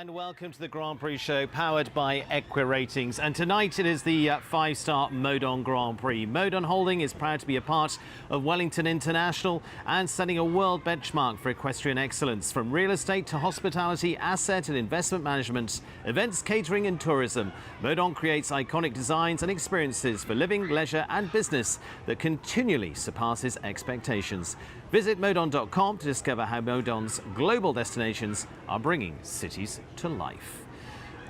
And welcome to the Grand Prix show powered by Equeratings. And tonight it is the five-star Modon Grand Prix. Modon Holding is proud to be a part of Wellington International and setting a world benchmark for equestrian excellence, from real estate to hospitality, asset and investment management, events, catering and tourism. Modon creates iconic designs and experiences for living, leisure and business that continually surpasses expectations. Visit Modon.com to discover how Modon's global destinations are bringing cities to life.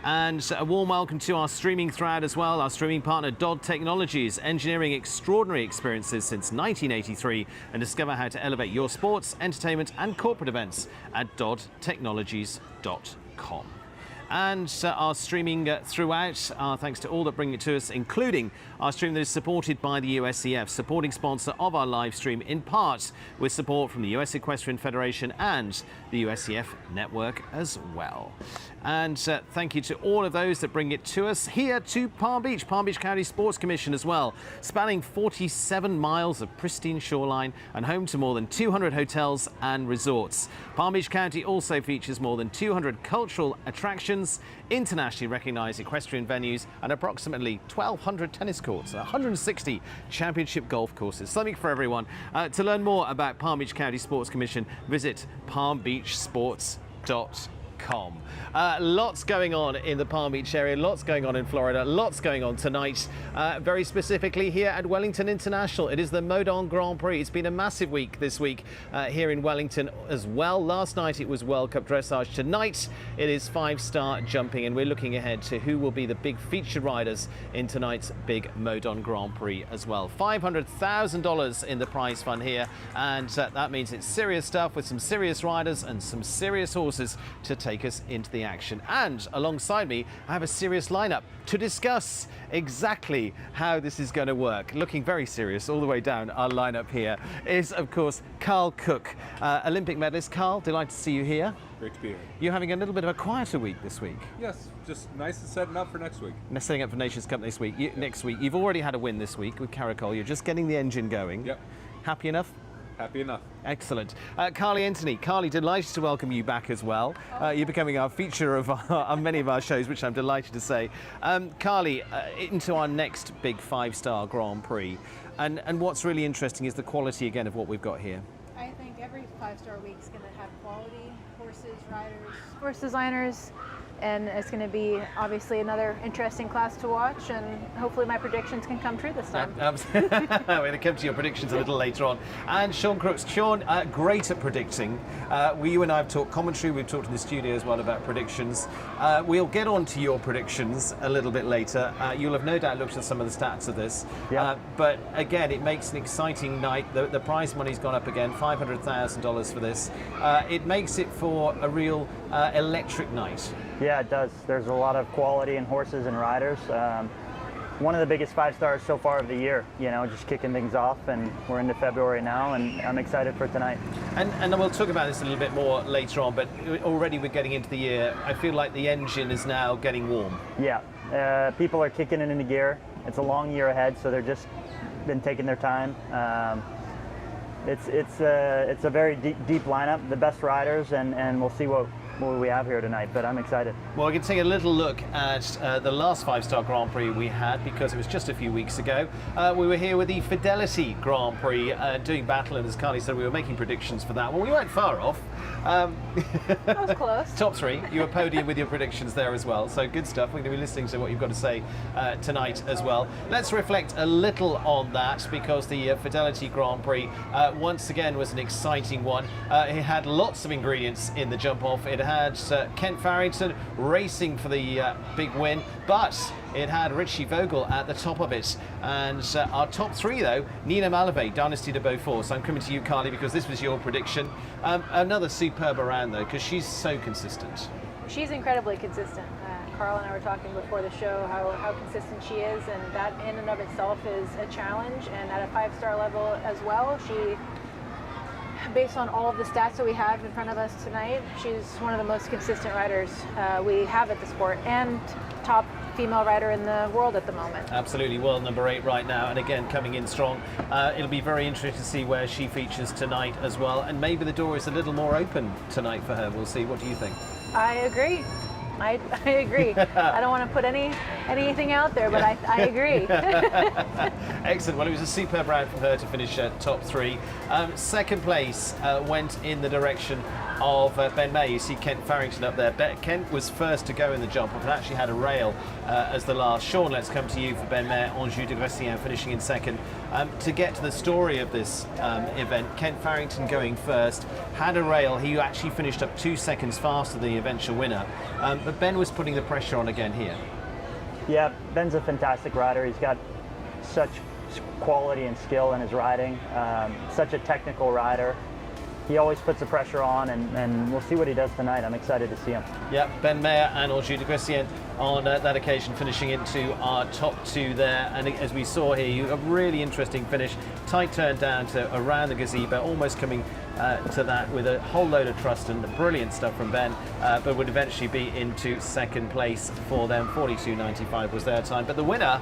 And a warm welcome to our streaming thread as well. Our streaming partner Dodd Technologies, engineering extraordinary experiences since 1983, and discover how to elevate your sports, entertainment and corporate events at doddtechnologies.com. And our streaming throughout, thanks to all that bring it to us, including our stream that is supported by the USEF, supporting sponsor of our live stream, in part with support from the US Equestrian Federation and the USEF network as well. And thank you to all of those that bring it to us here to Palm Beach County Sports Commission as well, spanning 47 miles of pristine shoreline and home to more than 200 hotels and resorts. Palm Beach County also features more than 200 cultural attractions, internationally recognised equestrian venues and approximately 1,200 tennis courts, 160 championship golf courses, something for everyone. To learn more about Palm Beach County Sports Commission, visit palmbeachsports.com. Lots going on in the Palm Beach area, lots going on in Florida, lots going on tonight. Very specifically here at Wellington International, it is the Modon Grand Prix. It's been a massive week this week here in Wellington as well. Last night it was World Cup dressage. Tonight it is five-star jumping, and we're looking ahead to who will be the big featured riders in tonight's big Modon Grand Prix as well. $500,000 in the prize fund here, and that means it's serious stuff with some serious riders and some serious horses to take us into the action. And alongside me, I have a serious lineup to discuss exactly how this is going to work. Looking very serious all the way down our lineup here is, of course, Carl Cook, Olympic medalist. Carl, delighted to see you here. Great to be here. You're having a little bit of a quieter week this week. Yes, just nice and setting up for next week. Setting up for Nations Cup next week. Next week, you've already had a win this week with Caracol. You're just getting the engine going. Yep. Happy enough? Happy enough. Excellent. Carly Anthony. Carly, delighted to welcome you back as well. You're becoming our feature of on many of our shows, which I'm delighted to say. Carly, into our next big five-star Grand Prix. And what's really interesting is the quality, again, of what we've got here. I think every five-star week is going to have quality horses, riders, horse designers, and it's going to be obviously another interesting class to watch, and hopefully my predictions can come true this time. We're going to come to your predictions a little later on. And Sean Crooks. Sean, great at predicting. You and I have talked commentary, we've talked in the studio as well about predictions. We'll get on to your predictions a little bit later. You'll have no doubt looked at some of the stats of this. Yep. But again, it makes an exciting night. The prize money's gone up again, $500,000 for this. It makes it for a real electric night. Yeah, it does. There's a lot of quality in horses and riders. One of the biggest five stars so far of the year, you know, just kicking things off, and we're into February now, and I'm excited for tonight. And we'll talk about this a little bit more later on, but already we're getting into the year. I feel like the engine is now getting warm. Yeah, people are kicking it into gear. It's a long year ahead, so they're just been taking their time. It's a very deep lineup, the best riders, and we'll see what we have here tonight, but I'm excited. Well, we can take a little look at the last five-star Grand Prix we had, because it was just a few weeks ago. We were here with the Fidelity Grand Prix doing battle, and as Carly said, we were making predictions for that. Well, we weren't far off. That was close. Top three. You were podium with your predictions there as well, so good stuff. We're going to be listening to what you've got to say tonight as well. Let's reflect a little on that, because the Fidelity Grand Prix once again was an exciting one. It had lots of ingredients in the jump-off. It had Kent Farrington racing for the big win, but it had Richie Vogel at the top of it. And our top three, though, Nina Malave, Dynasty de Beaufort. So I'm coming to you, Carly, because this was your prediction. Another superb around, though, because she's so consistent. She's incredibly consistent. Carl and I were talking before the show how consistent she is, and that in and of itself is a challenge. And at a five-star level as well, she, based on all of the stats that we have in front of us tonight, she's one of the most consistent riders we have at the sport, and top female rider in the world at the moment. Absolutely, world number 8 right now, and again coming in strong. It'll be very interesting to see where she features tonight as well, and maybe the door is a little more open tonight for her. We'll see. What do you think? I agree. I agree. I don't want to put anything out there, but I agree. Excellent. Well, it was a superb round for her to finish top 3. Second place went in the direction of Ben May. You see Kent Farrington up there. Kent was first to go in the jump off and actually had a rail as the last. Sean, let's come to you for Ben May. Anjou de Gracien finishing in second. To get to the story of this event, Kent Farrington going first, had a rail. He actually finished up 2 seconds faster than the eventual winner. But Ben was putting the pressure on again here. Yeah, Ben's a fantastic rider. He's got such quality and skill in his riding, such a technical rider. He always puts the pressure on, and we'll see what he does tonight. I'm excited to see him. Yeah, Ben Mayer and Anjou de Gracien on that occasion finishing into our top 2 there. And as we saw here, a really interesting finish. Tight turn down to around the gazebo, almost coming to that with a whole load of trust and brilliant stuff from Ben, but would eventually be into second place for them. 42.95 was their time. But the winner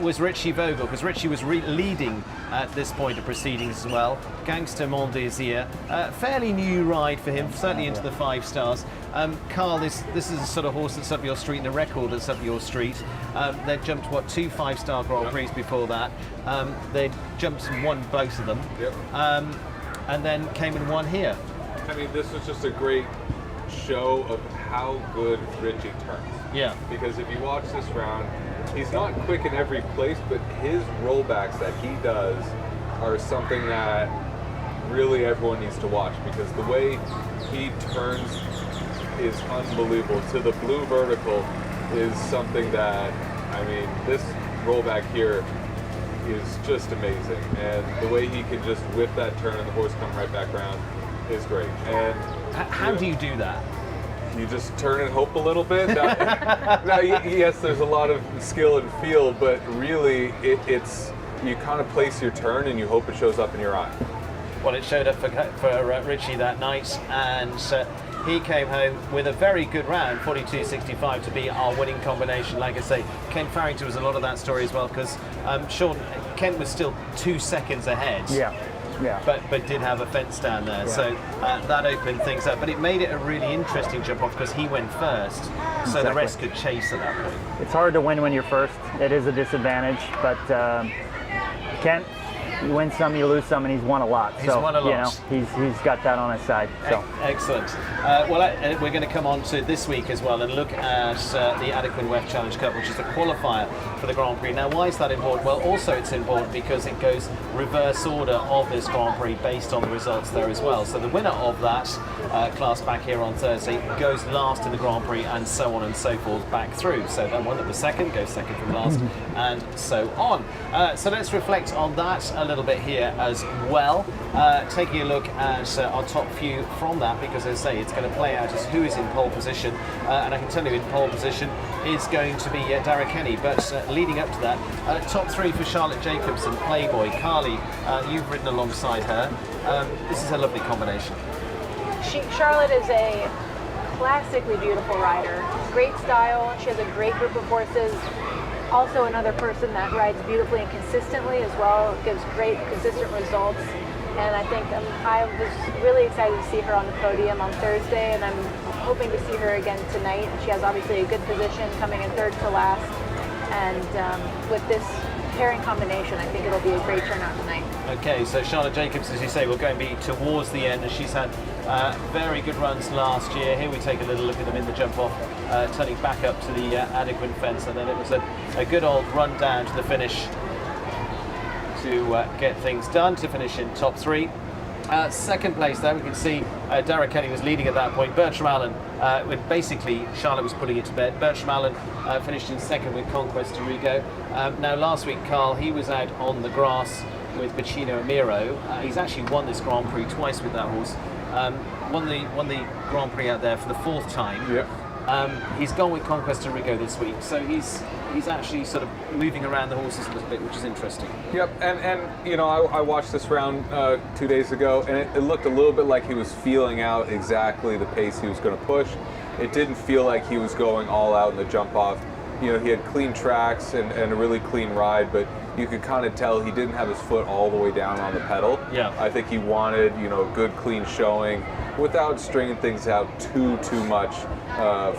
was Richie Vogel, because Richie was leading at this point of proceedings as well. Gangster Mon Désir, fairly new ride for him, certainly into the 5 stars. Carl, this is a sort of horse that's up your street and a record that's up your street. They jumped, what, 2 5-star Grand Prix before that. They jumped and won both of them. Yep. And then came and won here. I mean, this was just a great show of how good Richie turns. Yeah. Because if you watch this round, he's not quick in every place, but his rollbacks that he does are something that really everyone needs to watch, because the way he turns is unbelievable. To the blue vertical is something that, I mean, this rollback here is just amazing, and the way he can just whip that turn and the horse come right back around is great. And how do you do that? You just turn and hope a little bit. Now, yes, there's a lot of skill and feel, but really it's you kind of place your turn and you hope it shows up in your eye. Well, it showed up for Richie that night, and he came home with a very good round, 42.65 to be our winning combination. Like I say, Kent Farrington was a lot of that story as well, because Sean, Kent was still 2 seconds ahead. Yeah. But did have a fence down there, yeah. So that opened things up. But it made it a really interesting jump off because he went first, so exactly. The rest could chase at that point. It's hard to win when you're first. It is a disadvantage, but Kent, you win some, you lose some, and he's won a lot. He's won a lot. You know, he's got that on his side. So excellent. We're going to come on to this week as well and look at the Adequan WEF Challenge Cup, which is the qualifier for the Grand Prix. Now, why is that important? Well, also it's important because it goes reverse order of this Grand Prix based on the results there as well. So the winner of that class back here on Thursday goes last in the Grand Prix, and so on and so forth back through. So that one that was second goes second from last, and so on. So let's reflect on that a little bit here as well, taking a look at our top few from that, because as I say, it's going to play out as who is in pole position, and I can tell you in pole position is going to be Dara Kenny, but leading up to that, top 3 for Charlotte Jacobson, Playboy. Carly, you've ridden alongside her. This is a lovely combination. Charlotte is a classically beautiful rider, great style. She has a great group of horses. Also another person that rides beautifully and consistently as well, gives great consistent results. And I think I was really excited to see her on the podium on Thursday, and I'm hoping to see her again tonight. She has obviously a good position coming in third to last. And with this pairing combination, I think it'll be a great turnout tonight. Okay, so Charlotte Jacobs, as you say, will go and be towards the end, and she's had very good runs last year. Here we take a little look at them in the jump off, turning back up to the Adequan fence, and then it was a good old run down to the finish to get things done, to finish in top 3. Second place there, we can see Dara Kenny was leading at that point. Bertram Allen, with basically Charlotte was putting it to bed. Bertram Allen finished in second with Conquest de Rigo. Now last week, Carl, he was out on the grass with Bacino Amiro. He's actually won this Grand Prix twice with that horse. Won the Grand Prix out there for the 4th time. Yep. He's gone with Conquest de Rigo this week, so he's actually sort of moving around the horses a little bit, which is interesting. Yep, and you know, I watched this round 2 days ago, and it looked a little bit like he was feeling out exactly the pace he was going to push. It didn't feel like he was going all out in the jump off. You know, he had clean tracks and a really clean ride, but you could kind of tell he didn't have his foot all the way down on the pedal. Yeah. I think he wanted, a good clean showing without stringing things out too much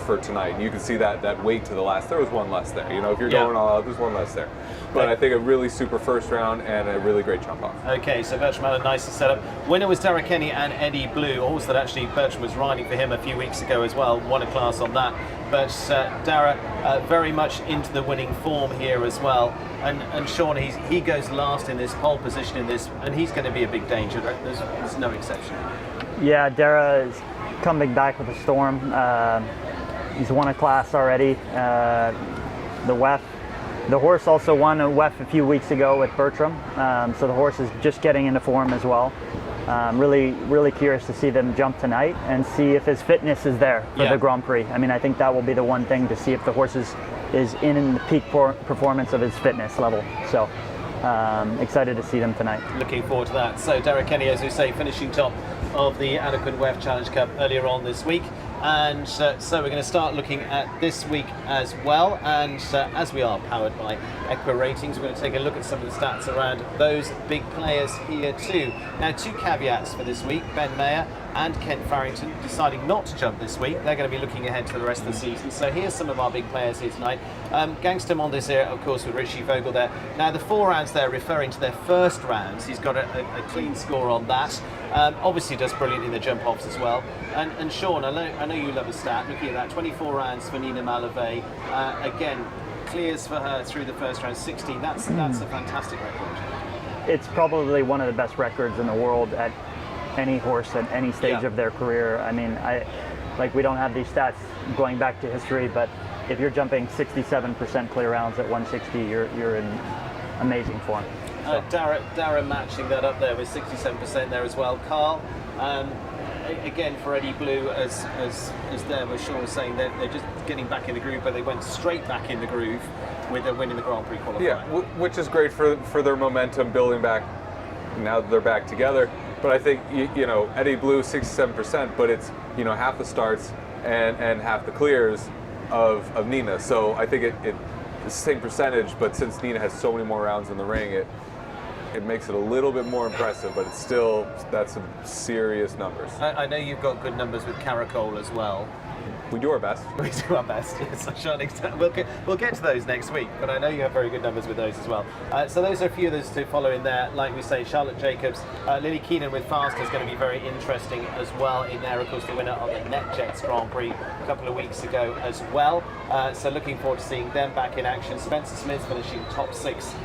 for tonight. And you can see that weight to the last. There was one less there. If you're going all out, there's one less there. But I think a really super first round and a really great jump off. Okay, so Bertram Allen, nicely set up. Winner was Dara Kenny and Eddie Blue. A horse that actually Bertram was riding for him a few weeks ago as well. Won a class on that. But Dara very much into the winning form here as well. And Sean, he goes last in this pole position in this, and he's going to be a big danger. There's no exception. Yeah, Dara is coming back with a storm. He's won a class already. The WEF. The horse also won a WEF a few weeks ago with Bertram, so the horse is just getting into form as well. Really curious to see them jump tonight and see if his fitness is there for the Grand Prix. I mean, I think that will be the one thing to see if the horse is in the peak performance of his fitness level. So excited to see them tonight. Looking forward to that. So Derek Kenny, as we say, finishing top of the Adequate WEF Challenge Cup earlier on this week. And so we're going to start looking at this week as well. And as we are powered by Equa Ratings, we're going to take a look at some of the stats around those big players here too. Now, 2 caveats for this week. Ben Mayer and Kent Farrington deciding not to jump this week. They're going to be looking ahead to the rest of the season. So here's some of our big players here tonight. Gangster Mondesir, of course, with Richie Vogel there. Now, the 4 rounds there referring to their first rounds. He's got a clean score on that. Obviously does brilliant in the jump-offs as well. And Sean, I know you love a stat. Looking at that, 24 rounds for Nina Malave. Again, clears for her through the first round, 16. That's a fantastic record. It's probably one of the best records in the world at any horse at any stage of their career. I mean, we don't have these stats going back to history, but if you're jumping 67% clear rounds at 160, you're in amazing form. So. Dara matching that up there with 67% there as well. Carl, again for Eddie Blue, as there was Sean was saying, they're just getting back in the groove, but they went straight back in the groove with a win in the Grand Prix qualifier. Yeah, which is great for their momentum building back now that they're back together. But I think Eddie Blue 67%, but it's half the starts and half the clears of Nina. So I think it's the same percentage, but since Nina has so many more rounds in the ring, it makes it a little bit more impressive, but it's still, that's some serious numbers. I know you've got good numbers with Caracol as well. We do our best. We do our best, yes. We'll get to those next week, but I know you have very good numbers with those as well. So those are a few of those to follow in there. Like we say, Charlotte Jacobs, Lily Keenan with Fast is going to be very interesting as well in there. Of course, the winner of the NetJets Grand Prix a couple of weeks ago as well. So looking forward to seeing them back in action. Spencer Smith finishing top 6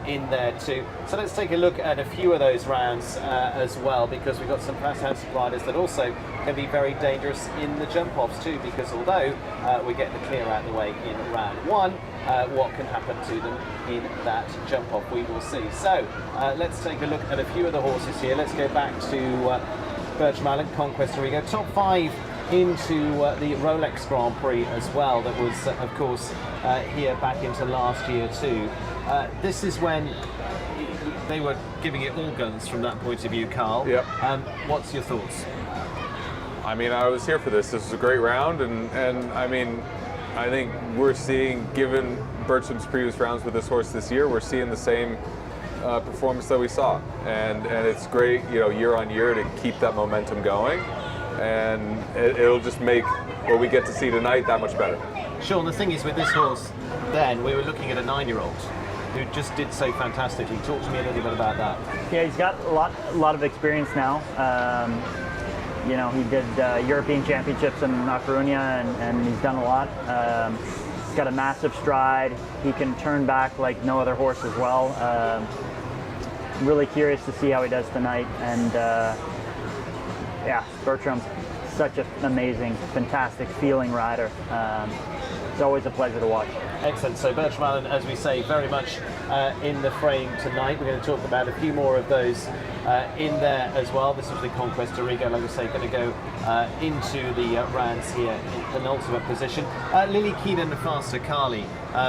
in there too. So let's take a look at a few of those rounds as well, because we've got some fast-handed riders that also can be very dangerous in the jump-offs too, because although we get the clear out of the way in round 1, what can happen to them in that jump-off we will see. So let's take a look at a few of the horses here. Let's go back to Bertram Allen, Conquest Rigo, top 5 into the Rolex Grand Prix as well, that was of course here back into last year too. This is when they were giving it all guns from that point of view, Carl. Yep. What's your thoughts? I mean, I was here for this. This was a great round, and I mean, I think we're seeing, given Bertram's previous rounds with this horse this year, we're seeing the same performance that we saw, and it's great, year on year to keep that momentum going, and it'll just make what we get to see tonight that much better. Sean, the thing is with this horse, then we were looking at a 9-year-old who just did so fantastically. Talk to me a little bit about that. Yeah, he's got a lot of experience now. He did European Championships in La Coruña, and he's done a lot. He's got a massive stride. He can turn back like no other horse as well. Really curious to see how he does tonight. And Bertram's such an amazing, fantastic feeling rider. It's always a pleasure to watch. Excellent. So Bertram Allen, as we say, very much in the frame tonight. We're going to talk about a few more of those in there as well. This was the Conquest Rigo, like I say, going to go into the rounds here in penultimate position. Lily Keenan and Faster Carly,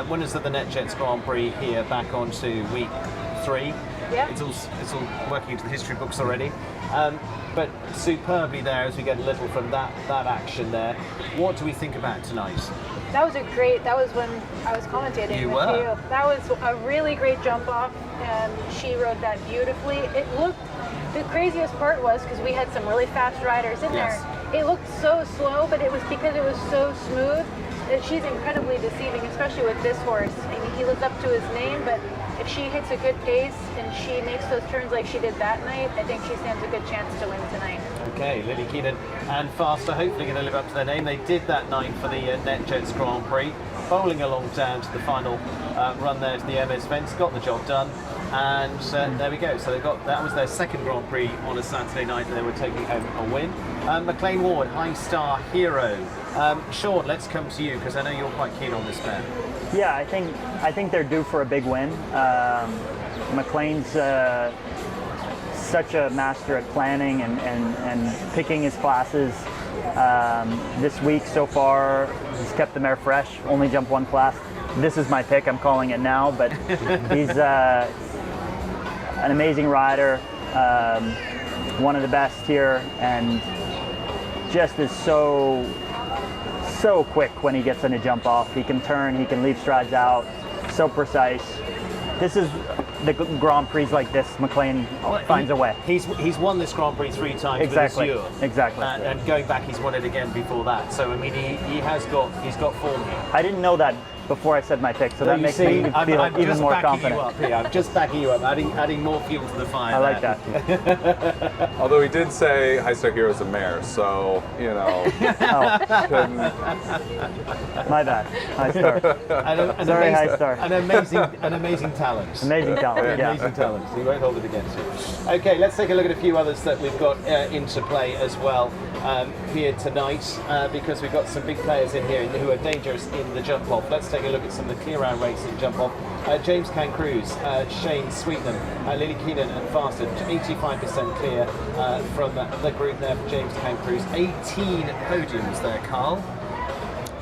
winners of the NetJets Grand Prix here back onto week 3. Yeah. It's all working into the history books already. But superbly there as we get a little from that action there. What do we think about tonight? That was when I was commentating. You with were? That was a really great jump off, and she rode that beautifully. The craziest part was, because we had some really fast riders in Yes. there, it looked so slow, but it was because it was so smooth that she's incredibly deceiving, especially with this horse. I mean, he lives up to his name, but if she hits a good pace and she makes those turns like she did that night, I think she stands a good chance to win tonight. Okay, Lily Keenan and Faster hopefully going to live up to their name. They did that night for the NetJets Grand Prix, bowling along down to the final run there to the MS fence, got the job done, and there we go. So that was their second Grand Prix on a Saturday night, and they were taking home a win. McLean Ward, High Star Hero. Sean, let's come to you because I know you're quite keen on this pair. Yeah, I think they're due for a big win. McLean's such a master at planning and picking his classes. This week so far, he's kept the mare fresh, only jumped one class. This is my pick, I'm calling it now, but he's an amazing rider, one of the best here, and just is so quick when he gets in a jump off. He can turn, he can leave strides out, so precise. This is the Grand Prix like this, McLean finds a way. He's won this Grand Prix 3 times Exactly. with Azure. Exactly. And going back, he's won it again before that. So I mean, he's got form here. I didn't know that before I said my pick, so that You makes see, me feel I'm even just more backing confident. You up here. I'm just backing you up, adding more fuel to the fire. I like there. that. Although he did say High Star Hero is a mare, so, you know. couldn't- My bad. High Star. Sorry, High Star. An amazing talent. Amazing talent. Yeah. Amazing talent. He won't hold it against you. Okay, let's take a look at a few others that we've got into play as well here tonight, because we've got some big players in here who are dangerous in the jump off. Let's take a look at some of the clear round race in jump off. James Cancruz, Shane Sweetnam, Lily Keenan and Faster, 85% clear from the group there for James Cancruz. 18 podiums there, Carl.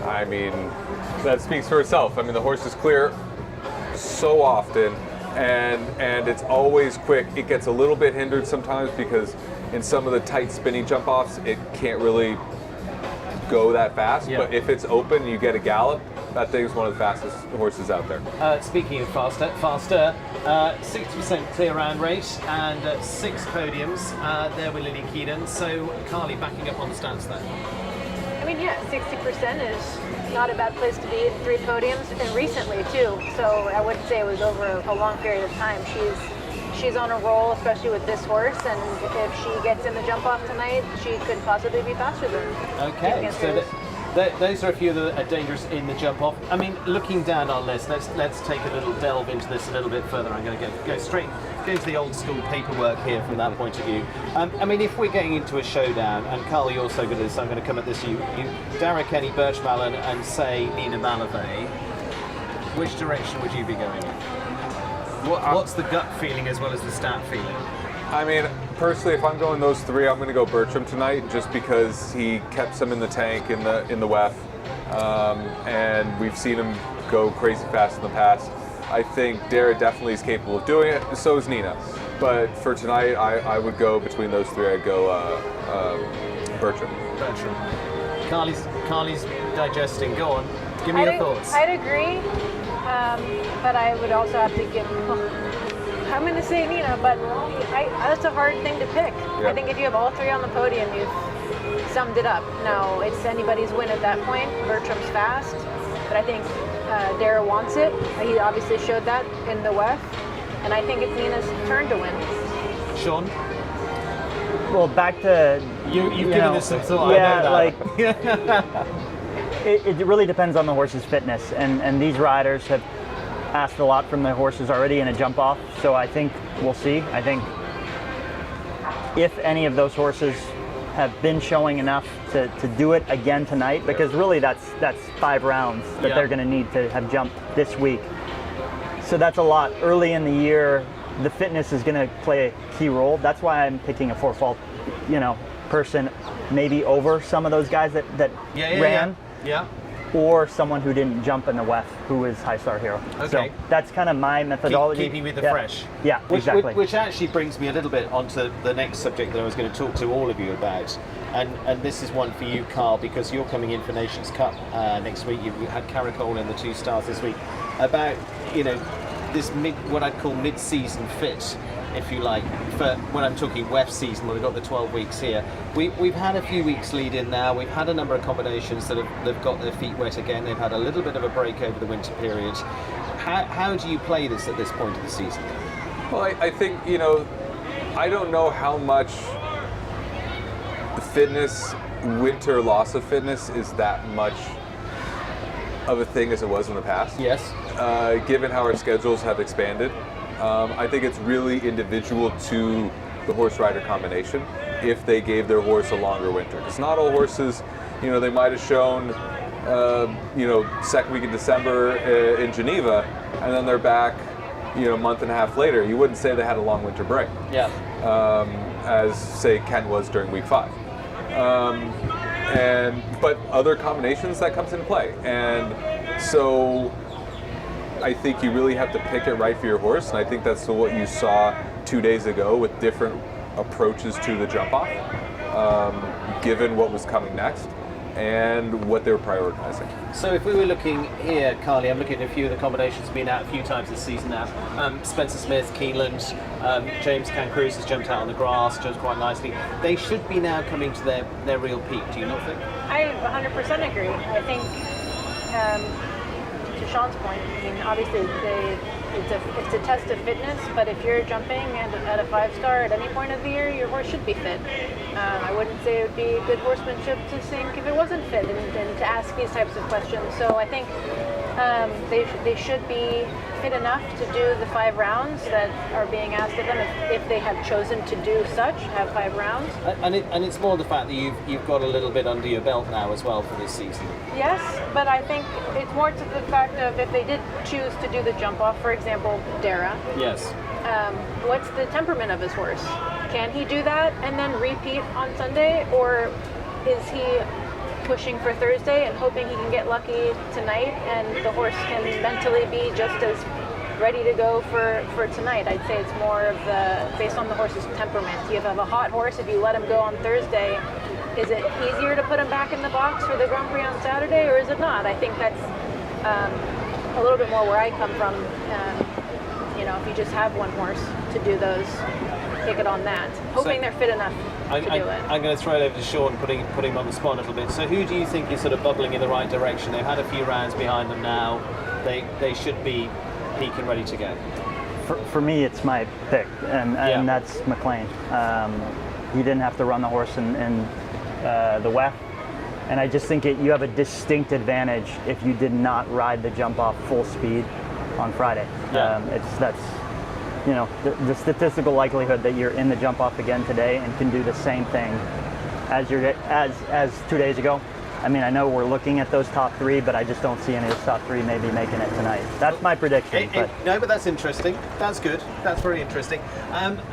I mean, that speaks for itself. I mean, the horse is clear so often, and it's always quick. It gets a little bit hindered sometimes because in some of the tight spinning jump offs, it can't really go that fast. Yeah. But if it's open, you get a gallop. That thing's one of the fastest horses out there. Speaking of Faster, 60% clear round rate and 6 podiums there with Lily Keenan. So, Carly, backing up on the stats there. I mean, yeah, 60% is not a bad place to be. 3 podiums, and recently too. So I wouldn't say it was over a long period of time. She's on a roll, especially with this horse, and if she gets in the jump off tonight, she could possibly be faster than. Okay, so those are a few that are dangerous in the jump off. I mean, looking down our list, let's take a little delve into this a little bit further. I'm going to go straight into the old school paperwork here from that point of view. I mean, if we're getting into a showdown, and Carl, you're so good at this, I'm going to come at this. You Dara Kenny, Birch Mallon, and say Nina Malavey. Which direction would you be going in? What's the gut feeling as well as the stat feeling? I mean, personally, if I'm going those 3, I'm going to go Bertram tonight, just because he kept some in the tank in the WEF, and we've seen him go crazy fast in the past. I think Dara definitely is capable of doing it. So is Nina. But for tonight, I would go between those 3. I'd go Bertram. Carly's digesting. Go on. Give me your thoughts. I'd agree, but I would also have to give. I'm going to say Nina, but that's a hard thing to pick. Yeah. I think if you have all 3 on the podium, you've summed it up. Now, it's anybody's win at that point. Bertram's fast, but I think Dara wants it. He obviously showed that in the WEF, and I think it's Nina's turn to win. Sean? Well, back to You've given this some thought. Yeah, I know that. like it really depends on the horse's fitness, and these riders have asked a lot from the horses already in a jump off, so I think we'll see. I think if any of those horses have been showing enough to do it again tonight, because really that's 5 rounds that they're going to need to have jumped this week. So that's a lot. Early in the year, the fitness is going to play a key role. That's why I'm picking a 4-fault, person maybe over some of those guys that ran. Yeah. or someone who didn't jump in the WEF who is high star hero. Okay. So that's kind of my methodology. Keeping with the Yeah. fresh. Yeah, exactly. Which actually brings me a little bit onto the next subject that I was going to talk to all of you about. And this is one for you, Carl, because you're coming in for Nations Cup next week. You had Caracol in the 2 stars this week. About, this what I'd call mid-season fit, if you like, for when I'm talking WEF season, where we've got the 12 weeks here. We've had a few weeks lead in now. We've had a number of combinations that they've got their feet wet again. They've had a little bit of a break over the winter period. How do you play this at this point of the season? Well, I think, I don't know how much fitness, winter loss of fitness is that much of a thing as it was in the past. Yes. Given how our schedules have expanded, I think it's really individual to the horse-rider combination if they gave their horse a longer winter. Because not all horses, they might have shown, second week in December in Geneva, and then they're back, a month and a half later. You wouldn't say they had a long winter break. Yeah. As, say, Ken was during week 5. But other combinations, that comes into play. And so I think you really have to pick it right for your horse, and I think that's what you saw 2 days ago with different approaches to the jump off, given what was coming next and what they were prioritizing. So if we were looking here, Carly, I'm looking at a few of the combinations been out a few times this season now. Spencer Smith, Keeneland, James Cancruz has jumped out on the grass, jumps quite nicely. They should be now coming to their real peak, do you not think? I 100% agree. I think, to Sean's point, obviously it's a test of fitness, but if you're jumping at a 5-star at any point of the year, your horse should be fit. I wouldn't say it would be good horsemanship to sink if it wasn't fit and to ask these types of questions. So I think they should be fit enough to do the 5 rounds that are being asked of them if they have chosen to do such, have 5 rounds. And it's more the fact that you've got a little bit under your belt now as well for this season. Yes, but I think it's more to the fact of if they did choose to do the jump off, for example, Dara. Yes. What's the temperament of his horse? Can he do that and then repeat on Sunday, or is he pushing for Thursday and hoping he can get lucky tonight and the horse can mentally be just as ready to go for tonight? I'd say it's more of based on the horse's temperament. You have a hot horse, if you let him go on Thursday, is it easier to put him back in the box for the Grand Prix on Saturday, or is it not? I think that's a little bit more where I come from. If you just have one horse to do those, take it on that, hoping they're fit enough to do it. I'm going to throw it over to Sean, putting him on the spot a little bit. So who do you think is sort of bubbling in the right direction? They've had a few rounds behind them now. They should be peak and ready to go. For me, it's my pick, and that's McLean. He didn't have to run the horse in the WEF, and I just think you have a distinct advantage if you did not ride the jump off full speed on Friday. Yeah. The statistical likelihood that you're in the jump off again today and can do the same thing as 2 days ago. I know we're looking at those top 3, but I just don't see any of those top 3 maybe making it tonight. That's my prediction. No, but that's interesting. That's good. That's very interesting.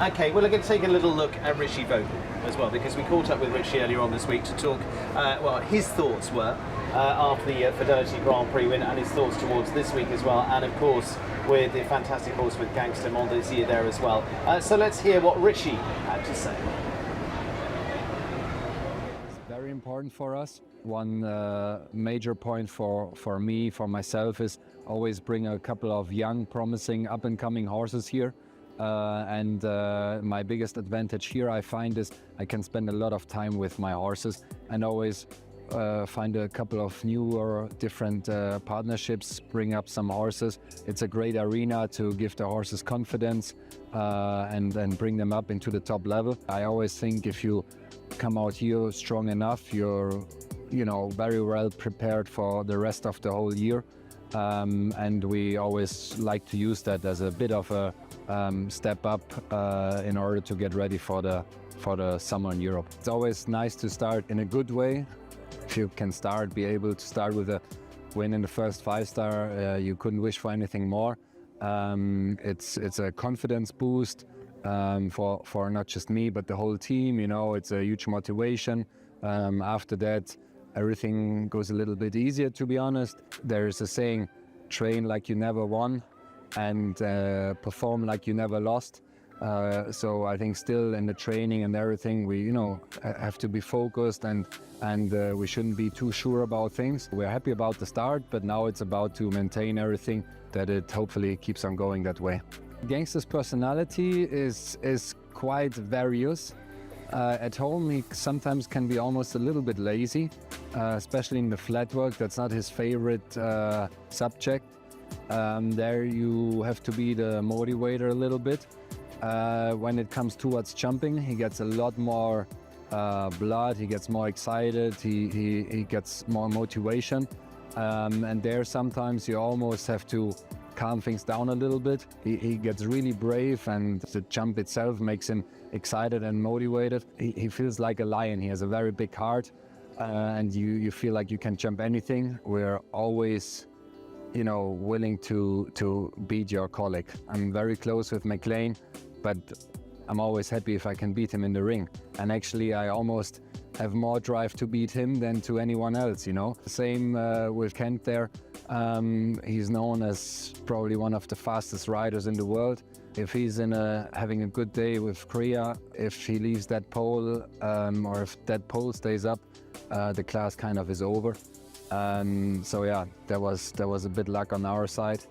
Okay, well, we're going to take a little look at Richie Vogel as well, because we caught up with Richie earlier on this week to talk, his thoughts were after the Fidelity Grand Prix win, and his thoughts towards this week as well, and of course with the fantastic horse with Gangster Modon CSI5 there as well. So let's hear what Richie had to say. It's very important for us. One major point for me, for myself, is always bring a couple of young, promising, up-and-coming horses here. And my biggest advantage here, I find, is I can spend a lot of time with my horses and always find a couple of new or different partnerships, bring up some horses. It's a great arena to give the horses confidence and then bring them up into the top level. I always think if you come out here strong enough, you're very well prepared for the rest of the whole year. And we always like to use that as a bit of a step up in order to get ready for the summer in Europe. It's always nice to start in a good way. If you can be able to start with a win in the first 5-star, you couldn't wish for anything more. It's a confidence boost for not just me but the whole team. It's a huge motivation. After that, everything goes a little bit easier, to be honest. There is a saying, train like you never won and perform like you never lost. So I think still in the training and everything, we have to be focused and we shouldn't be too sure about things. We're happy about the start, but now it's about to maintain everything, that it hopefully keeps on going that way. Gangster's personality is quite various. At home he sometimes can be almost a little bit lazy, especially in the flat work. That's not his favorite subject. There you have to be the motivator a little bit. When it comes towards jumping, he gets a lot more blood, he gets more excited, he gets more motivation. And there sometimes you almost have to calm things down a little bit. He gets really brave, and the jump itself makes him excited and motivated. He feels like a lion. He has a very big heart, and you feel like you can jump anything. We're always willing to beat your colleague. I'm very close with McLean, but I'm always happy if I can beat him in the ring. And actually I almost have more drive to beat him than to anyone else, Same with Kent there. He's known as probably one of the fastest riders in the world. If he's having a good day with Korea, if he leaves that pole, or if that pole stays up, the class kind of is over. So yeah, there was a bit luck on our side.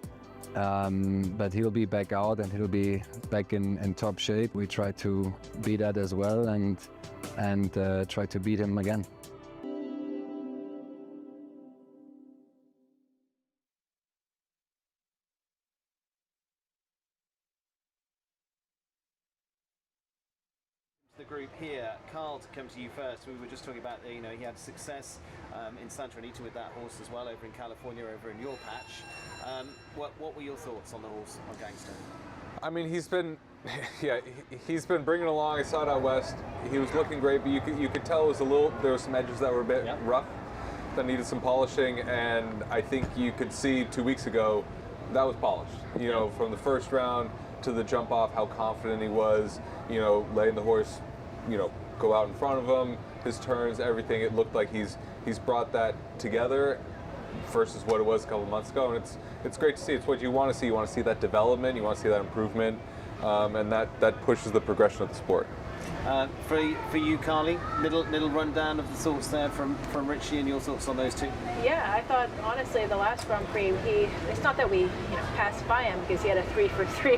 But he'll be back out and he'll be back in top shape. We try to beat that as well and try to beat him again. The group here, Carl, to come to you first. We were just talking about, he had success in Santa Anita with that horse as well, over in California, over in your patch. What were your thoughts on the horse, on Gangster? I mean, he's been bringing along. I saw it out west. He was looking great, but you could tell there were some edges that were a bit rough, that needed some polishing. And I think you could see 2 weeks ago that was polished. From the first round to the jump off, how confident he was. Letting the horse, go out in front of him, his turns, everything. It looked like he's brought that together versus what it was a couple months ago, and it's great to see. It's what you want to see. You want to see that development. You want to see that improvement, and that pushes the progression of the sport. For you, Carly, little rundown of the thoughts there from Richie, and your thoughts on those two. Yeah, I thought honestly the last Grand Prix, it's not that we passed by him because he had a 3 for 3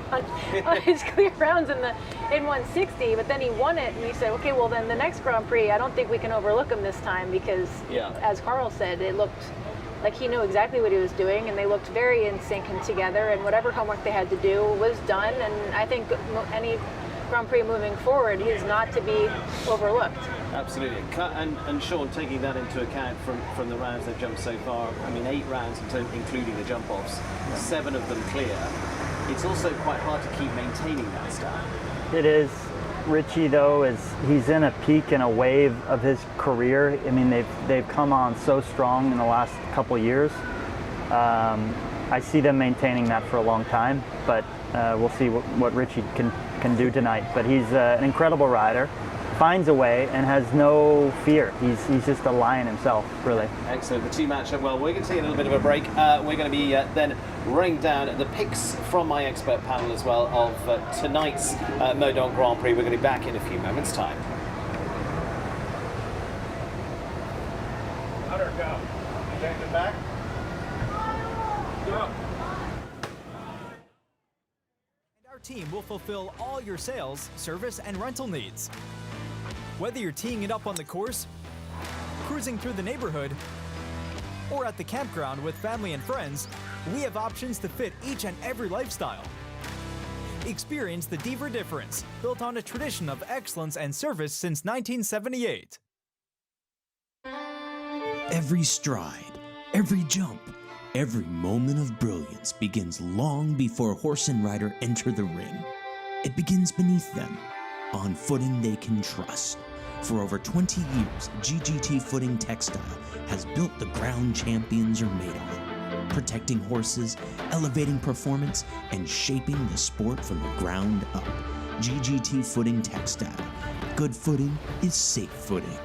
on his clear rounds in 160, but then he won it, and you said, okay, well then the next Grand Prix, I don't think we can overlook him this time because, as Carl said, it looked like he knew exactly what he was doing, and they looked very in sync and together, and whatever homework they had to do was done. And I think any Grand Prix moving forward, he's not to be overlooked. Absolutely. And Sean, taking that into account from the rounds they've jumped so far, 8 rounds including the jump-offs, 7 of them clear, it's also quite hard to keep maintaining that style. It is. Richie, though, he's in a peak and a wave of his career. They've come on so strong in the last couple years. I see them maintaining that for a long time, but we'll see what Richie can do tonight. But he's an incredible rider, finds a way, and has no fear. He's just a lion himself, really. Excellent. The two matchup. Well, we're going to take a little bit of a break. We're going to be then running down the picks from my expert panel as well of tonight's Modon Grand Prix. We're going to be back in a few moments' time. Let her go. Take it back. Go. Our team will fulfill all your sales, service, and rental needs. Whether you're teeing it up on the course, cruising through the neighborhood, or at the campground with family and friends, we have options to fit each and every lifestyle. Experience the Deaver difference, built on a tradition of excellence and service since 1978. Every stride, every jump, every moment of brilliance begins long before horse and rider enter the ring. It begins beneath them, on footing they can trust. For over 20 years, GGT Footing Textile has built the ground champions are made on, protecting horses, elevating performance, and shaping the sport from the ground up. GGT Footing Textile. Good footing is safe footing.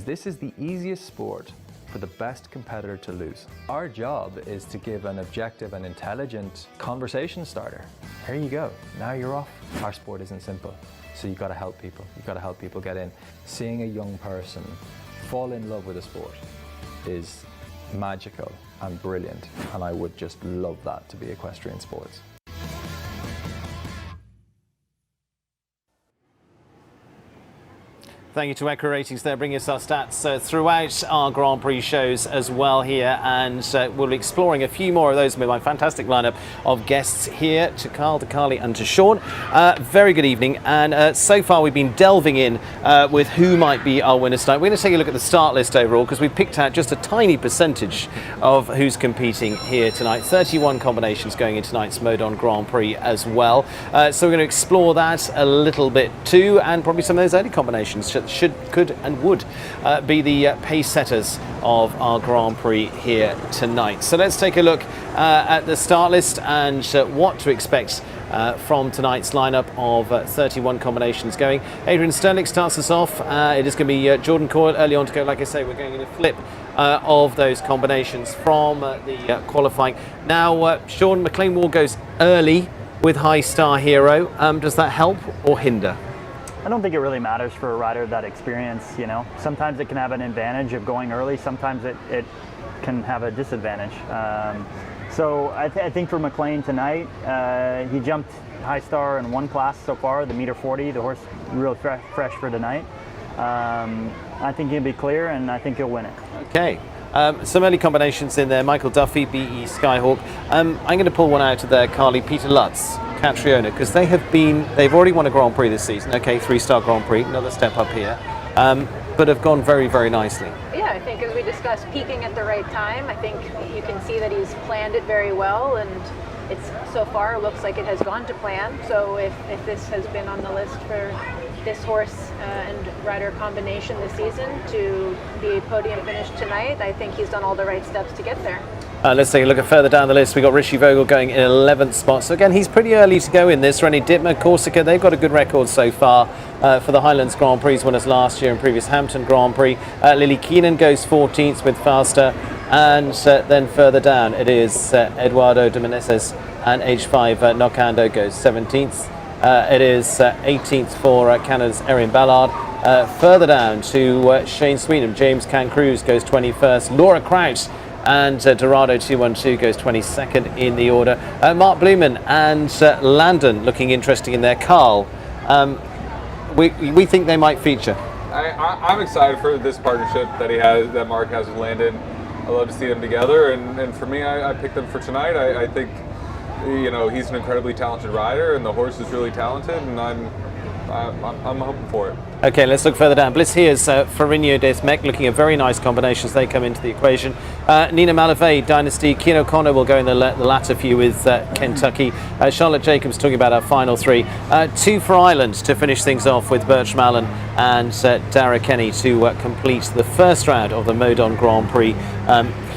this is the easiest sport for the best competitor to lose. Our job is to give an objective and intelligent conversation starter. Here you go, now you're off. Our sport isn't simple, so you've got to help people. You've got to help people get in. Seeing a young person fall in love with a sport is magical and brilliant, and I would just love that to be equestrian sports. Thank you to Equa Ratings there, bringing us our stats throughout our Grand Prix shows as well here, and we'll be exploring a few more of those with my fantastic lineup of guests here, to Carl, to Carly and to Sean. Very good evening, and so far we've been delving in with who might be our winners tonight. We're going to take a look at the start list overall, because we've picked out just a tiny percentage of who's competing here tonight. 31 combinations going in tonight's Modon Grand Prix as well. So we're going to explore that a little bit too, and probably some of those early combinations could and would be the pace setters of our Grand Prix here tonight. So let's take a look at the start list and what to expect from tonight's lineup of 31 combinations going. Adrian Sterling starts us off. It is going to be Jordan Coyle early on to go. Like I say, we're going in a flip of those combinations from the qualifying. Now, Sean, McLean Wall goes early with High Star Hero. Does that help or hinder? I don't think it really matters for a rider that experience, you know. Sometimes it can have an advantage of going early, sometimes it can have a disadvantage. So I think for McLean tonight, he jumped High Star in one class so far, the meter 40, the horse real fresh for tonight. I think he'll be clear, and I think he'll win it. Okay. Some early combinations in there. Michael Duffy, BE Skyhawk. I'm going to pull one out of there, Carly. Peter Lutz, Catriona, because they've already won a Grand Prix this season. Okay, 3-star Grand Prix, another step up here, but have gone very, very nicely. Yeah, I think as we discussed, peaking at the right time. I think you can see that he's planned it very well, and it's so far looks like it has gone to plan. So if this has been on the list for this horse and rider combination this season to be podium finish tonight, I think he's done all the right steps to get there. Let's take a look at further down the list. We've got Richie Vogel going in 11th spot. So again, he's pretty early to go in this. Rennie Dittmer, Corsica, they've got a good record so far for the Highlands Grand Prix winners last year and previous Hampton Grand Prix. Lily Keenan goes 14th with Faster. And then further down, it is Eduardo de Meneses, and age 5 Nocando goes 17th. It is 18th for Canada's Erin Ballard. Further down to Shane Sweenham, James Cancruz goes 21st. Laura Crouch and Dorado 212 goes 22nd in the order. Mark Blumen and Landon looking interesting in there. Carl, we think they might feature. I'm excited for this partnership that Mark has with Landon. I love to see them together, and for me, I picked them for tonight. I think, you know, he's an incredibly talented rider, and the horse is really talented, and I'm hoping for it. Okay, let's look further down. Bliss here's Farinho Desmec looking at very nice combinations. They come into the equation. Nina Malavey, Dynasty. Keane O'Connor will go in the latter few with Kentucky. Charlotte Jacobs talking about our final three. 2 for Ireland to finish things off with Bertram Allen and Dara Kenny to complete the first round of the Modon Grand Prix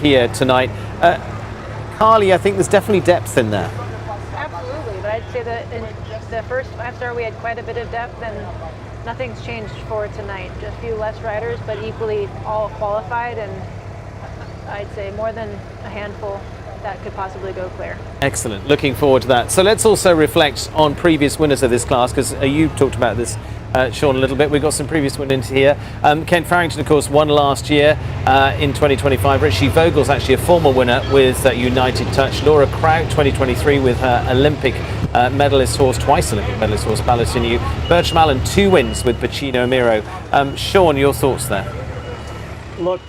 here tonight. Carly, I think there's definitely depth in there. Absolutely, but I'd say that in the first 5-star we had quite a bit of depth, and nothing's changed for tonight. Just a few less riders, but equally all qualified, and I'd say more than a handful that could possibly go clear. Excellent, looking forward to that. So let's also reflect on previous winners of this class, because you talked about this, Sean, a little bit. We've got some previous winners here. Ken Farrington, of course, won last year in 2025. Richie Vogel's actually a former winner with United Touch. Laura Kraut, 2023, with her Olympic medalist horse, twice Olympic medalist horse, Palatinu. Bertram Allen, 2 wins with Pacino Miro. Sean, your thoughts there? Look,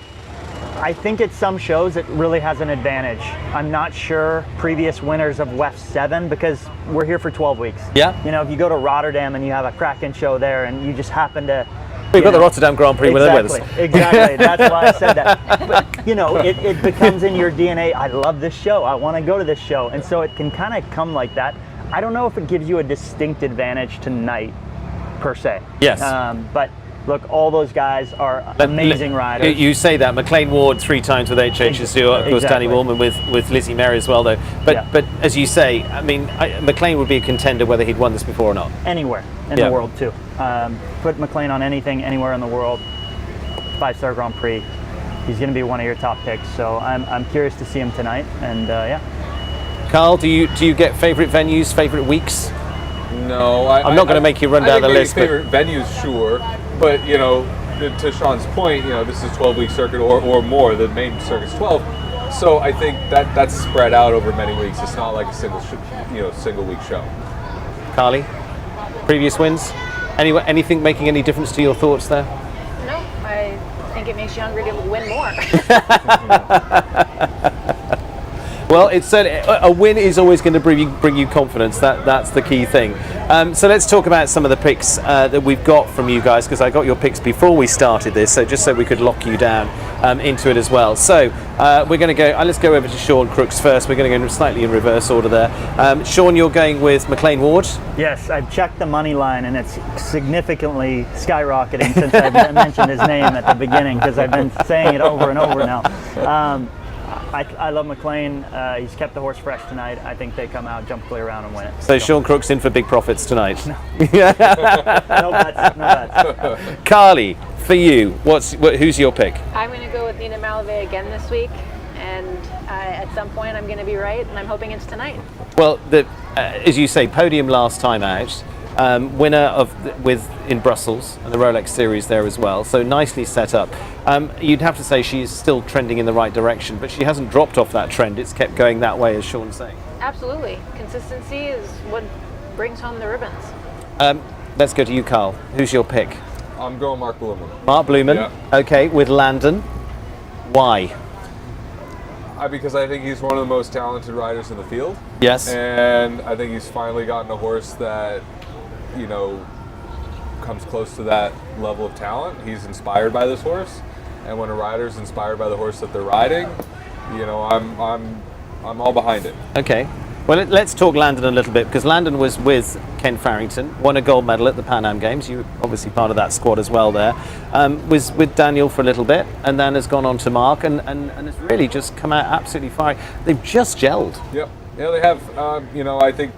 I think at some shows it really has an advantage. I'm not sure previous winners of WEF 7, because we're here for 12 weeks. Yeah. You know, if you go to Rotterdam and you have a cracking show there and you just happen to... We've got the Rotterdam Grand Prix with us. Exactly, that's why I said that. But, you know, it becomes in your DNA, I love this show, I want to go to this show. And so it can kind of come like that. I don't know if it gives you a distinct advantage tonight, per se. Yes. But look, all those guys are amazing riders. You say that. McLean Ward 3 times with HH2, of course, Danny Woolman with Lizzie Mary as well, though. But as you say, I mean, McLean would be a contender whether he'd won this before or not. Anywhere in the world, too. Put McLean on anything, anywhere in the world. 5-star Grand Prix. He's going to be one of your top picks, so I'm curious to see him tonight, and yeah. Carl, do you get favorite venues, favorite weeks? No, I'm not going to make you run down the list. Favorite venues, sure, but you know, to Sean's point, you know, this is 12-week circuit or more. The main circuit's 12, so I think that's spread out over many weeks. It's not like a single week show. Carly, previous wins, anything making any difference to your thoughts there? No, I think it makes you hungry to win more. Well, it's certainly, a win is always going to bring you confidence. That's the key thing. So let's talk about some of the picks that we've got from you guys, because I got your picks before we started this, so just so we could lock you down into it as well. So we're going to go. Let's go over to Sean Crooks first. We're going to go slightly in reverse order there. Sean, you're going with McLean Ward. Yes, I've checked the money line, and it's significantly skyrocketing since I mentioned his name at the beginning, because I've been saying it over and over now. I love McLean. He's kept the horse fresh tonight. I think they come out, jump clear around, and win it. So Sean Crooks in for big profits tonight. No. No bets. Carly, for you, who's your pick? I'm going to go with Nina Malavey again this week, and at some point I'm going to be right, and I'm hoping it's tonight. Well, as you say, podium last time out. Winner in Brussels and the Rolex Series there as well, so nicely set up. You'd have to say she's still trending in the right direction, but she hasn't dropped off that trend. It's kept going that way, as Sean's saying. Absolutely. Consistency is what brings home the ribbons. Let's go to you, Carl. Who's your pick? I'm going Mark Blumen. Mark Blumen. Yeah. Okay, with Landon. Why? Because I think he's one of the most talented riders in the field. Yes. And I think he's finally gotten a horse that, you know, comes close to that level of talent. He's inspired by this horse, and when a rider's inspired by the horse that they're riding, you know, I'm all behind it. Okay. Well, let's talk Landon a little bit, because Landon was with Ken Farrington, won a gold medal at the Pan Am Games. You were obviously part of that squad as well there. Was with Daniel for a little bit, and then has gone on to Mark, and has really just come out absolutely fine. They've just gelled. Yep. Yeah, they have. You know, I think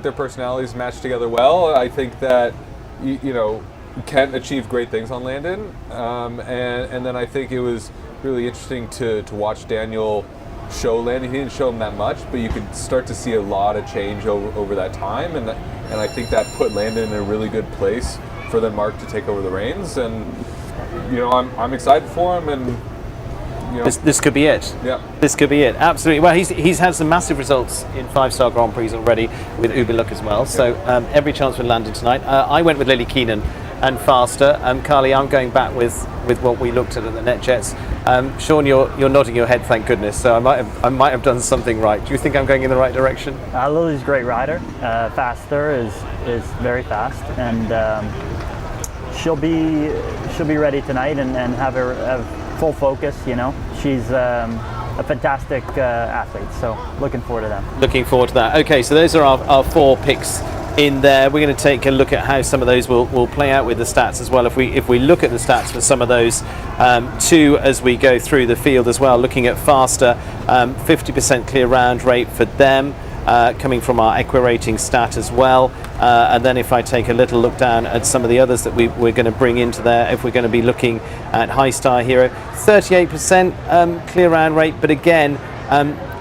their personalities match together well. I think that you know, Kent achieved great things on Landon, and then I think it was really interesting to watch Daniel show Landon. He didn't show him that much, but you could start to see a lot of change over that time, and I think that put Landon in a really good place for then Mark to take over the reins. And you know, I'm excited for him, and you know, this could be it. Yeah, this could be it. Absolutely. Well, he's had some massive results in 5-star Grand Prix already with Uber Look as well. So every chance with Landon tonight. I went with Lily Keenan and Faster. Carly, I'm going back with what we looked at the Net Jets. Sean, you're nodding your head, thank goodness. So I might have done something right. Do you think I'm going in the right direction? Lily's a great rider. Faster is very fast, and she'll be ready tonight and have full focus. You know, she's a fantastic athlete. So looking forward to that. Looking forward to that. Okay, so those are our 4 picks in there. We're going to take a look at how some of those will play out with the stats as well. If we look at the stats for some of those too, as we go through the field as well, looking at Faster, 50% clear round rate for them, coming from our Equirating stat as well. And then if I take a little look down at some of the others that we're going to bring into there, if we're going to be looking at High Star Hero, 38% clear round rate, but again,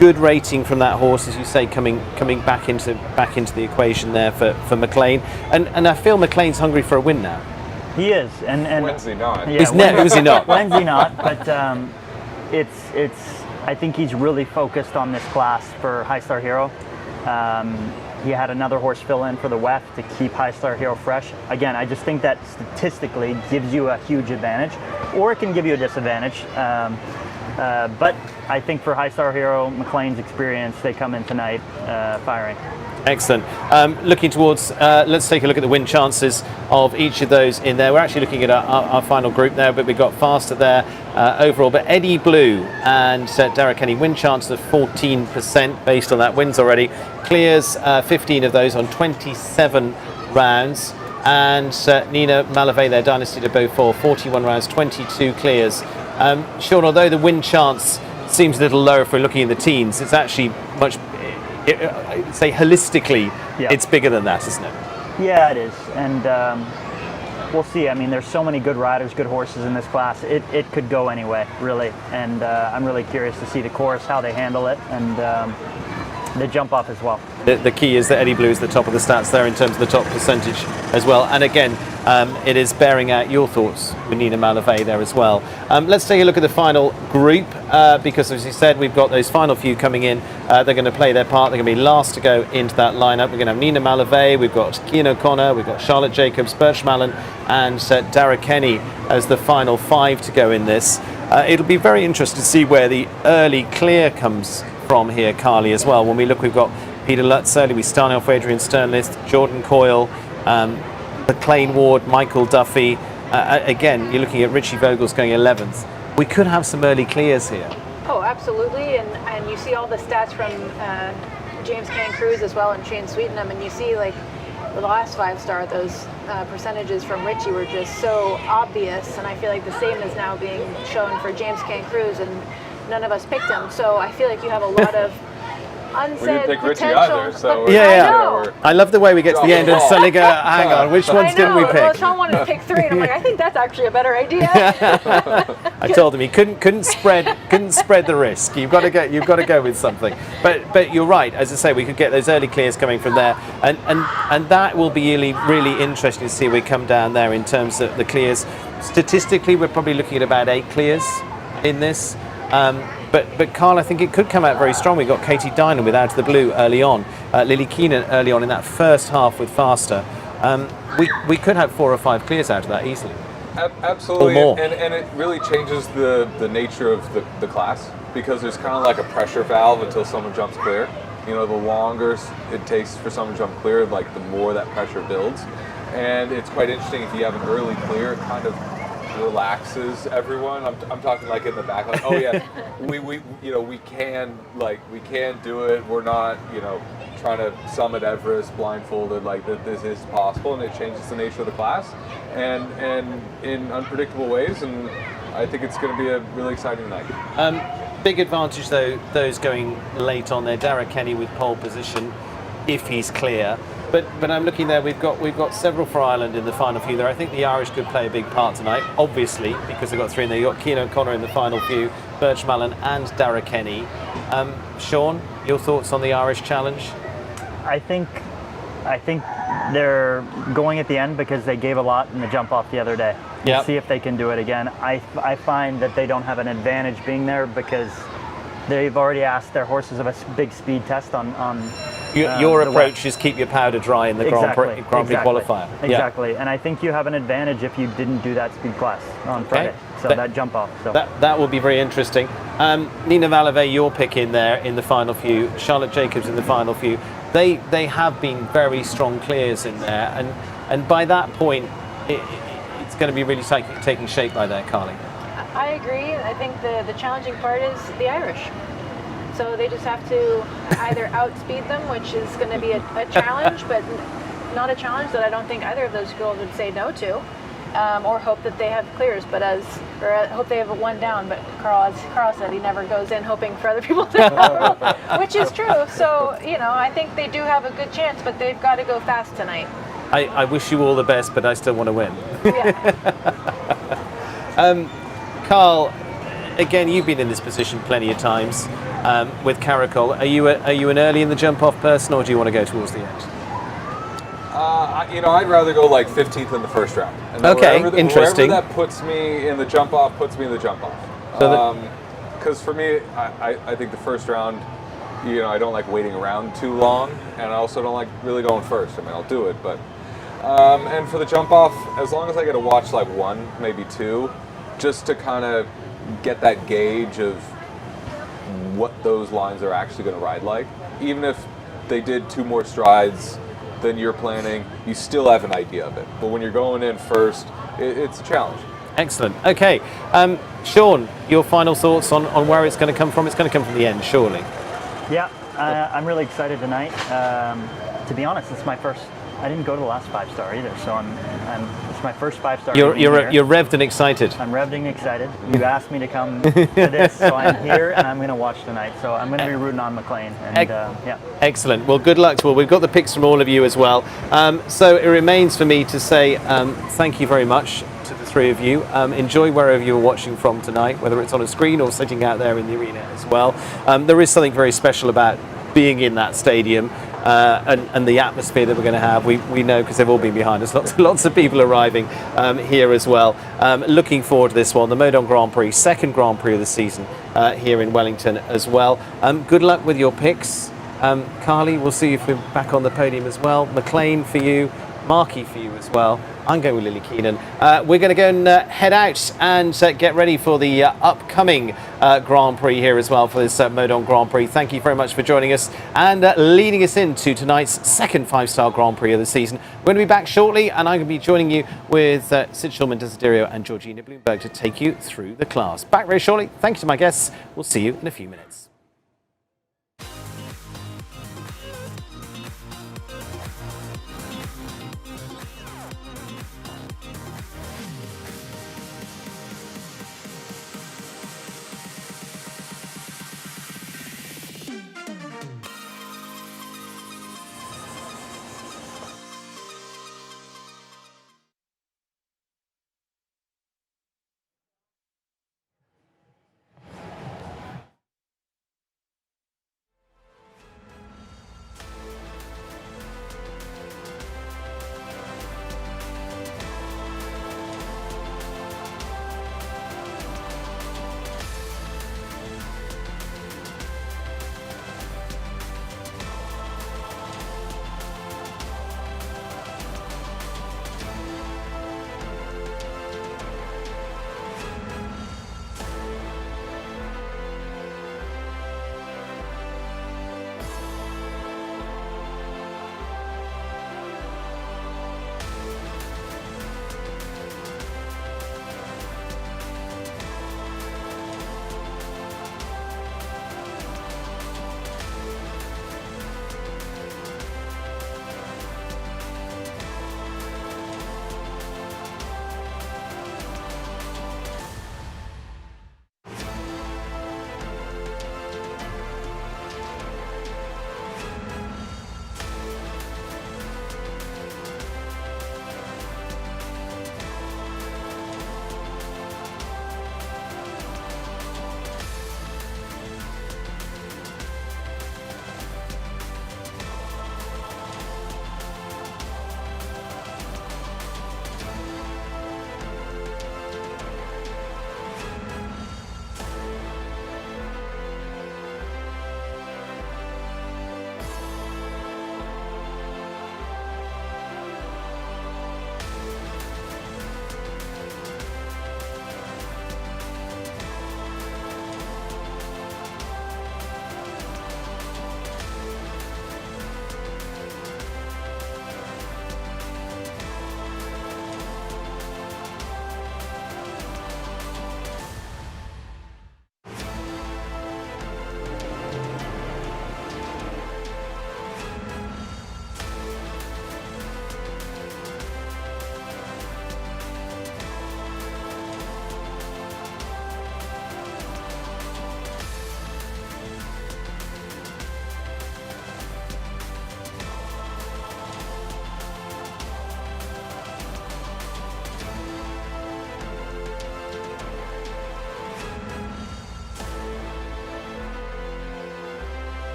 good rating from that horse, as you say, coming back into the equation there for McLean, and I feel McLean's hungry for a win now. He is, and when's he not? Yeah, was he not? When's he not? But it's. I think he's really focused on this class for High Star Hero. He had another horse fill in for the WEF to keep High Star Hero fresh. Again, I just think that statistically gives you a huge advantage, or it can give you a disadvantage. But I think for High Star Hero, McLean's experience, they come in tonight firing. Excellent. Looking towards, let's take a look at the win chances of each of those in there. We're actually looking at our final group there, but we've got Faster there overall. But Eddie Blue and Derek Kenny, win chances of 14% based on that, wins already. Clears 15 of those on 27 rounds. And Nina Malavey there, Dynasty de Beaufort, 41 rounds, 22 clears. Sean, although the win chance seems a little lower if we're looking in the teens, it's actually much, say holistically, yeah, it's bigger than that, isn't it? Yeah, it is. And we'll see. I mean, there's so many good riders, good horses in this class. It could go anyway, really. And I'm really curious to see the course, how they handle it, and the jump off as well. The key is that Eddie Blue is the top of the stats there in terms of the top percentage as well. And again, it is bearing out your thoughts with Nina Malavey there as well. Let's take a look at the final group because, as you said, we've got those final few coming in. They're going to play their part. They're going to be last to go into that lineup. We're going to have Nina Malavey, we've got Cian O'Connor, we've got Charlotte Jacobs, Birch Mallon and Dara Kenny as the final 5 to go in this. It'll be very interesting to see where the early clear comes from here, Carly, as well. When we look, we've got Peter Lutz early, we're starting off Adrian Sternlist, Jordan Coyle, McLean Ward, Michael Duffy. Again, you're looking at Richie Vogel's going 11th. We could have some early clears here. Oh, absolutely, and you see all the stats from James Can Cruz as well and Shane Sweetenham, and you see like the last 5-star, those percentages from Richie were just so obvious, and I feel like the same is now being shown for James Can Cruz, and none of us picked him, so I feel like you have a lot of unsaid we didn't pick Richie potential. either, so I love the way we get to the end and suddenly go, hang on, which ones didn't we pick? Well, Sean wanted to pick 3, and I'm like, I think that's actually a better idea. I told him he couldn't spread the risk. You've got to go with something. But you're right. As I say, we could get those early clears coming from there, and that will be really interesting to see we come down there in terms of the clears. Statistically, we're probably looking at about 8 clears in this. But Carl, I think it could come out very strong. We got Katie Dynan with Out of the Blue early on, Lily Keenan early on in that first half with Faster. We could have 4 or 5 clears out of that easily. Absolutely, or more. And it really changes the nature of the class, because there's kind of like a pressure valve until someone jumps clear. You know, the longer it takes for someone to jump clear, like the more that pressure builds. And it's quite interesting if you have an early clear, it kind of relaxes everyone. I'm talking like in the back, like, oh yeah, we can do it. We're not, trying to summit Everest blindfolded, like that this is possible, and it changes the nature of the class and in unpredictable ways, and I think it's going to be a really exciting night. Big advantage though, those going late on there. Dara Kenny with pole position if he's clear. But I'm looking there, we've got several for Ireland in the final few there. I think the Irish could play a big part tonight, obviously, because they've got 3 in there. You've got Cian O'Connor in the final few, Birch Mallon and Dara Kenny. Sean, your thoughts on the Irish challenge? I think they're going at the end because they gave a lot in the jump off the other day. We'll see if they can do it again. I find that they don't have an advantage being there because they've already asked their horses of a big speed test on your approach is keep your powder dry in the Grand Prix qualifier. Exactly, and I think you have an advantage if you didn't do that speed class on Friday. So that jump off. So that will be very interesting. Nina Malavey, your pick in there in the final few. Charlotte Jacobs in the final few. They have been very strong clears in there, and by that point, it's going to be really taking shape by there, Carly. I agree. I think the challenging part is the Irish. So they just have to either outspeed them, which is going to be a challenge, but not a challenge that I don't think either of those girls would say no to, or hope that they have clears, or hope they have a 1 down. But as Carl said, he never goes in hoping for other people to have, which is true. So, I think they do have a good chance, but they've got to go fast tonight. I wish you all the best, but I still want to win. Carl, again, you've been in this position plenty of times with Caracol. Are you an early in the jump-off person, or do you want to go towards the end? I'd rather go like 15th in the first round. And interesting. Wherever that puts me in the jump-off, puts me in the jump-off. Because for me, I think the first round, I don't like waiting around too long, and I also don't like really going first. I mean, I'll do it, but... and for the jump-off, as long as I get to watch like 1, maybe 2, just to kind of get that gauge of what those lines are actually going to ride like. Even if they did 2 more strides than you're planning, you still have an idea of it. But when you're going in first, it's a challenge. Excellent. Okay. Sean, your final thoughts on where it's going to come from? It's going to come from the end, surely. Yeah, I'm really excited tonight. To be honest, it's my first I didn't go to the last 5-star either, so it's my first 5-star. You're revved and excited. I'm revved and excited. You asked me to come to this, so I'm here and I'm going to watch tonight. So I'm going to be rooting on McLean. And yeah. Excellent. Well, good luck to all. We've got the picks from all of you as well. So it remains for me to say thank you very much to the three of you. Enjoy wherever you're watching from tonight, whether it's on a screen or sitting out there in the arena as well. There is something very special about being in that stadium. And the atmosphere that we're going to have, we know because they've all been behind us. Lots of people arriving here as well. Looking forward to this one, the Modon Grand Prix, second Grand Prix of the season here in Wellington as well. Good luck with your picks. Carly, we'll see if we're back on the podium as well. McLean for you, Markey for you as well. I'm going with Lily Keenan. We're going to go and head out and get ready for the upcoming Grand Prix here as well for this Modon Grand Prix. Thank you very much for joining us and leading us into tonight's second 5-star Grand Prix of the season. We're going to be back shortly and I'm going to be joining you with Sid Shulman-Desiderio and Georgina Bloomberg to take you through the class. Back very shortly. Thank you to my guests. We'll see you in a few minutes.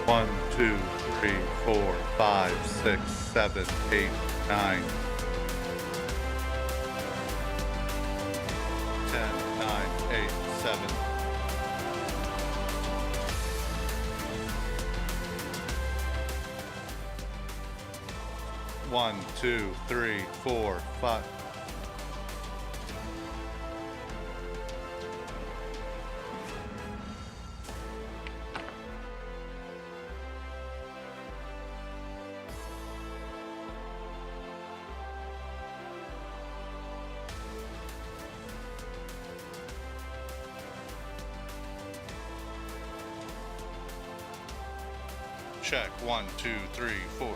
1, 2, 3, 4, 5, 6, 7, 8, 9. 10, 9, 8, 7. 1, 2, 3, 4, 5. Check. 1, 2, 3, 4.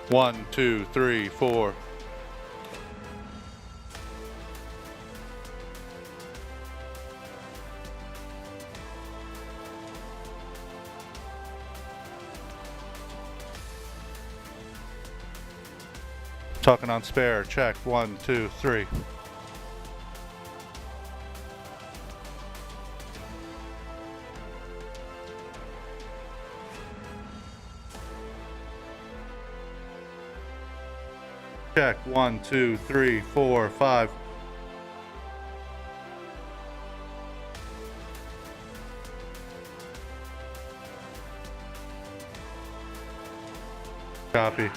One, two, three, four. Talking on spare. Check. 1, 2, 3. Check. 1, 2, 3, 4, 5. Copy.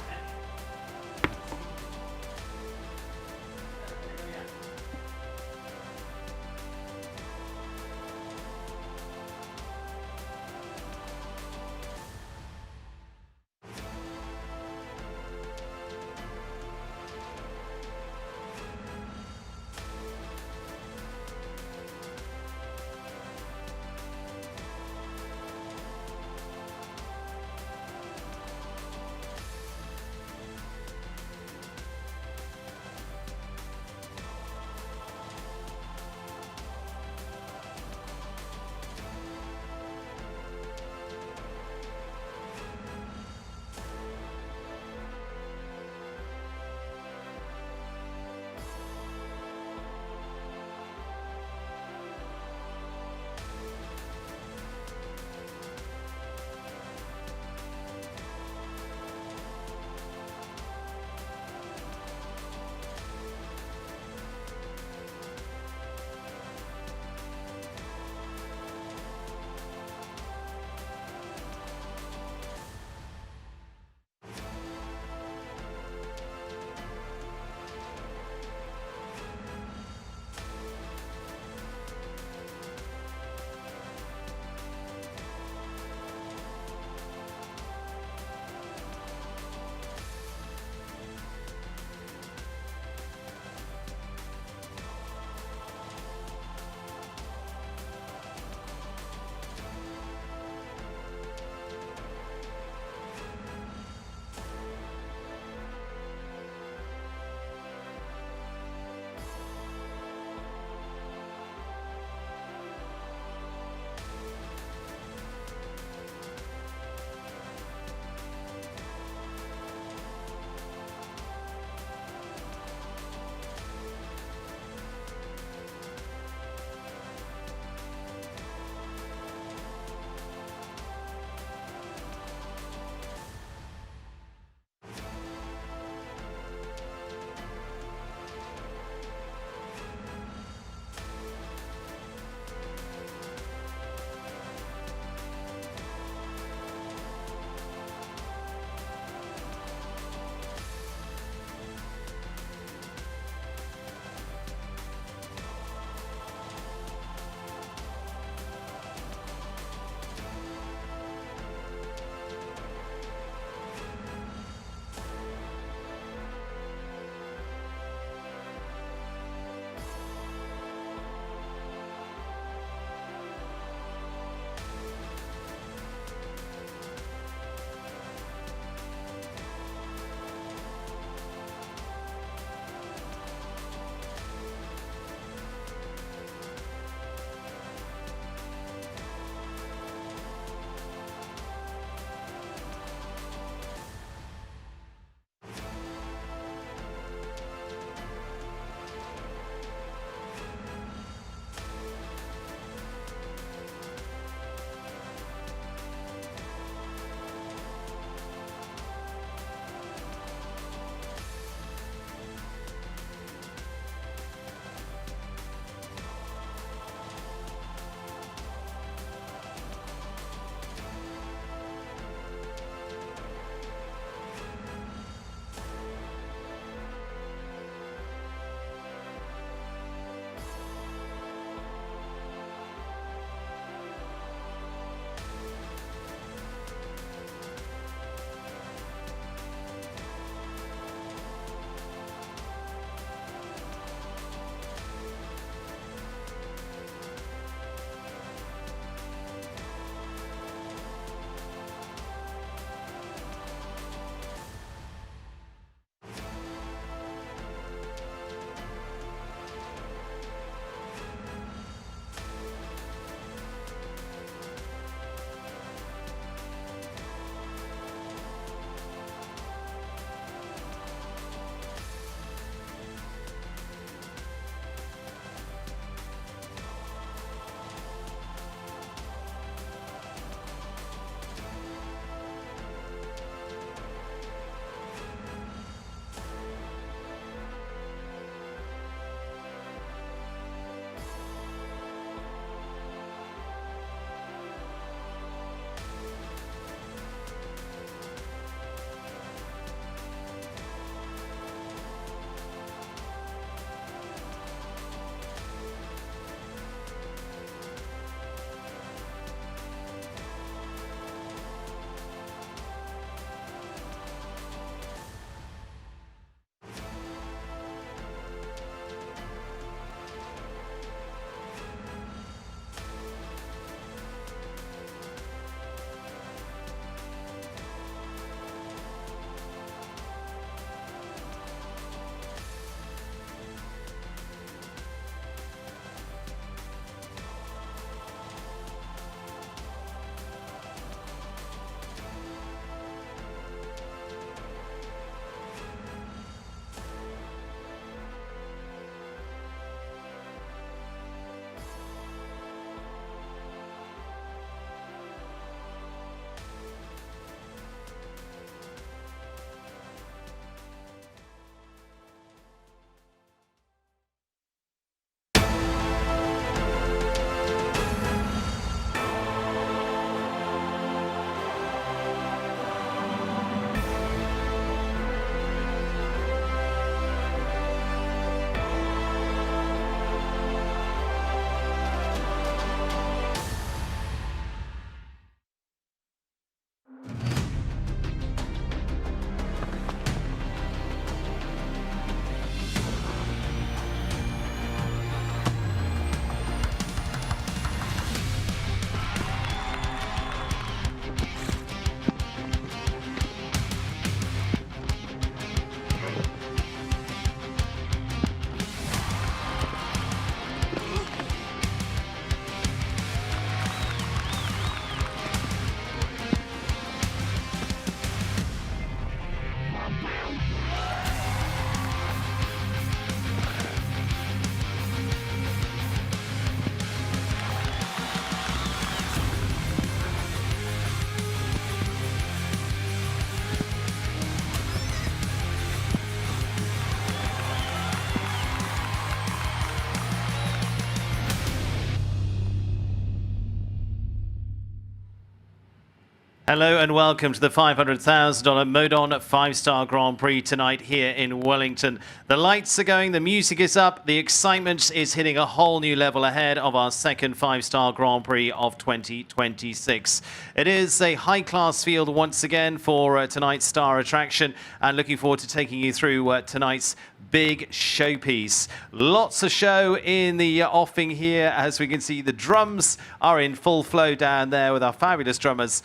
Hello and welcome to the $500,000 Modon 5-Star Grand Prix tonight here in Wellington. The lights are going, the music is up, the excitement is hitting a whole new level ahead of our second 5-Star Grand Prix of 2026. It is a high-class field once again for tonight's star attraction, and looking forward to taking you through tonight's big showpiece. Lots of show in the offing here. As we can see, the drums are in full flow down there with our fabulous drummers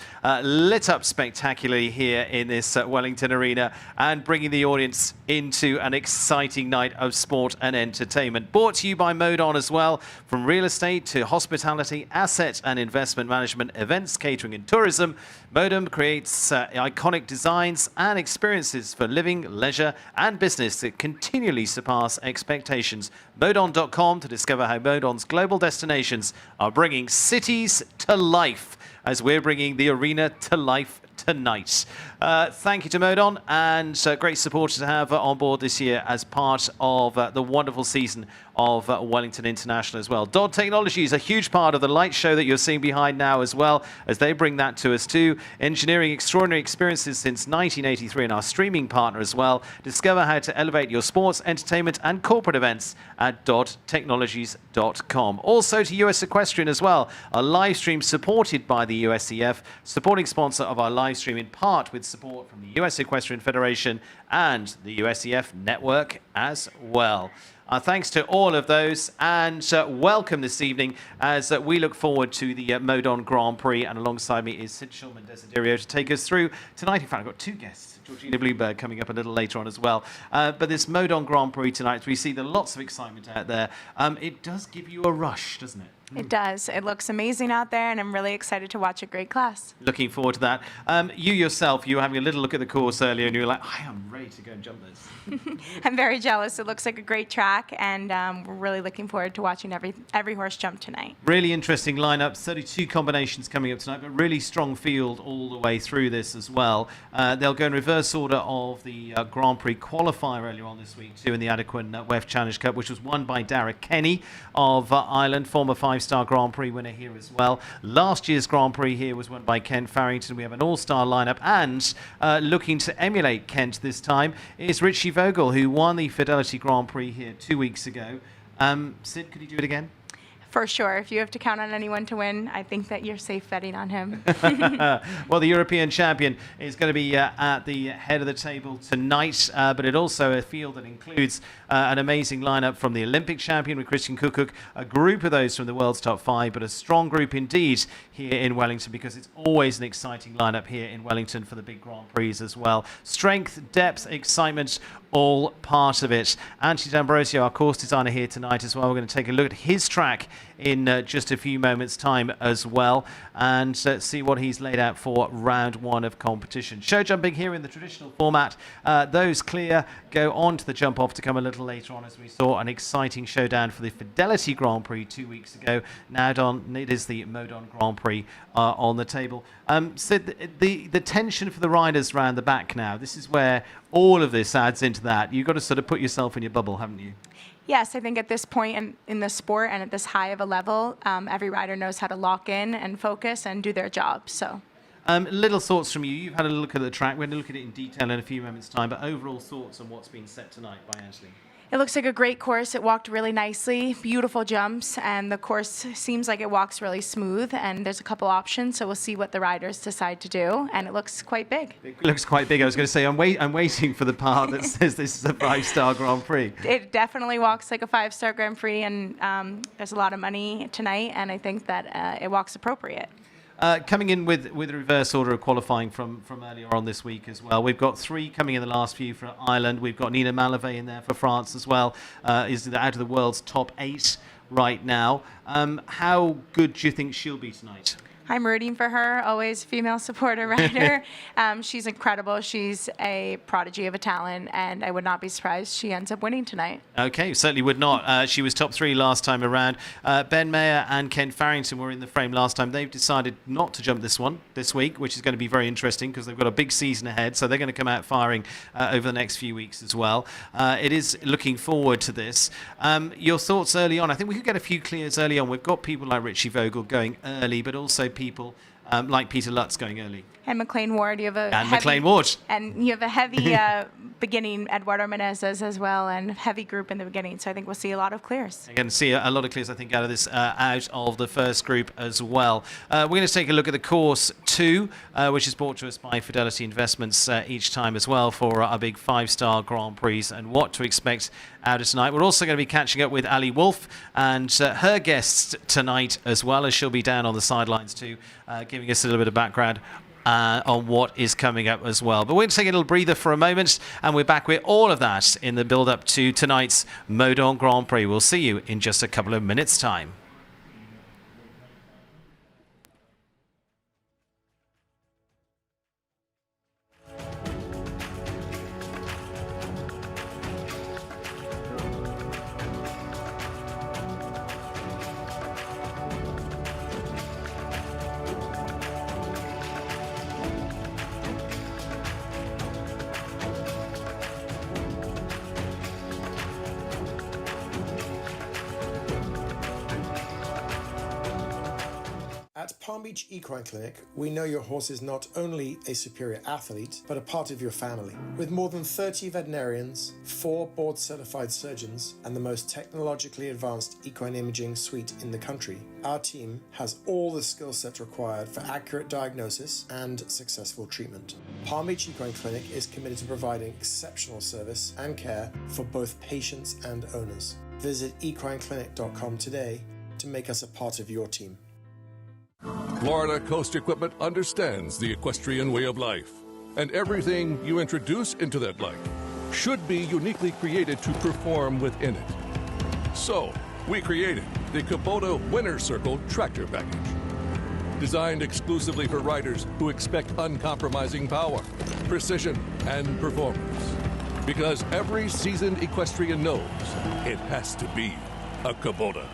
lit up spectacularly here in this Wellington arena and bringing the audience into an exciting night of sport and entertainment. Brought to you by Modon as well, from real estate to hospitality, asset and investment management, events, catering and tourism. Modon creates iconic designs and experiences for living, leisure and business that continually surpass expectations. Modon.com to discover how Modon's global destinations are bringing cities to life, as we're bringing the arena to life tonight. Thank you to Modon, and great supporters to have on board this year as part of the wonderful season of Wellington International as well. Dodd Technologies, a huge part of the light show that you're seeing behind now as well, as they bring that to us too. Engineering extraordinary experiences since 1983 and our streaming partner as well. Discover how to elevate your sports, entertainment and corporate events at doddtechnologies.com. Also to US Equestrian as well, a live stream supported by the USEF, supporting sponsor of our live stream in part with support from the US Equestrian Federation and the USEF network as well. Thanks to all of those, and welcome this evening as we look forward to the Modon Grand Prix, and alongside me is Sid Shulman Desiderio to take us through tonight. In fact, I've got two guests, Georgina Bloomberg coming up a little later on as well. But this Modon Grand Prix tonight, we see there lots of excitement out there. It does give you a rush, doesn't it? It does. It looks amazing out there, and I'm really excited to watch a great class. Looking forward to that. You yourself, you were having a little look at the course earlier, and you were like, I am ready to go and jump this. I'm very jealous. It looks like a great track, and we're really looking forward to watching every horse jump tonight. Really interesting lineup. 32 combinations coming up tonight, but really strong field all the way through this as well. They'll go in reverse order of the Grand Prix qualifier earlier on this week too, in the Adequan WEF Challenge Cup, which was won by Dara Kenny of Ireland, former 5-star Grand Prix winner here as well. Last year's Grand Prix here was won by Kent Farrington. We have an all-star lineup, and looking to emulate Kent this time is Richie Vogel, who won the Fidelity Grand Prix here 2 weeks ago. Sid, could he do it again? For sure. If you have to count on anyone to win, I think that you're safe betting on him. Well, the European champion is going to be at the head of the table tonight, but it also a field that includes an amazing lineup from the Olympic champion with Christian Kukuk, a group of those from the world's top 5, but a strong group indeed here in Wellington, because it's always an exciting lineup here in Wellington for the big Grand Prix as well. Strength, depth, excitement, all part of it. Anthony D'Ambrosio, our course designer, here tonight as well. We're going to take a look at his track in just a few moments' time as well, and see what he's laid out for round 1 of competition. Show jumping here in the traditional format. Those clear go on to the jump off to come a little later on, as we saw an exciting showdown for the Fidelity Grand Prix 2 weeks ago. Now it is the Modon Grand Prix on the table. So the tension for the riders round the back now, this is where all of this adds into that. You've got to sort of put yourself in your bubble, haven't you? Yes, I think at this point in the sport and at this high of a level, every rider knows how to lock in and focus and do their job. So, little thoughts from you. You've had a look at the track. We're going to look at it in detail in a few moments' time, but overall thoughts on what's been set tonight by Ashley. it looks like a great course. It walked really nicely, beautiful jumps, and the course seems like it walks really smooth, and there's a couple options, so we'll see what the riders decide to do, and it looks quite big. It looks quite big. I was going to say, I'm waiting for the part that says this is a 5-star Grand Prix. It definitely walks like a 5-star Grand Prix, and there's a lot of money tonight, and I think that it walks appropriate. Coming in with a reverse order of qualifying from earlier on this week as well. We've got 3 coming in the last few for Ireland. We've got Nina Malavey in there for France as well. Is out of the world's top 8 right now. How good do you think she'll be tonight? I'm rooting for her, always female supporter rider. She's incredible. She's a prodigy of a talent, and I would not be surprised she ends up winning tonight. Okay, certainly would not. She was top 3 last time around. Ben Mayer and Kent Farrington were in the frame last time. They've decided not to jump this week, which is going to be very interesting because they've got a big season ahead, so they're going to come out firing over the next few weeks as well. It is looking forward to this. Your thoughts early on? I think we could get a few clears early on. We've got people like Richie Vogel going early, but also people like Peter Lutz going early. And McLean Ward, you have a And heavy, McLean Ward. And you have a heavy beginning, Eduardo Menezes as well, and heavy group in the beginning. So I think we'll see a lot of clears. You're going to see a lot of clears, I think, out of this, out of the first group as well. We're going to take a look at the course 2, which is brought to us by Fidelity Investments each time as well for our big 5-star Grand Prix and what to expect out of tonight. We're also going to be catching up with Ali Wolf and her guests tonight as well, as she'll be down on the sidelines too, giving us a little bit of background on what is coming up as well. But we're going to take a little breather for a moment, and we're back with all of that in the build-up to tonight's Modon Grand Prix. We'll see you in just a couple of minutes' time. At Palm Beach Equine Clinic, we know your horse is not only a superior athlete, but a part of your family. With more than 30 veterinarians, 4 board-certified surgeons, and the most technologically advanced equine imaging suite in the country, our team has all the skill sets required for accurate diagnosis and successful treatment. Palm Beach Equine Clinic is committed to providing exceptional service and care for both patients and owners. Visit equineclinic.com today to make us a part of your team. Florida Coast Equipment understands the equestrian way of life, and everything you introduce into that life should be uniquely created to perform within it. So, we created the Kubota Winner Circle Tractor Package, designed exclusively for riders who expect uncompromising power, precision, and performance. Because every seasoned equestrian knows it has to be a Kubota.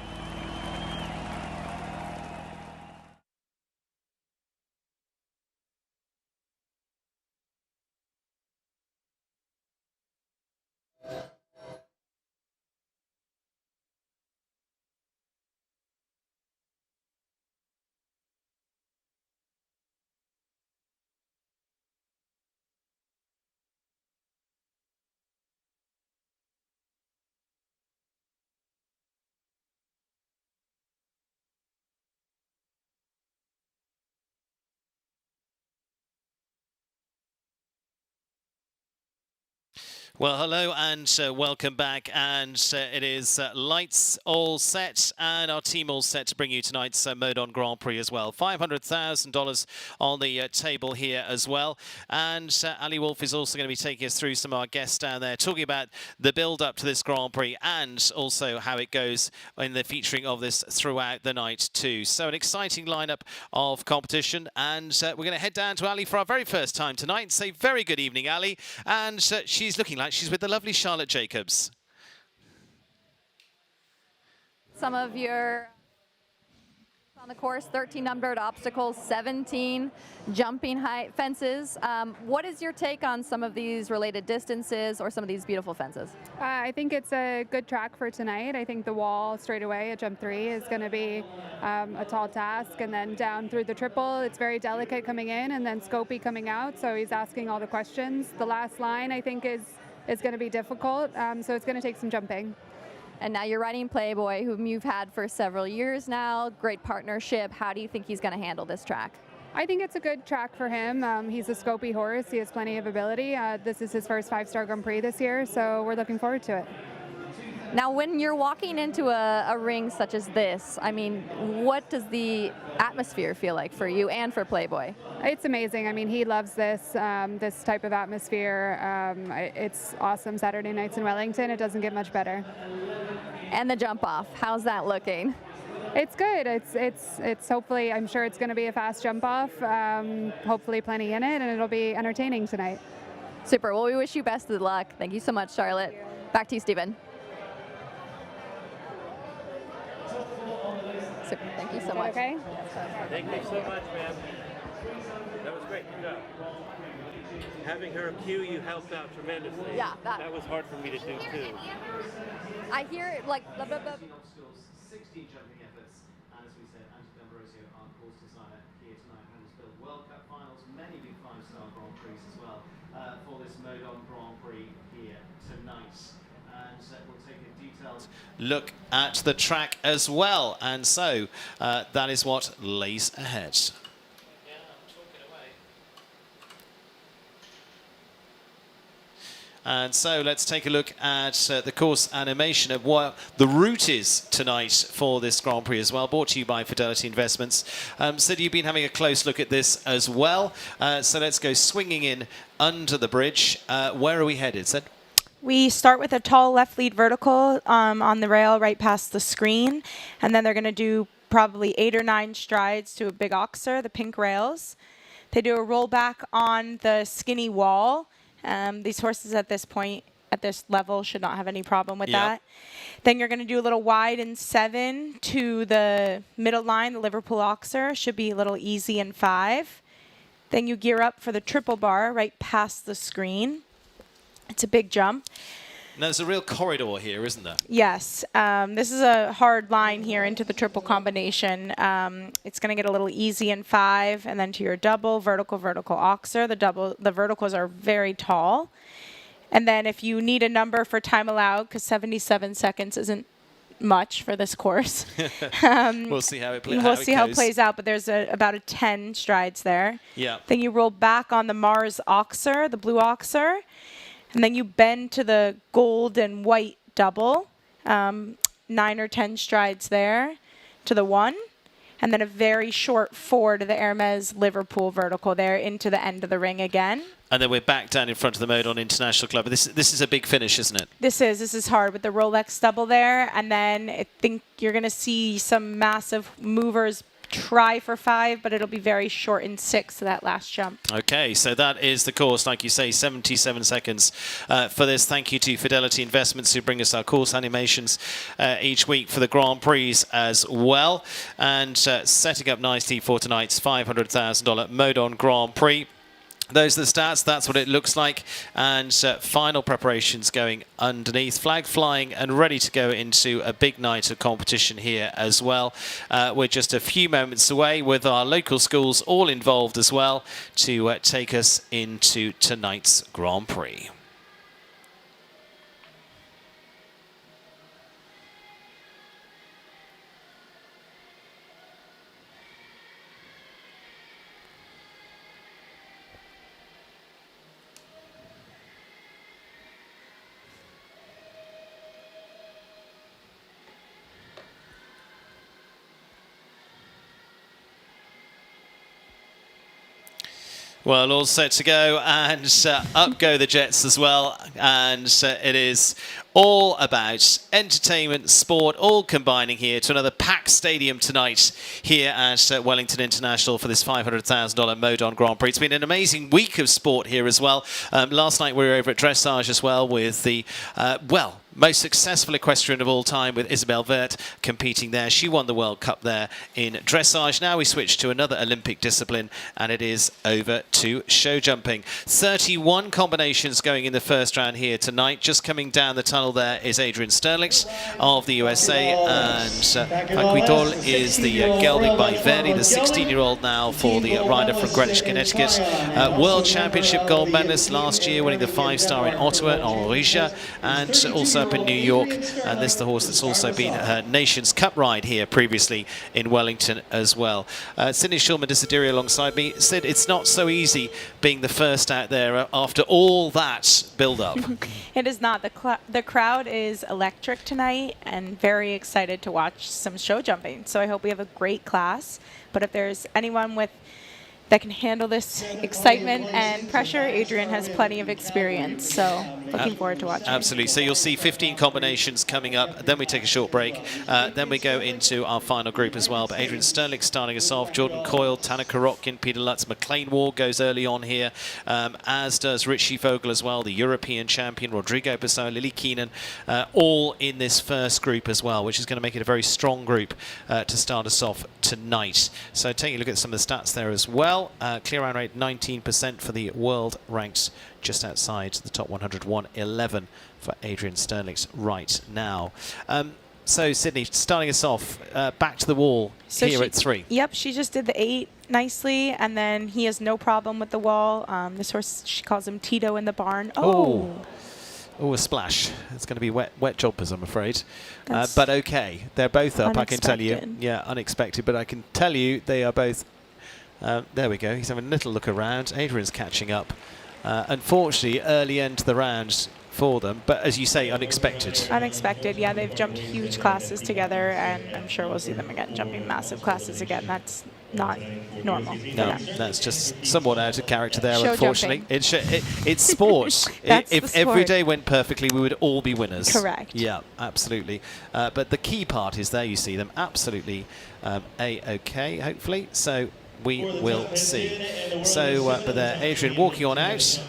Well, hello and welcome back, and it is lights all set and our team all set to bring you tonight's Modon Grand Prix as well. $500,000 on the table here as well, and Ali Wolf is also going to be taking us through some of our guests down there, talking about the build-up to this Grand Prix and also how it goes in the featuring of this throughout the night too. So an exciting lineup of competition, and we're going to head down to Ali for our very first time tonight and say very good evening, Ali, and she's looking like she's with the lovely Charlotte Jacobs. Some of your on the course, 13 numbered obstacles, 17 jumping height fences. What is your take on some of these related distances or some of these beautiful fences? I think it's a good track for tonight. I think the wall straight away at jump 3 is going to be a tall task, and then down through the triple, it's very delicate coming in, and then Scopey coming out, so he's asking all the questions. The last line, I think, is going to be difficult, so it's going to take some jumping. And now you're riding Playboy, whom you've had for several years now. Great partnership. How do you think he's going to handle this track? I think it's a good track for him. He's a Scopey horse. He has plenty of ability. This is his first 5-star Grand Prix this year, so we're looking forward to it. Now, when you're walking into a ring such as this, I mean, what does the atmosphere feel like for you and for Playboy? It's amazing. I mean, he loves this this type of atmosphere. It's awesome. Saturday nights in Wellington, it doesn't get much better. And the jump off, how's that looking? It's good. It's hopefully, I'm sure it's going to be a fast jump off. Hopefully plenty in it, and it'll be entertaining tonight. Super. Well, we wish you best of luck. Thank you so much, Charlotte. Back to you, Stephen. Super. Thank you so much. Okay. Thank you so much, ma'am. That was great. Good job. Having her cue you helped out tremendously. Yeah, that was hard for me to do too. I hear it like blah, blah, blah. 16 jumping efforts, and as we said, Anthony D'Ambrosio, our course designer here tonight, has built well World Cup finals, many big five-star Grand Prix as well for this Modon Grand Prix here tonight. And we'll take a detailed look at the track as well. And so that is what lays ahead. And so let's take a look at the course animation of what the route is tonight for this Grand Prix as well, brought to you by Fidelity Investments. Sid, you've been having a close look at this as well. So let's go swinging in under the bridge. Where are we headed, Sid? We start with a tall left lead vertical on the rail right past the screen, and then they're going to do probably 8 or 9 strides to a big oxer, the pink rails. They do a rollback on the skinny wall. These horses at this point, at this level, should not have any problem with that. Then you're going to do a little wide in 7 to the middle line, the Liverpool oxer. Should be a little easy in 5. Then you gear up for the triple bar right past the screen. It's a big jump. Now, there's a real corridor here, isn't there? Yes. This is a hard line here into the triple combination. It's going to get a little easy in 5, and then to your double, vertical, oxer. The verticals are very tall. And then if you need a number for time allowed, because 77 seconds isn't much for this course. We'll see how it plays out. We'll see how it plays out, but there's about a 10 strides there. Yeah. Then you roll back on the Mars oxer, the blue oxer. And then you bend to the gold and white double, 9 or 10 strides there to the 1. And then a very short 4 to the Hermes Liverpool vertical there into the end of the ring again. And then we're back down in front of the Modon International Club. This is a big finish, isn't it? This is hard with the Rolex double there. And then I think you're going to see some massive movers try for 5, but it'll be very short in 6 to that last jump. Okay, so that is the course, like you say, 77 seconds for this. Thank you to Fidelity Investments who bring us our course animations each week for the Grand Prix as well. And setting up nicely for tonight's $500,000 Modon Grand Prix. Those are the stats. That's what it looks like. And final preparations going underneath. Flag flying and ready to go into a big night of competition here as well. We're just a few moments away with our local schools all involved as well to take us into tonight's Grand Prix. Well, all set to go, and up go the Jets as well. And it is all about entertainment, sport, all combining here to another packed stadium tonight here at Wellington International for this $500,000 Modon Grand Prix. It's been an amazing week of sport here as well. Last night we were over at dressage as well with the, most successful equestrian of all time with Isabelle Vert competing there. She won the World Cup there in dressage. Now we switch to another Olympic discipline, and it is over to show jumping. 31 combinations going in the first round here tonight. Just coming down the tunnel there is Adrian Sterlix of the USA, and Paquitol is the gelding by Verdi, the 16-year-old now for the rider from Greenwich, Connecticut. World Championship gold medalist last year, winning the 5-star in Ottawa, en Richa, and also up in New York. And this is the horse that's also been a Nations Cup ride here previously in Wellington as well. Sydney Shulman-Desideri alongside me. Sid, it's not so easy being the first out there after all that build-up. It is not. The crowd is electric tonight and very excited to watch some show jumping. So I hope we have a great class. But if there's anyone that can handle this excitement and pressure, Adrian has plenty of experience. So looking forward to watching. Absolutely. So you'll see 15 combinations coming up. Then we take a short break. Then we go into our final group as well. But Adrian Sterlix starting us off. Jordan Coyle, Tanner Korotkin, Peter Lutz, McLean Ward goes early on here, as does Richie Vogel as well, the European champion, Rodrigo Basso, Lily Keenan, all in this first group as well, which is going to make it a very strong group to start us off tonight. So taking a look at some of the stats there as well. Clear round rate 19% for the world ranks just outside the top 100, 111 for Adrian Sterlix right now. So Sydney, starting us off, back to the wall So here she- at 3. Yep, she just did the 8 nicely, and then he has no problem with the wall. This horse, she calls him Tito in the barn. Oh. Oh, a splash. It's going to be wet jumpers, I'm afraid. That's But okay, they're both up, I can tell you. unexpected. Yeah, unexpected, but I can tell you they are both... there we go. He's having a little look around. Adrian's catching up. Unfortunately, early end to the round for them, but as you say, unexpected. Unexpected, yeah. They've jumped huge classes together, and I'm sure we'll see them again jumping massive classes again. That's not normal. for No, them. that's just somewhat out of character there, Show unfortunately. jumping. It's sport. That's If the every sport. day went perfectly, we would all be winners. Correct. Yeah, absolutely. But the key part is there you see them absolutely A-OK, hopefully. So we will see. So, but there, Adrian walking on out.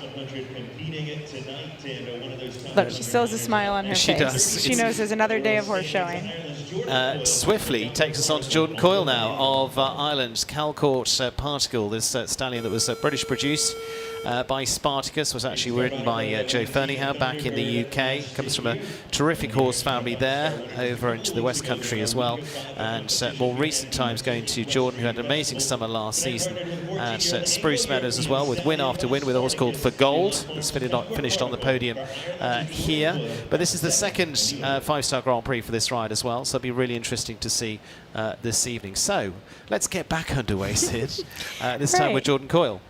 Look, she still has a smile on her She face. does. She knows there's another day of horse showing. Swiftly takes us on to Jordan Coyle now of Ireland's Calcourt Particle. This stallion that was British produced by Spartacus, was actually ridden by Joe Ferneyhough back in the UK. Comes from a terrific horse family there, over into the West Country as well. And more recent times going to Jordan, who had an amazing summer last season at Spruce Meadows as well, with win after win with a horse called For Gold. That's finished on the podium here. But this is the second 5-star Grand Prix for this ride as well, so it'll be really interesting to see this evening. So let's get back underway, Sid. This time with Right. Jordan Coyle.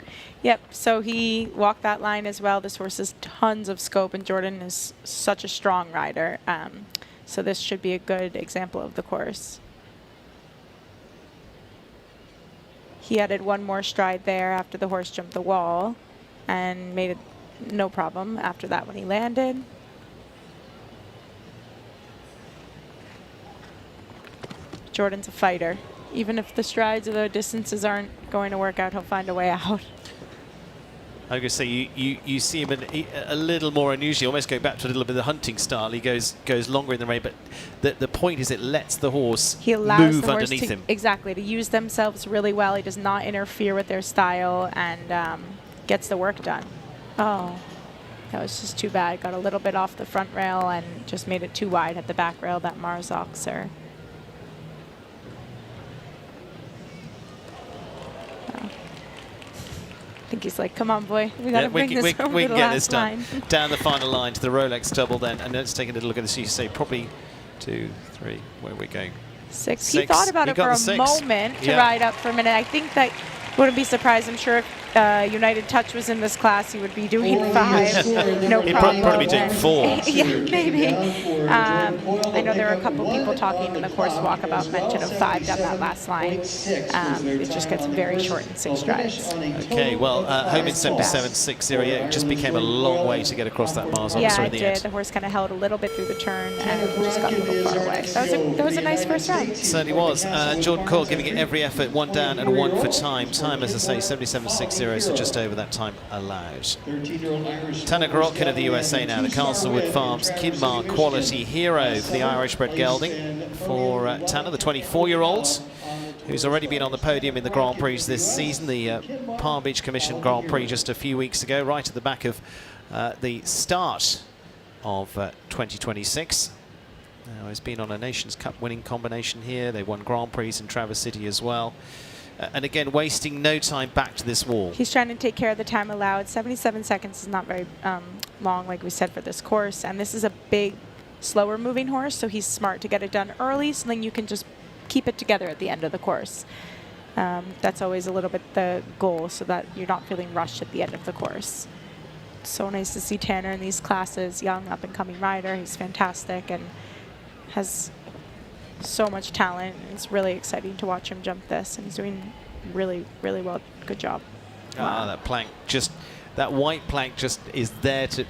Yep, so he walked that line as well. This horse has tons of scope, and Jordan is such a strong rider. So this should be a good example of the course. He added one more stride there after the horse jumped the wall and made it no problem after that when he landed. Jordan's a fighter. Even if the strides or the distances aren't going to work out, he'll find a way out. I'm going to say you see him a little more unusually, almost going back to a little bit of the hunting style. He goes longer in the rein, but the point is it lets the horse He allows move the horse underneath to, him. exactly, to use themselves really well. He does not interfere with their style and gets the work done. Oh, that was just too bad. Got a little bit off the front rail and just made it too wide at the back rail, that Mars Oxer. I think he's like, come on, boy. We got to bring this over we the can get this last done. line. Down the final line to the Rolex double then, and let's take a little look at this. You say probably 2, 3, where are we going? 6. He thought about He it got for a the 6. moment to Yeah. ride up for a minute. I think that wouldn't be surprised. I'm sure if United Touch was in this class, he would be doing 5. No He'd problem. probably be doing 4. Yeah, maybe. I know there were a couple people talking in the course walk about mention of 5 down that last line. It just gets very short in 6 strides. Okay, well, home in 77.60. Yeah, it just became a long way to get across that Mars Yeah, Oxer it in the did. end. The horse kind of held a little bit through the turn and just got a little far away. That was a nice first round. Certainly was. Jordan Coyle giving it every effort, 1 down and 1 for time. Time, as I say, 77.60, so just over that time allowed. Tanner Gorotkin of the USA now, the Castlewood Farms Kinmar Quality Hero for the Irish-bred gelding. For Tanner, the 24-year-old, who's already been on the podium in the Grand Prix this season, the Palm Beach Commission Grand Prix just a few weeks ago, right at the back of the start of 2026. Now, he's been on a Nations Cup winning combination here. They won Grand Prix in Traverse City as well. And again, wasting no time back to this wall. He's trying to take care of the time allowed. 77 seconds is not very long, like we said, for this course. And this is a big, slower moving horse, so he's smart to get it done early, so then you can just keep it together at the end of the course. That's always a little bit the goal, so that you're not feeling rushed at the end of the course. So nice to see Tanner in these classes, young, up-and-coming rider. He's fantastic and has so much talent. It's really exciting to watch him jump this, and he's doing really, really well. Good job. Ah, that plank, just that white plank, just is there to.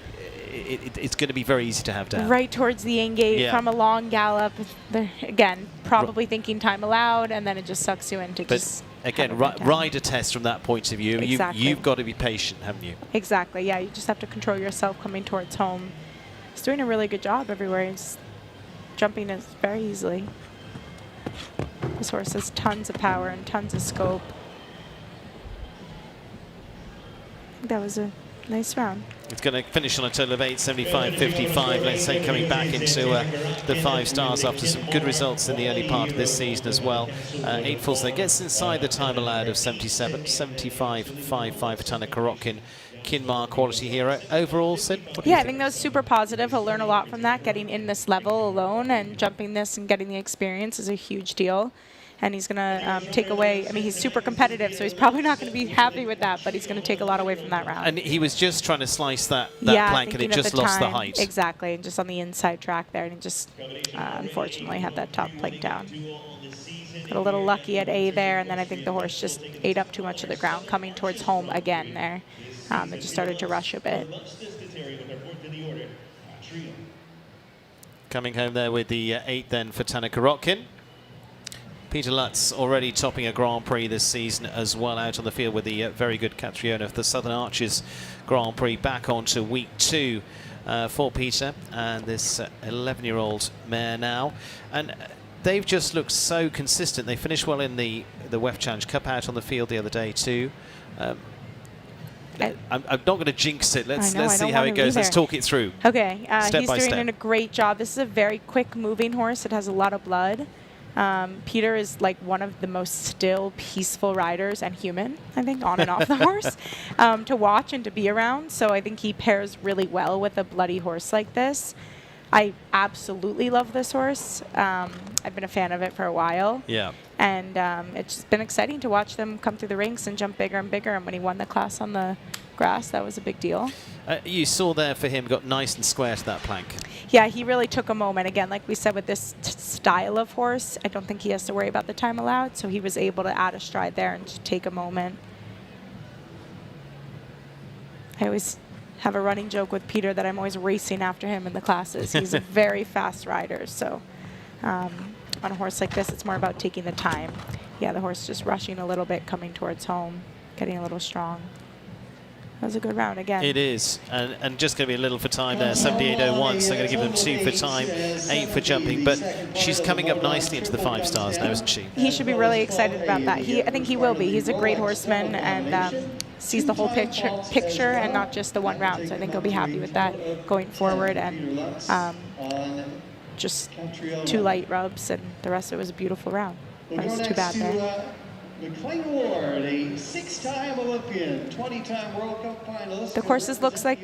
It's going to be very easy to have down. Right towards the end gate Yeah. from a long gallop. Again, probably thinking time allowed, and then it just sucks you into But just. again, have a good time. rider test from that point of view. Exactly. You've got to be patient, haven't you? Exactly. Yeah, you just have to control yourself coming towards home. He's doing a really good job everywhere. He's jumping it very easily. This horse has tons of power and tons of scope. I think that was a nice round. It's going to finish on a total of 8:75.55, let's say, coming back into the 5 stars after some good results in the early part of this season as well. 8 fulls there, gets inside the time allowed of 75.55 for Tana Karotkin. Kinmar quality hero overall, Sid? Yeah, I think that was super positive. He'll learn a lot from that. Getting in this level alone and jumping this and getting the experience is a huge deal. And he's going to take away, I mean, he's super competitive, so he's probably not going to be happy with that, but he's going to take a lot away from that round. And he was just trying to slice that yeah, plank, and it just lost the height. Exactly, and just on the inside track there, and he just unfortunately had that top plank down. Got a little lucky at A there, and then I think the horse just ate up too much of the ground, coming towards home again there. It just started to rush a bit. Coming home there with the 8 then for Tana Karotkin. Peter Lutz already topping a Grand Prix this season as well, out on the field with the very good Catriona of the Southern Arches Grand Prix. Back on to week 2 for Peter and this 11-year-old mare now. And they've just looked so consistent. They finished well in the WEF Challenge Cup, out on the field the other day too. I'm not going to jinx it. Let's see how it goes. Let's talk it through. Okay, step by he's step. doing a great job. This is a very quick moving horse. It has a lot of blood. Peter is like one of the most still, peaceful riders and human, I think, on and off the horse, to watch and to be around. So I think he pairs really well with a bloody horse like this. I absolutely love this horse. I've been a fan of it for a while. Yeah. And it's been exciting to watch them come through the ranks and jump bigger and bigger. And when he won the class on the grass, that was a big deal. You saw there for him, got nice and square to that plank. Yeah, he really took a moment. Again, like we said, with this style of horse, I don't think he has to worry about the time allowed. So he was able to add a stride there and just take a moment. I always have a running joke with Peter that I'm always racing after him in the classes. He's a very fast rider. So on a horse like this, it's more about taking the time. Yeah, the horse just rushing a little bit, coming towards home, getting a little strong. That was a good round again. It is, and just going to be a little for time there, 78.01, so they're going to give them 2 for time, 8 for jumping, but she's coming up nicely into the 5 stars now, isn't she? He should be really excited about that. I think he will be. He's a great horseman and sees the whole picture and not just the one round, so I think he'll be happy with that going forward. And just 2 light rubs, and the rest of it was a beautiful round. That was too bad there. McLean Ward, a 6-time Olympian, 20-time World Cup finalist. The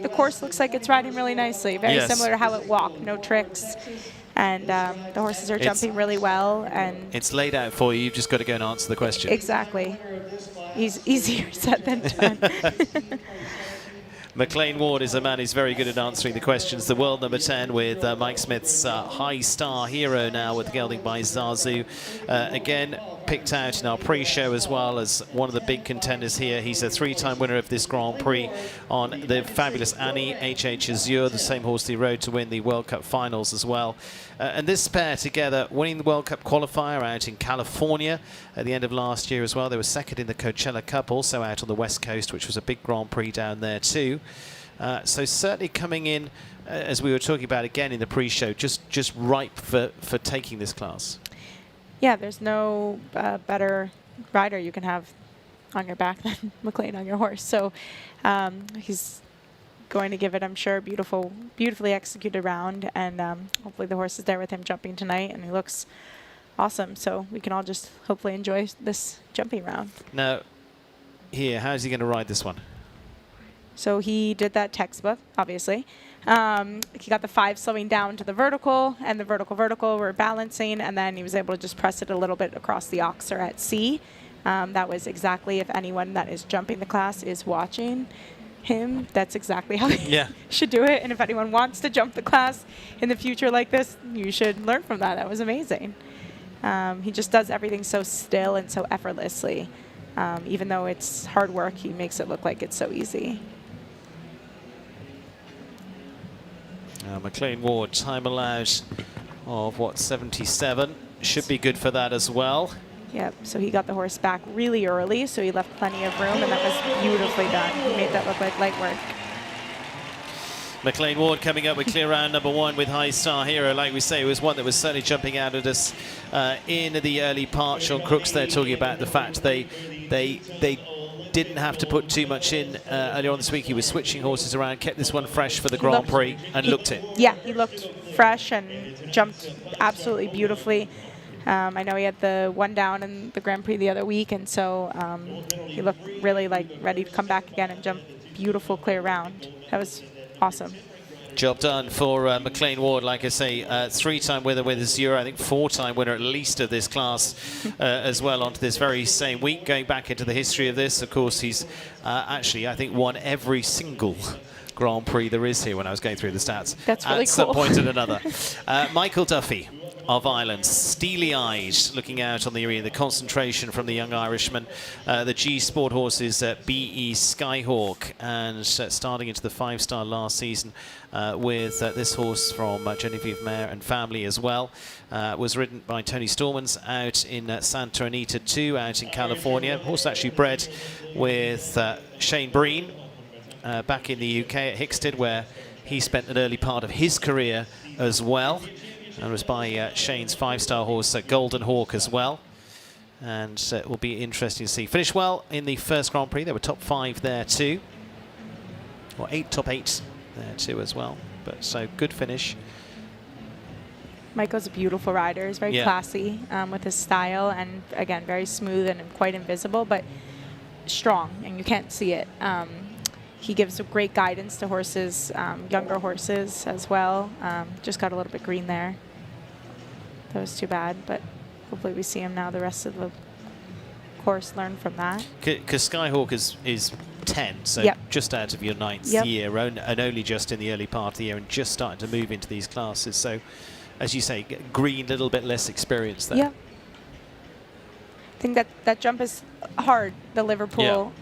course looks like it's riding really nicely. Very similar to how it walked, no tricks. And the horses are jumping really well. And it's laid out for you. You've just got to go and answer the question. Exactly. Easier said than done. McLean Ward is a man who's very good at answering the questions. The world number 10 with Mike Smith's high star hero now with gelding by Zazu. Again, picked out in our pre-show as well as one of the big contenders here. He's a 3-time winner of this Grand Prix on the fabulous Annie HH Azure, the same horse he rode to win the World Cup finals as well. And this pair together winning the World Cup qualifier out in California at the end of last year as well. They were second in the Coachella Cup, also out on the West Coast, which was a big Grand Prix down there too. So certainly coming in, as we were talking about again in the pre-show, just ripe for taking this class. Yeah, there's no better rider you can have on your back than McLean on your horse. So he's going to give it, I'm sure, beautifully executed round. And hopefully the horse is there with him jumping tonight. And he looks awesome. So we can all just hopefully enjoy this jumping round. Now, here, how's he going to ride this one? So he did that textbook, obviously. He got the 5 slowing down to the vertical, and the vertical were balancing, and then he was able to just press it a little bit across the oxer at C. That was exactly, if anyone that is jumping the class is watching him, that's exactly how he should do it. And if anyone wants to jump the class in the future like this, you should learn from that. That was amazing. He just does everything so still and so effortlessly. Even though it's hard work, he makes it look like it's so easy. McLean Ward, time allowed of, what, 77? Should be good for that as well. Yep, so he got the horse back really early, so he left plenty of room, and that was beautifully done. He made that look like light work. McLean Ward coming up with clear round number 1 with High Star Hero. Like we say, it was one that was certainly jumping out at us in the early part. Sean Crooks there talking about the fact they didn't have to put too much in earlier on this week. He was switching horses around, kept this one fresh for the Grand Prix, and looked it. Yeah, he looked fresh and jumped absolutely beautifully. I know he had the one down in the Grand Prix the other week, and so he looked really like ready to come back again and jump beautiful clear round. That was awesome. Job done for McLean Ward, like I say, 3-time winner with a 0, I think 4-time winner at least of this class as well onto this very same week. Going back into the history of this, of course, he's actually, I think, won every single Grand Prix there is here when I was going through the stats. That's really at some cool. point or another. Michael Duffy of Ireland, steely-eyed, looking out on the arena, the concentration from the young Irishman. The G Sport horses, BE Skyhawk, and starting into the 5-star last season with this horse from Genevieve Mayer and family as well. Was ridden by Tony Stormans out in Santa Anita 2 out in California. Horse actually bred with Shane Breen back in the UK at Hickstead, where he spent an early part of his career as well. And was by Shane's 5-star horse, Golden Hawk, as well. And it will be interesting to see. Finished well in the first Grand Prix. There were top 5 there too. Or 8 top 8 there too as well. But so good finish. Michael's a beautiful rider. He's very classy with his style, and again, very smooth and quite invisible, but strong, and you can't see it. He gives great guidance to horses, younger horses as well. Just got a little bit green there. That was too bad, but hopefully we see him now the rest of the course, learn from that. Because Skyhawk is 10, so just out of your 9th year, and only just in the early part of the year, and just starting to move into these classes. So, as you say, green, a little bit less experience there. Yeah. I think that jump is hard, the Liverpool,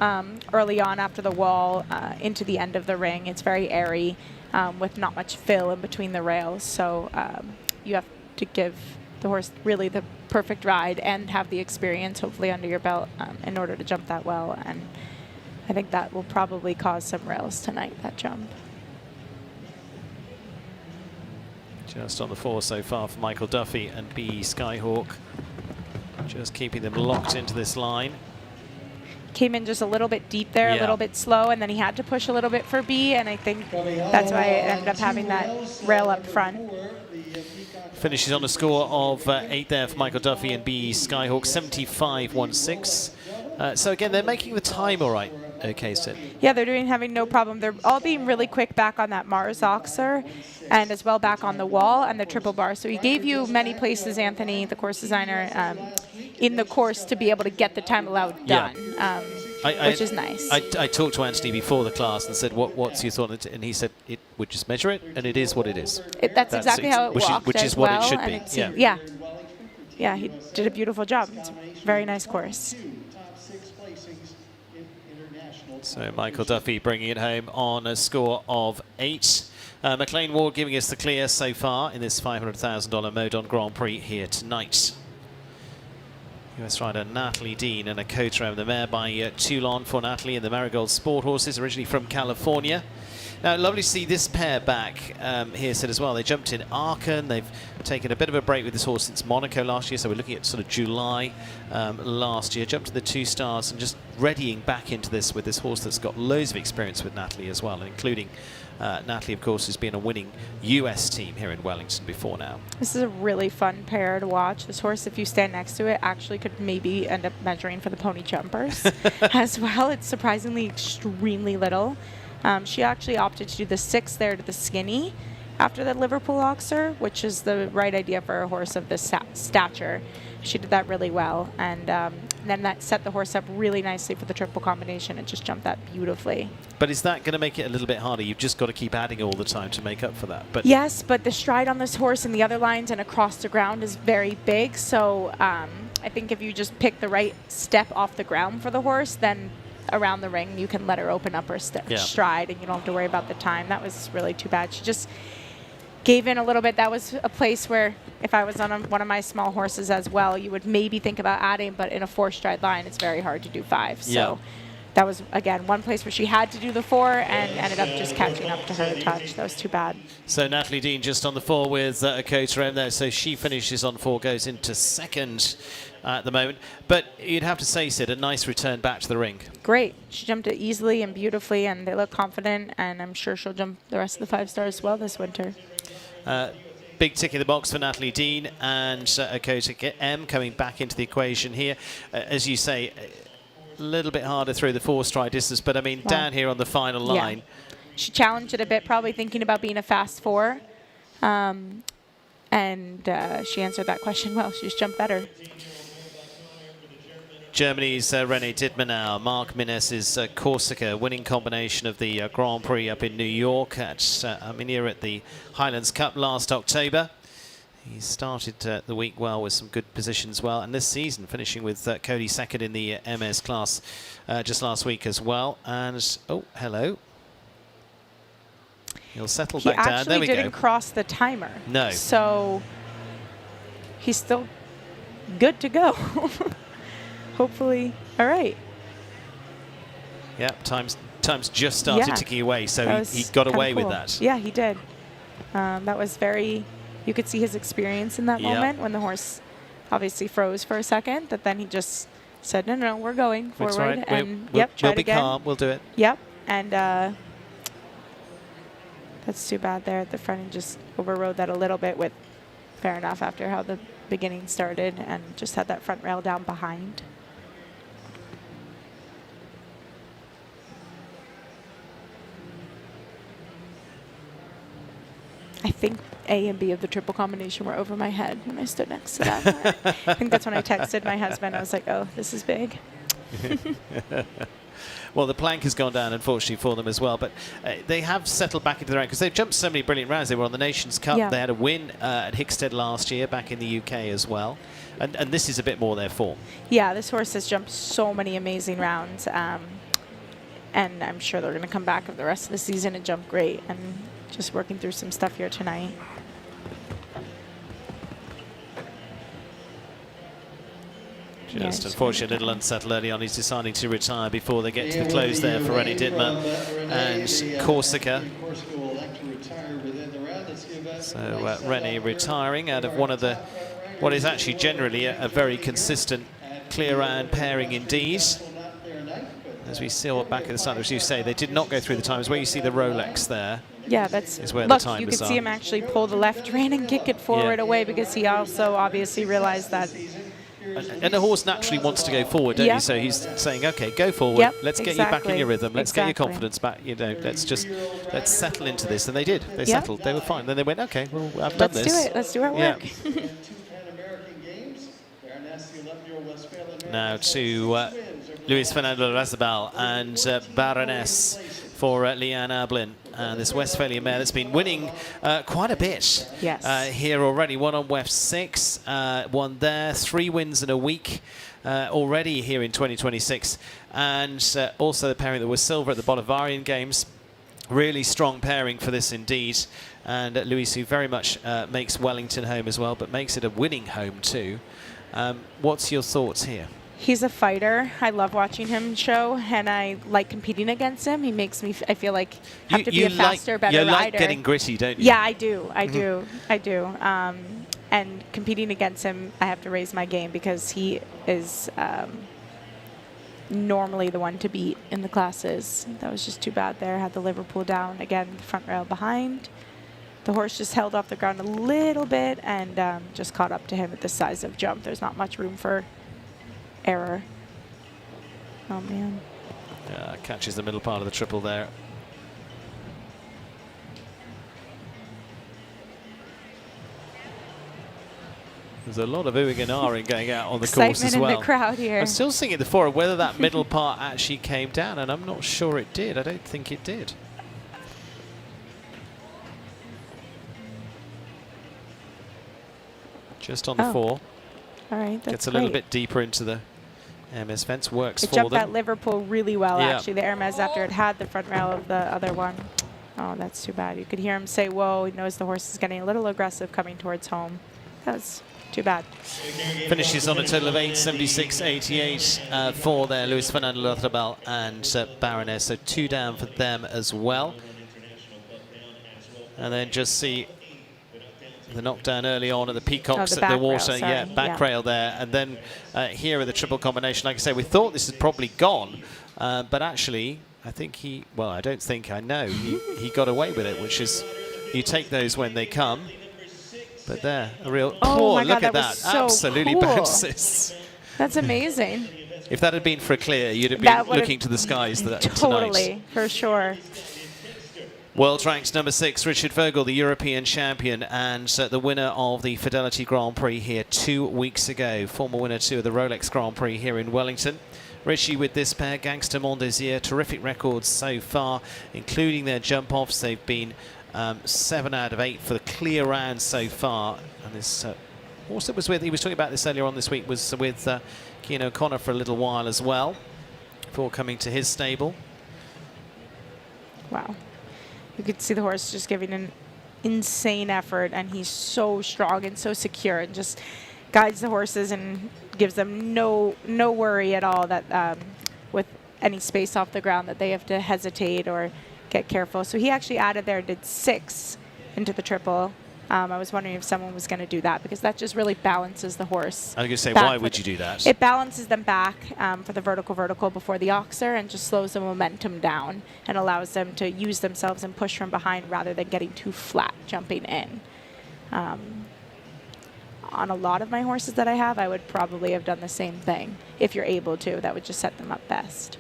early on after the wall into the end of the ring. It's very airy with not much fill in between the rails. So you have to give the horse really the perfect ride and have the experience hopefully under your belt in order to jump that well. And I think that will probably cause some rails tonight, that jump. Just on the 4 so far for Michael Duffy and BE Skyhawk. Just keeping them locked into this line. Came in just a little bit deep there, a little bit slow, and then he had to push a little bit for B, and I think that's why it ended up having that rail up front. Finishes on a score of 8 there for Michael Duffy and BE Skyhawk, 75.16. So again, they're making the time all right. Okay, Sid. Yeah, they're having no problem. They're all being really quick back on that Mars Oxer, and as well back on the wall and the triple bar. So he gave you many places, Anthony, the course designer, in the course to be able to get the time allowed done, which is nice. I talked to Anthony before the class and said, what's your thought? And he said, it would just measure it, and it is what it is. That's exactly how it walked, which is what it should be. Yeah, he did a beautiful job. It's a very nice course. So Michael Duffy bringing it home on a score of 8. McLean Ward giving us the clear so far in this $500,000 Modon Grand Prix here tonight. US rider Natalie Dean and a co-trainer, the mare by Toulon for Natalie, and the Marigold Sport horses, originally from California. Now, lovely to see this pair back here, Sid, as well. They jumped in Aachen. They've taken a bit of a break with this horse since Monaco last year, so we're looking at sort of July last year. Jumped to the 2 stars and just readying back into this with this horse that's got loads of experience with Natalie as well, including Natalie, of course, has been a winning US team here in Wellington before now. This is a really fun pair to watch. This horse, if you stand next to it, actually could maybe end up measuring for the pony jumpers as well. It's surprisingly extremely little. She actually opted to do the 6 there to the skinny after the Liverpool Oxer, which is the right idea for a horse of this stature. She did that really well, and then that set the horse up really nicely for the triple combination. It just jumped that beautifully. But is that going to make it a little bit harder? You've just got to keep adding all the time to make up for that. But yes, but the stride on this horse and the other lines and across the ground is very big, so I think if you just pick the right step off the ground for the horse, then around the ring you can let her open up her stride, and you don't have to worry about the time. That was really too bad. She just gave in a little bit. That was a place where if I was on one of my small horses as well, you would maybe think about adding, but in a 4-stride line it's very hard to do 5. So that was, again, one place where she had to do the 4 and ended up just catching up to her touch. That was too bad. So Natalie Dean just on the 4 with Equestrian there. So she finishes on 4, goes into second at the moment. But you'd have to say, Sid, a nice return back to the ring. Great. She jumped it easily and beautifully, and they look confident, and I'm sure she'll jump the rest of the 5 stars well this winter. Big tick in the box for Natalie Dean, and Akota M coming back into the equation here. As you say, a little bit harder through the 4-stride distance, but I mean, down here on the final line. She challenged it a bit, probably thinking about being a fast 4. And she answered that question well. She's jumped better. Germany's René Dittmann, Mark Minnes's Corsica, winning combination of the Grand Prix up in New York at here at the Highlands Cup last October. He started the week well with some good positions and this season finishing with Cody second in the MS class just last week as well. And, oh, hello. He'll settle back down. There we go. He actually didn't cross the timer. No. So he's still good to go. Hopefully, all right. Yeah, time's just started ticking away, so he got away with that. Yeah, he did. That was very, you could see his experience in that moment when the horse obviously froze for a second, but then he just said, no, we're going forward. Right. And we'll try it be again. calm, we'll do it. Yep, and that's too bad there at the front, and just overrode that a little bit with, fair enough, after how the beginning started, and just had that front rail down behind. I think A and B of the triple combination were over my head when I stood next to that. I think that's when I texted my husband. I was like, oh, this is big. Well, the plank has gone down, unfortunately, for them as well. But they have settled back into the rank because they've jumped so many brilliant rounds. They were on the Nations Cup. They had a win at Hickstead last year back in the UK as well. And this is a bit more their form. Yeah, this horse has jumped so many amazing rounds. And I'm sure they're going to come back for the rest of the season and jump great. And just working through some stuff here tonight. Just unfortunately a little unsettled early on. He's deciding to retire before they get to the close there for René Dittmann and Corsica. So René retiring out of one of the, what is actually generally a very consistent clear round pairing indeed. As we see back at the start, as you say, they did not go through the times. Where you see the Rolex there. Yeah, that's is where look, the timers you could are. see him actually pull the left rein and kick it forward away, because he also obviously realized that. And the horse naturally wants to go forward, don't you? So he's saying, okay, go forward. Let's get you back in your rhythm. Let's get your confidence back. You know, let's settle into this. And they did. They settled. They were fine. Then they went, okay, well, I've done this. Let's do it. Let's do our work. Now to Luis Fernando Razabal and Baroness for Leanne Ablin. This Westphalian mare that's been winning quite a bit here already. One on WEF 6, one there, 3 wins in a week already here in 2026. And also the pairing that was silver at the Bolivarian Games. Really strong pairing for this indeed. And Luis, who very much makes Wellington home as well, but makes it a winning home too. What's your thoughts here? He's a fighter. I love watching him show, and I like competing against him. He makes me, I feel like, have to be a faster, better rider. You like getting gritty, don't you? Yeah, I do. I do. And competing against him, I have to raise my game, because he is normally the one to beat in the classes. That was just too bad there. Had the Liverpool down. Again, the front rail behind. The horse just held off the ground a little bit and just caught up to him at the size of jump. There's not much room for error. Oh, man. Catches the middle part of the triple there. There's a lot of oohing and ahhing going out on the course as well. In the crowd here. I'm still thinking the forum whether that middle part actually came down, and I'm not sure it did. I don't think it did. Just on the 4. All right, that's Gets a little bit deeper into the Hermes fence. Works for them. It jumped that Liverpool really well, actually. The Hermes, after it had the front rail of the other one. Oh, that's too bad. You could hear him say, whoa. He knows the horse is getting a little aggressive coming towards home. That was Too bad. Finishes on a total of 8:76.88 for their Luis Fernando Lotharbel and Baroness. So 2 down for them as well. And then just see the knockdown early on at the Peacocks at the water. Rail, yeah, back rail there. And then here at the triple combination, like I say, we thought this had probably gone. But actually, I think I don't think, I know, he got away with it, which is, you take those when they come. But there, a real, look at that, so absolutely cool. bounces. That's amazing. If that had been for a clear, you'd have been looking to the skies tonight. Totally, for sure. World ranked number 6, Richie Vogel, the European champion and the winner of the Fidelity Grand Prix here 2 weeks ago. Former winner too of the Rolex Grand Prix here in Wellington. Richie with this pair, Gangster Mondesier, terrific records so far, including their jump-offs. They've been 7 out of 8 for the clear round so far. And this horse that was with, he was talking about this earlier on this week, was with Cian O'Connor for a little while as well, before coming to his stable. Wow. You could see the horse just giving an insane effort, and he's so strong and so secure and just guides the horses and gives them no worry at all that with any space off the ground that they have to hesitate or get careful. So he actually added there, did 6 into the triple. I was wondering if someone was going to do that, because that just really balances the horse. I was going to say, why would you do that? It balances them back for the vertical before the oxer, and just slows the momentum down and allows them to use themselves and push from behind rather than getting too flat jumping in. On a lot of my horses that I have, I would probably have done the same thing. If you're able to, that would just set them up best.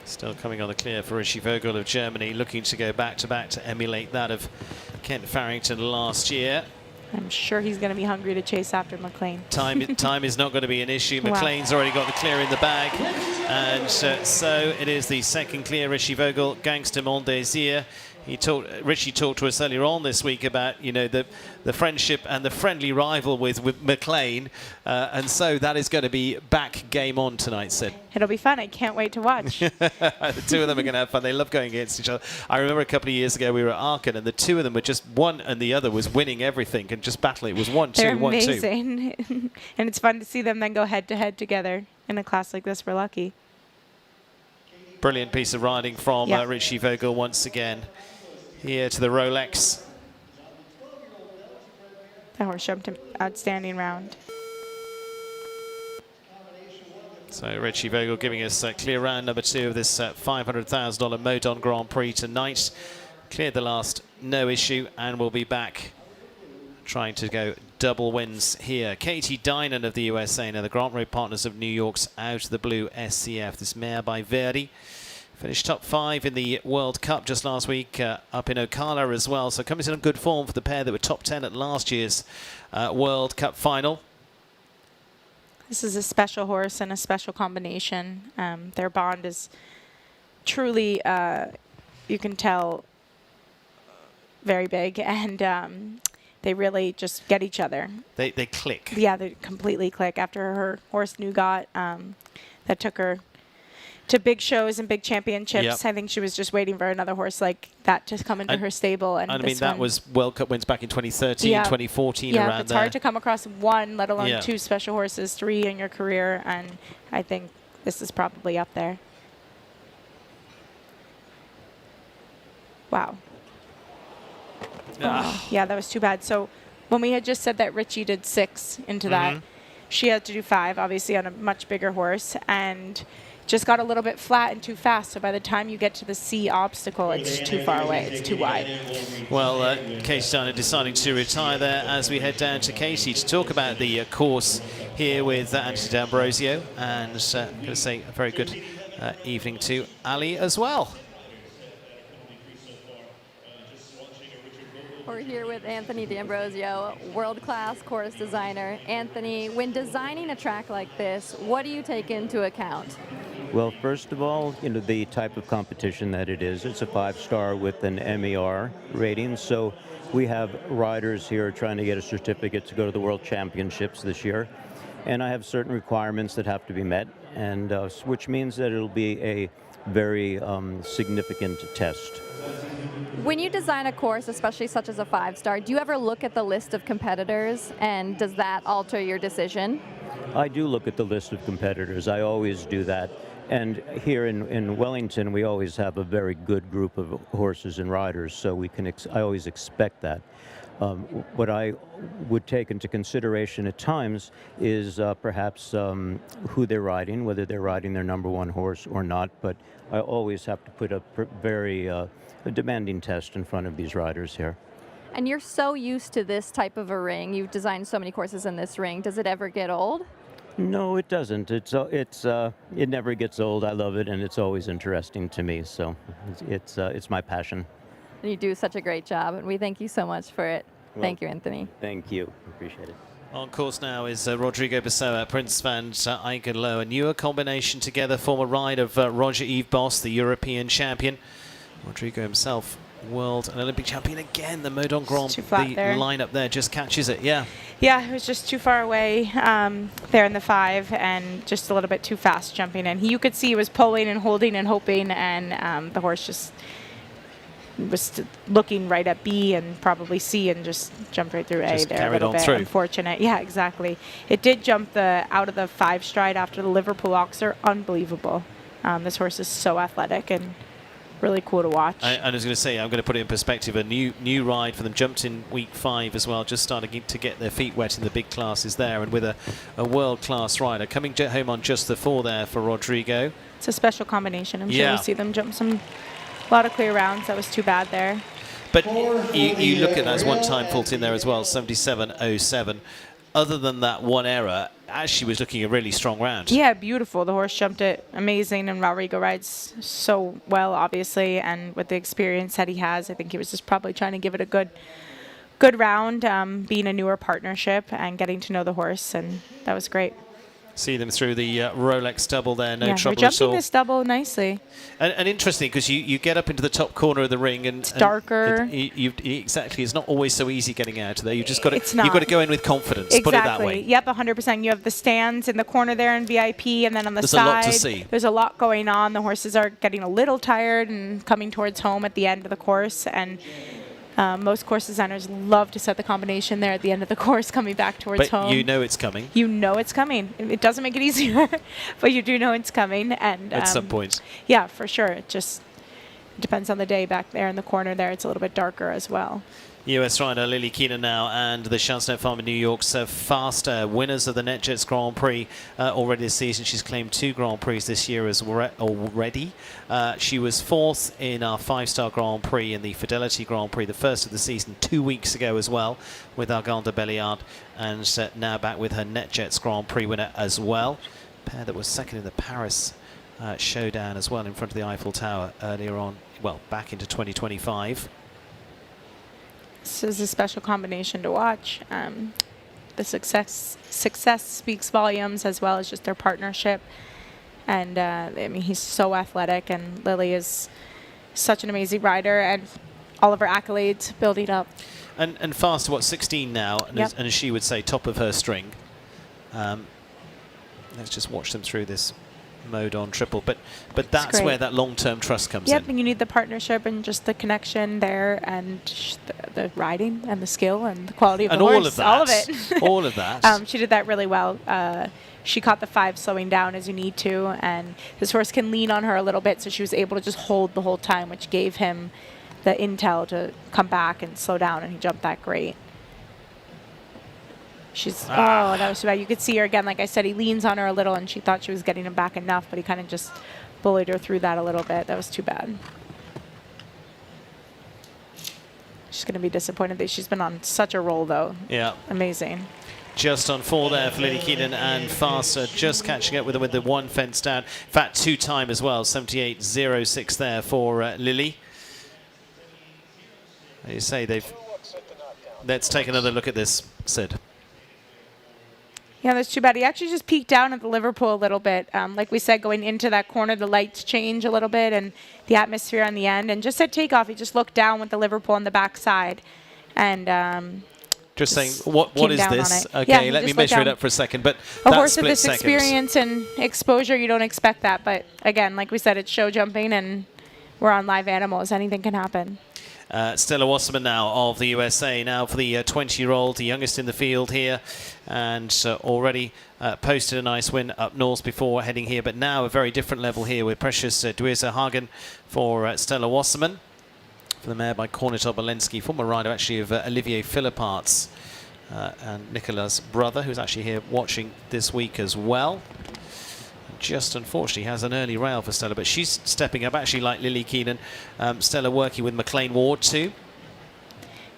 Still coming on the clear for Richie Vogel of Germany, looking to go back-to-back to emulate that of Kent Farrington last year. I'm sure he's going to be hungry to chase after McLean. Time is not going to be an issue. Wow. McLean's already got the clear in the bag. And so it is the second clear, Richie Vogel, Gangster Mondesier. Richie talked to us earlier on this week about, the friendship and the friendly rival with McLean, and so that is going to be back game on tonight, Sid. It'll be fun. I can't wait to watch. The two of them are going to have fun. They love going against each other. I remember a couple of years ago we were at Aachen, and the two of them were just one and the other was winning everything and just battling. It was 1-2, 1-2. They're amazing. And it's fun to see them then go head-to-head together in a class like this. We're lucky. Brilliant piece of riding from Richie Vogel once again. Here to the Rolex. That horse jumped an outstanding round. So Richie Vogel giving us clear round number 2 of this $500,000 Modon Grand Prix tonight. Cleared the last, no issue, and we'll be back trying to go double wins here. Katie Dinan of the USA, now the Grand Prix partners of New York's Out of the Blue SCF. This mare by Verdi. Finished top 5 in the World Cup just last week, up in Ocala as well. So coming in good form for the pair that were top 10 at last year's World Cup final. This is a special horse and a special combination. Their bond is truly, you can tell, very big, and they really just get each other. They click. Yeah, they completely click. After her horse Nougat, that took her to big shows and big championships. Yep. I think she was just waiting for another horse like that to come into her stable. And I mean, that was World Cup wins back in 2013, 2014, around there. It's hard to come across one, let alone 2 special horses, 3 in your career, and I think this is probably up there. Wow. Oh, yeah, that was too bad. So when we had just said that Richie did 6 into that, she had to do 5, obviously on a much bigger horse, and just got a little bit flat and too fast. So by the time you get to the C obstacle, it's too far away. It's too wide. Well, Katie Dinan deciding to retire there as we head down to Katie to talk about the course here with Anthony D'Ambrosio. And I'm going to say a very good evening to Ali as well. We're here with Anthony D'Ambrosio, world-class course designer. Anthony, when designing a track like this, what do you take into account? Well, first of all, the type of competition that it is. It's a 5-star with an MER rating, so we have riders here trying to get a certificate to go to the World Championships this year, and I have certain requirements that have to be met, and which means that it'll be a very significant test. When you design a course, especially such as a 5-star, do you ever look at the list of competitors, and does that alter your decision? I do look at the list of competitors. I always do that. And here in Wellington, we always have a very good group of horses and riders, so we can I always expect that. What I would take into consideration at times is perhaps who they're riding, whether they're riding their #1 horse or not, but I always have to put a very demanding test in front of these riders here. And you're so used to this type of a ring. You've designed so many courses in this ring. Does it ever get old? No, it doesn't. It never gets old. I love it, and it's always interesting to me. So it's my passion. You do such a great job, and we thank you so much for it. Well, thank you, Anthony. Thank you. Appreciate it. On course now is Rodrigo Pessoa, Prince van Eikelo, a newer combination together, former ride of Roger Yves Boss, the European champion. Rodrigo himself, world and Olympic champion again. The Modon Grand Prix lineup there just catches it, yeah. Yeah, it was just too far away there in the 5 and just a little bit too fast jumping in. You could see he was pulling and holding and hoping, and the horse just was looking right at B and probably C and just jumped right through A just there a little bit. Through. Unfortunate. Yeah, exactly. It did jump out of the 5 stride after the Liverpool Oxer. Unbelievable. This horse is so athletic and really cool to watch. I was going to say, I'm going to put it in perspective. A new ride for them, jumped in week 5 as well, just starting to get their feet wet in the big classes there, and with a world-class rider. Coming home on just the 4 there for Rodrigo. It's a special combination. I'm sure we'll see them jump a lot of clear rounds. That was too bad there. But you look at that as one-time fault in there as well, 77.07. Other than that one error, actually was looking a really strong round. Yeah, beautiful. The horse jumped it amazing, and Rodrigo rides so well, obviously, and with the experience that he has, I think he was just probably trying to give it a good round, being a newer partnership and getting to know the horse, and that was great. See them through the Rolex double there, no trouble they're at all. jumping this double nicely. And interesting, because you get up into the top corner of the ring, and it's darker. Exactly, it's not always so easy getting out of there. You just got to. You've got to go in with confidence. Exactly. Put it that way. Yep, 100%. You have the stands in the corner there in VIP, and then on the There's side, a lot to see. There's a lot going on. The horses are getting a little tired and coming towards home at the end of the course, and most course designers love to set the combination there at the end of the course, coming back towards home. But you know it's coming. You know it's coming. It doesn't make it easier, but you do know it's coming. And at some point. Yeah, for sure. It just depends on the day. Back there in the corner there, it's a little bit darker as well. US rider Lily Keenan now, and the Chansnet Farm in New York's faster, winners of the NetJets Grand Prix already this season. She's claimed 2 Grand Prix this year already. She was 4th in our 5-star Grand Prix in the Fidelity Grand Prix, the first of the season, 2 weeks ago as well, with Argand de Belliard, and now back with her NetJets Grand Prix winner as well. Pair that was second in the Paris showdown as well in front of the Eiffel Tower earlier on, well, back into 2025. This is a special combination to watch. The success speaks volumes, as well as just their partnership. And I mean, he's so athletic, and Lily is such an amazing rider, and all of her accolades building up. And fast, what, 16 now, and, yep. As she would say, top of her string. Let's just watch them through this Modon triple, but that's where that long-term trust comes in. Yep, and you need the partnership and just the connection there, and the riding and the skill and the quality of the horse. All of that. All of it. All of that. She did that really well. She caught the 5 slowing down as you need to, and this horse can lean on her a little bit, so she was able to just hold the whole time, which gave him the intel to come back and slow down, and he jumped that great. Oh, that was too bad. You could see her again. Like I said, he leans on her a little, and she thought she was getting him back enough, but he kind of just bullied her through that a little bit. That was too bad. She's going to be disappointed that she's been on such a roll, though. Yeah. Amazing. Just on 4 there for Lily Keenan, and faster, just catching up with her with the 1 fence down. In fact, 2 time as well, 78.06 there for Lily. As you say, let's take another look at this, Sid. Yeah, that's too bad. He actually just peeked down at the Liverpool a little bit. Like we said, going into that corner, the lights change a little bit, and the atmosphere on the end. And just at takeoff, he just looked down with the Liverpool on the backside. And just saying, what is this? Okay, let me measure it up for a second. But a horse with this experience and exposure, you don't expect that. But again, like we said, it's show jumping, and we're on live animals. Anything can happen. Stella Wasserman now of the USA, now for the 20-year-old, the youngest in the field here, and already posted a nice win up north before heading here, but now a very different level here with Precious Duisa Hagen for Stella Wasserman, for the mare by Kornit Obolensky, former rider actually of Olivier Philippart's and Nicola's brother, who's actually here watching this week as well. Just unfortunately has an early rail for Stella, but she's stepping up, actually like Lily Keenan. Stella working with McLean Ward too.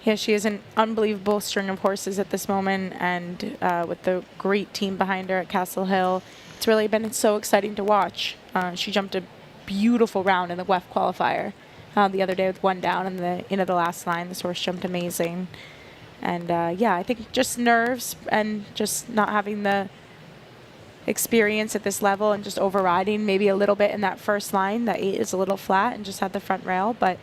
Yeah, she has an unbelievable string of horses at this moment, and with the great team behind her at Castle Hill, it's really been so exciting to watch. She jumped a beautiful round in the WEF qualifier the other day with one down in the last line. This horse jumped amazing. And yeah, I think just nerves and just not having the experience at this level and just overriding maybe a little bit in that first line. That 8 is a little flat and just had the front rail, but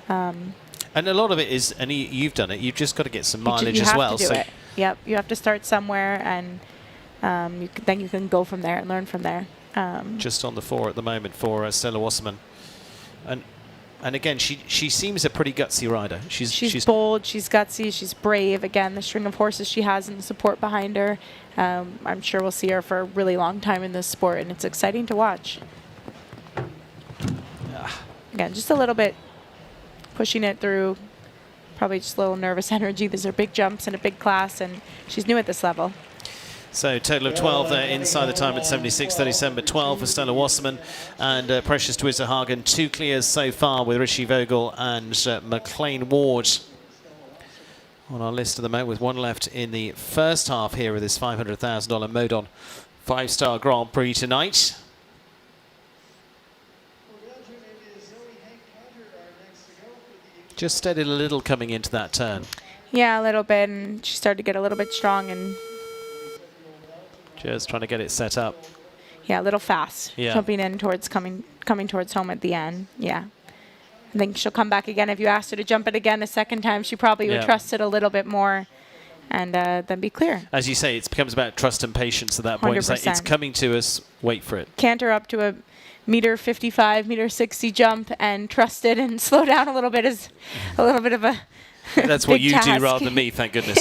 and a lot of it is, and you've done it, you've just got to get some mileage you as have well. To do it. Yep, you have to start somewhere, and then you can go from there and learn from there. Just on the 4 at the moment for Stella Wasserman, and again, she seems a pretty gutsy rider. She's bold, she's gutsy, she's brave. Again, the string of horses she has and the support behind her. I'm sure we'll see her for a really long time in this sport, and it's exciting to watch. Again, just a little bit pushing it through, probably just a little nervous energy. These are big jumps in a big class, and she's new at this level. So total of 12 there inside the time at 76.37, but 12 for Stella Wasserman and Precious Duisa Hagen. 2 clears so far with Richie Vogel and McLean Ward on our list at the moment, with 1 left in the first half here of this $500,000 Modon 5-star Grand Prix tonight. Just steadied a little coming into that turn. Yeah, a little bit, and she started to get a little bit strong and just trying to get it set up. Yeah, a little fast. Yeah. Jumping in towards coming towards home at the end. Yeah. I think she'll come back again. If you asked her to jump it again a second time, she probably would trust it a little bit more and then be clear. As you say, it becomes about trust and patience at that point. It's like, it's coming to us, wait for it. Canter up to a -55, -60 jump and trust it and slow down a little bit is a little bit of a That's what you task. do rather than me, thank goodness.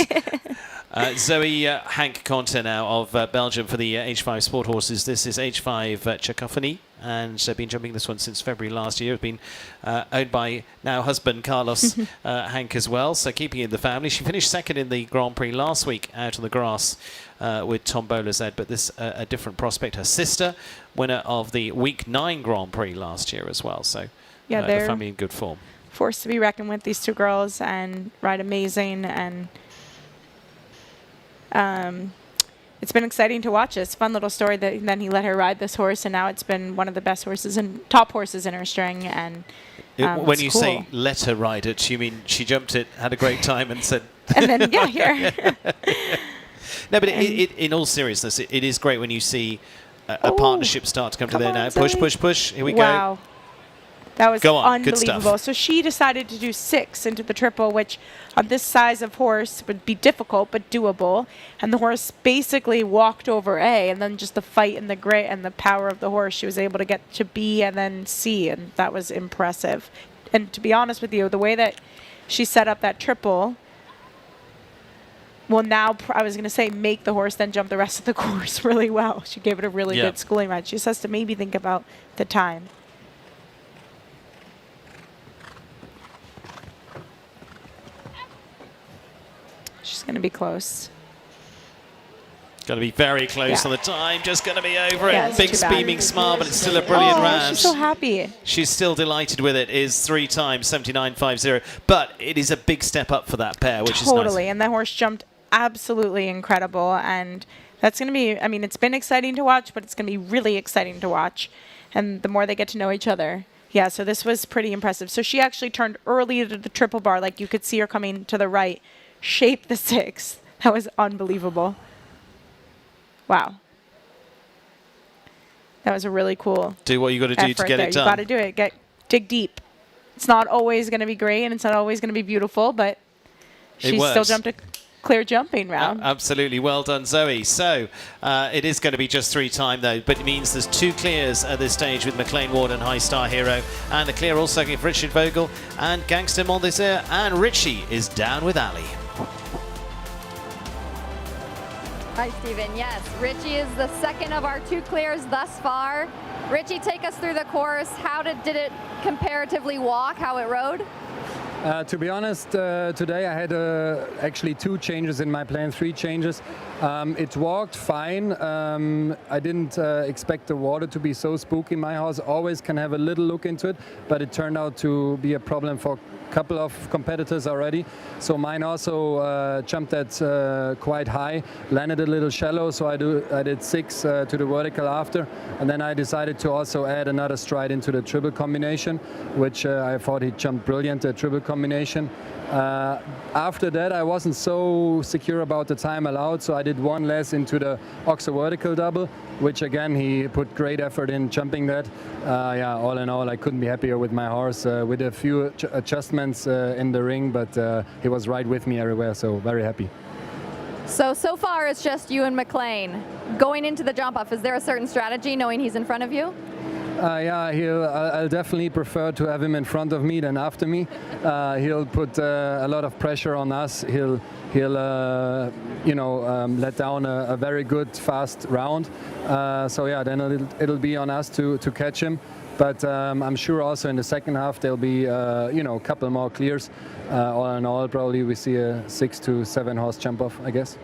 Zoe Hank Conte now of Belgium for the H5 Sport Horses. This is H5 Cacophony, and been jumping this one since February last year. It's been owned by now husband Carlos Hank as well, so keeping in the family. She finished second in the Grand Prix last week out on the grass with Tom Bowler's Ed, but this a different prospect. Her sister, winner of the Week 9 Grand Prix last year as well, so yeah, the family in good form. Forced to be reckoned with, these 2 girls, and ride amazing, and it's been exciting to watch this. Fun little story that then he let her ride this horse, and now it's been one of the best horses and top horses in her string. And when you say let her ride it, you mean she jumped it, had a great time, and said, and then yeah, here. No, but in all seriousness, it is great when you see a partnership start to come to there now. Push, push, push. Here we go. That was unbelievable. Good stuff. So she decided to do 6 into the triple, which on this size of horse would be difficult but doable. And the horse basically walked over A, and then just the fight and the grit and the power of the horse, she was able to get to B and then C, and that was impressive. And to be honest with you, the way that she set up that triple, well, now I was going to say make the horse then jump the rest of the course really well. She gave it a really good schooling ride. She just has to maybe think about the time. She's going to be close. Going to be very close on the time. Just going to be over it. Big beaming smile, but it's still a brilliant round. She's so happy. She's still delighted with it. Is 3 times 79.50, but it is a big step up for that pair, which is nice. Totally, and the horse jumped absolutely incredible, and that's going to be. I mean, it's been exciting to watch, but it's going to be really exciting to watch, and the more they get to know each other. Yeah, so this was pretty impressive. So she actually turned early to the triple bar, like you could see her coming to the right. Shape the 6. That was unbelievable. Wow. That was a really cool do what you got to do to get it done. You got to do it. Dig deep. It's not always going to be great, and it's not always going to be beautiful, but she still jumped clear jumping round. Absolutely. Well done, Zoe. So it is going to be just 3 time, though, but it means there's 2 clears at this stage with McLean Ward and High Star Hero. And a clear also for Richie Vogel and Gangster Mondesir. And Richie is down with Ali. Hi, Stephen. Yes, Richie is the second of our 2 clears thus far. Richie, take us through the course. How did it comparatively walk, how it rode? To be honest, today I had actually 2 changes in my plan, 3 changes. It walked fine. I didn't expect the water to be so spooky. My horse always can have a little look into it, but it turned out to be a problem for a couple of competitors already. So mine also jumped at quite high, landed a little shallow, so I did 6 to the vertical after, and then I decided to also add another stride into the triple combination, which I thought he jumped brilliant, the triple combination. After that, I wasn't so secure about the time allowed, so I did 1 less into the oxo vertical double, which again, he put great effort in jumping that. Yeah, all in all, I couldn't be happier with my horse, with a few adjustments in the ring, but he was right with me everywhere, so very happy. So far it's just you and McLean. Going into the jump off, is there a certain strategy knowing he's in front of you? Yeah, I'll definitely prefer to have him in front of me than after me. He'll put a lot of pressure on us. He'll you know, let down a very good fast round. So yeah, then it'll be on us to catch him. But I'm sure also in the second half there'll be you know, a couple more clears. All in all, probably we see a 6 to 7 horse jump off, I guess.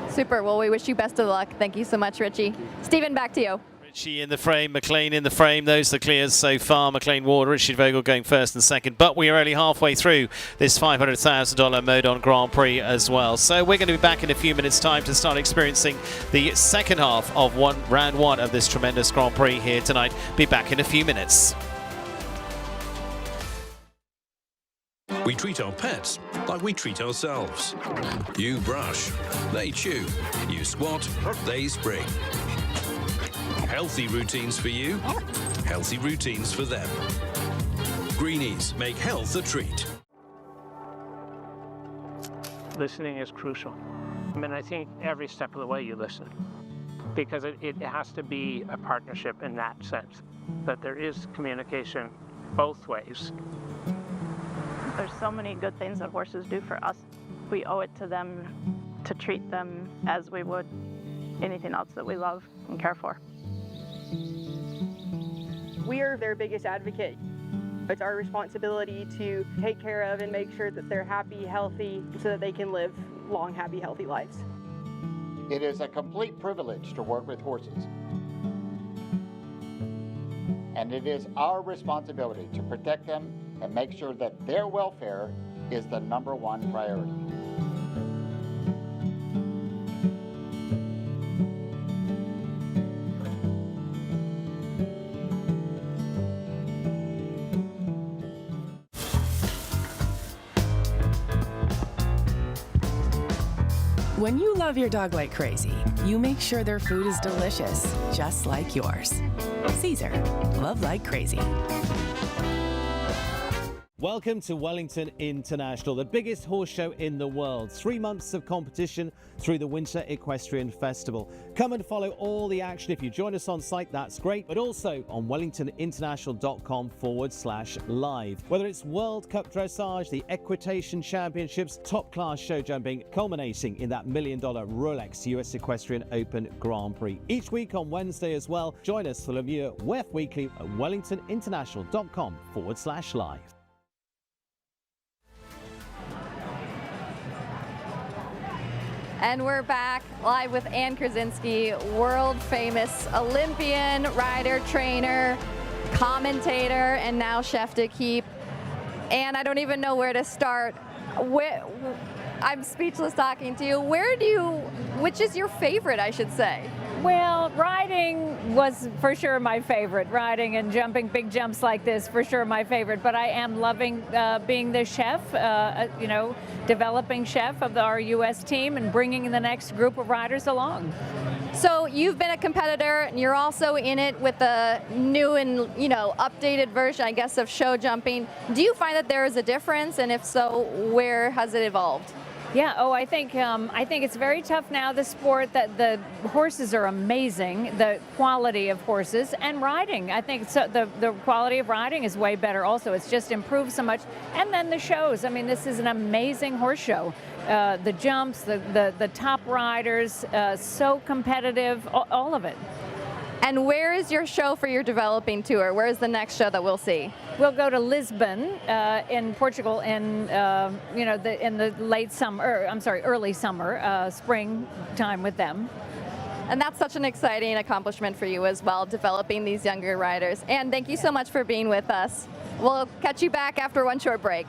Super. Well, we wish you best of luck. Thank you so much, Richie. Stephen, back to you. Richie in the frame, McLean in the frame. Those are the clears so far. McLean Ward, Richie Vogel going first and second. But we are only halfway through this $500,000 Modon Grand Prix as well. So we're going to be back in a few minutes' time to start experiencing the second half of round 1 of this tremendous Grand Prix here tonight. Be back in a few minutes. We treat our pets like we treat ourselves. You brush, they chew. You squat, they spring. Healthy routines for you, healthy routines for them. Greenies make health a treat. Listening is crucial. I mean, I think every step of the way you listen, because it has to be a partnership in that sense, that there is communication both ways. There's so many good things that horses do for us. We owe it to them to treat them as we would anything else that we love and care for. We are their biggest advocate. It's our responsibility to take care of and make sure that they're happy, healthy, so that they can live long, happy, healthy lives. It is a complete privilege to work with horses. And it is our responsibility to protect them and make sure that their welfare is the #1 priority. When you love your dog like crazy, you make sure their food is delicious, just like yours. Caesar, love like crazy. Welcome to Wellington International, the biggest horse show in the world. 3 months of competition through the Winter Equestrian Festival. Come and follow all the action. If you join us on site, that's great, but also on wellingtoninternational.com/live. Whether it's World Cup Dressage, the Equitation Championships, top-class show jumping, culminating in that $1 million Rolex US Equestrian Open Grand Prix. Each week on Wednesday as well, join us for Le Mieux WEF Weekly at wellingtoninternational.com/live. And we're back live with Ann Krasinski, world famous Olympian, rider, trainer, commentator, and now chef d'equipe. And I don't even know where to start. I'm speechless talking to you. Which is your favorite, I should say? Well, riding was for sure my favorite. Riding and jumping big jumps like this, for sure my favorite. But I am loving being the chef, you know, developing chef of our U.S. team and bringing the next group of riders along. So you've been a competitor, and you're also in it with the new and, you know, updated version, I guess, of show jumping. Do you find that there is a difference? And if so, where has it evolved? Yeah. Oh, I think it's very tough now. The sport, that the horses are amazing. The quality of horses and riding. I think so. The quality of riding is way better. Also, it's just improved so much. And then the shows. I mean, this is an amazing horse show. The jumps, the top riders, so competitive. All of it. And where is your show for your developing tour? Where is the next show that we'll see? We'll go to Lisbon in Portugal in in the late summer. Early summer, spring time with them. And that's such an exciting accomplishment for you as well, developing these younger riders. And thank you so much for being with us. We'll catch you back after one short break.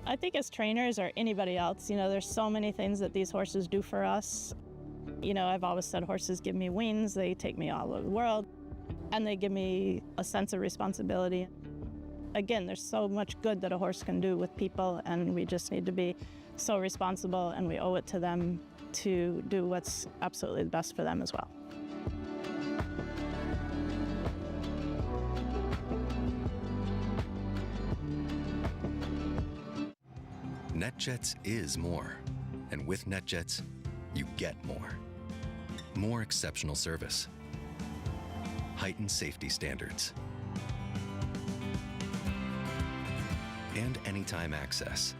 I think as trainers or anybody else, there's so many things that these horses do for us. I've always said horses give me wings, they take me all over the world, and they give me a sense of responsibility. Again, there's so much good that a horse can do with people, and we just need to be so responsible, and we owe it to them to do what's absolutely the best for them as well. NetJets is more, and with NetJets, you get more. More exceptional service, heightened safety standards, and anytime access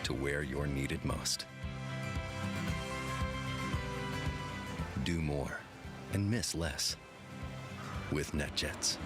to where you're needed most. Do more and miss less with NetJets.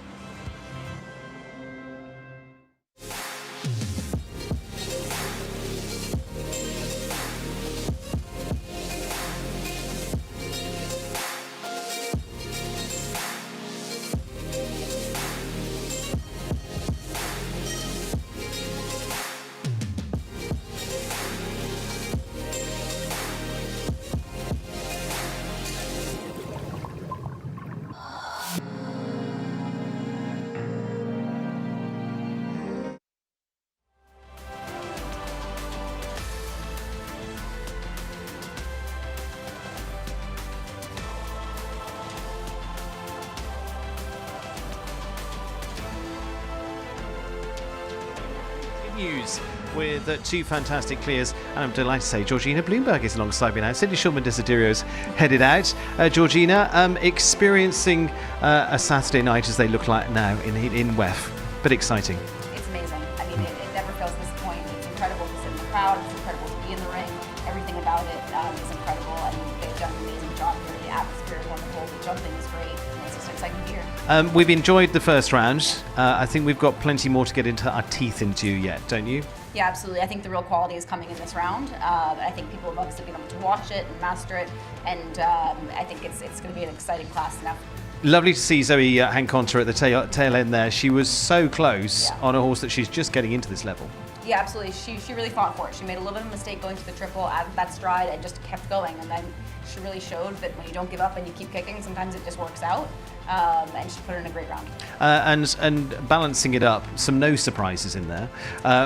With two fantastic clears, and I'm delighted to say Georgina Bloomberg is alongside me now. Cindy Shulman-Desiderios headed out. Georgina, experiencing a Saturday night as they look like now in WEF, but exciting. It's amazing. I mean, it never feels disappointing. It's incredible to sit in the crowd. It's incredible to be in the ring. Everything about it is incredible, and they've done an amazing job here. The atmosphere is wonderful. The jumping is great. And it's just an exciting year. We've enjoyed the first round. I think we've got plenty more to get into our teeth into yet, don't you? Yeah, absolutely. I think the real quality is coming in this round. I think people have obviously been able to watch it and master it, and I think it's going to be an exciting class now. Lovely to see Zoe Hanconter at the tail end there. She was so close on a horse that she's just getting into this level. Yeah, absolutely. She really fought for it. She made a little bit of a mistake going to the triple, added that stride, and just kept going. And then she really showed that when you don't give up and you keep kicking, sometimes it just works out. And she put her in a great round. And balancing it up, some no surprises in there.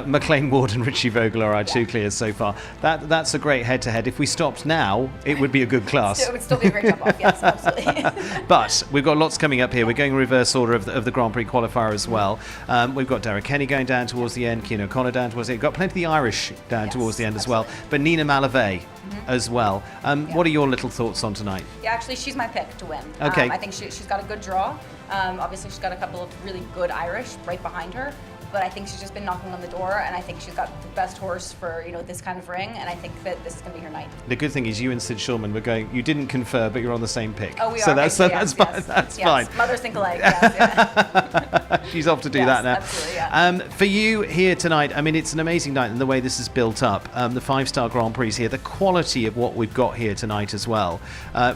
McLean Ward and Richie Vogel are our two clears so far. That's a great head-to-head. If we stopped now, it would be a good class. It would still be a great jump-off, yes, absolutely. But we've got lots coming up here. We're going in reverse order of the Grand Prix qualifier as well. We've got Derek Kenny going down towards the end, Keane O'Connor down towards the end. We've got plenty of the Irish down towards the end as well. But Nina Malavey as well. What are your little thoughts on tonight? Yeah, actually, she's my pick to win. Okay. I think she's got a good draw. Obviously, she's got a couple of really good Irish right behind her. But I think she's just been knocking on the door, and I think she's got the best horse for this kind of ring, and I think that this is going to be her night. The good thing is you and Sid Shulman were going. You didn't confer, but you're on the same pick. Oh, we so are. That's fine. That's fine. Mothers think alike. Yes, She's off to do that now. Absolutely, yeah. For you here tonight, I mean, it's an amazing night, and the way this is built up. The 5-star Grand Prix here, the quality of what we've got here tonight as well.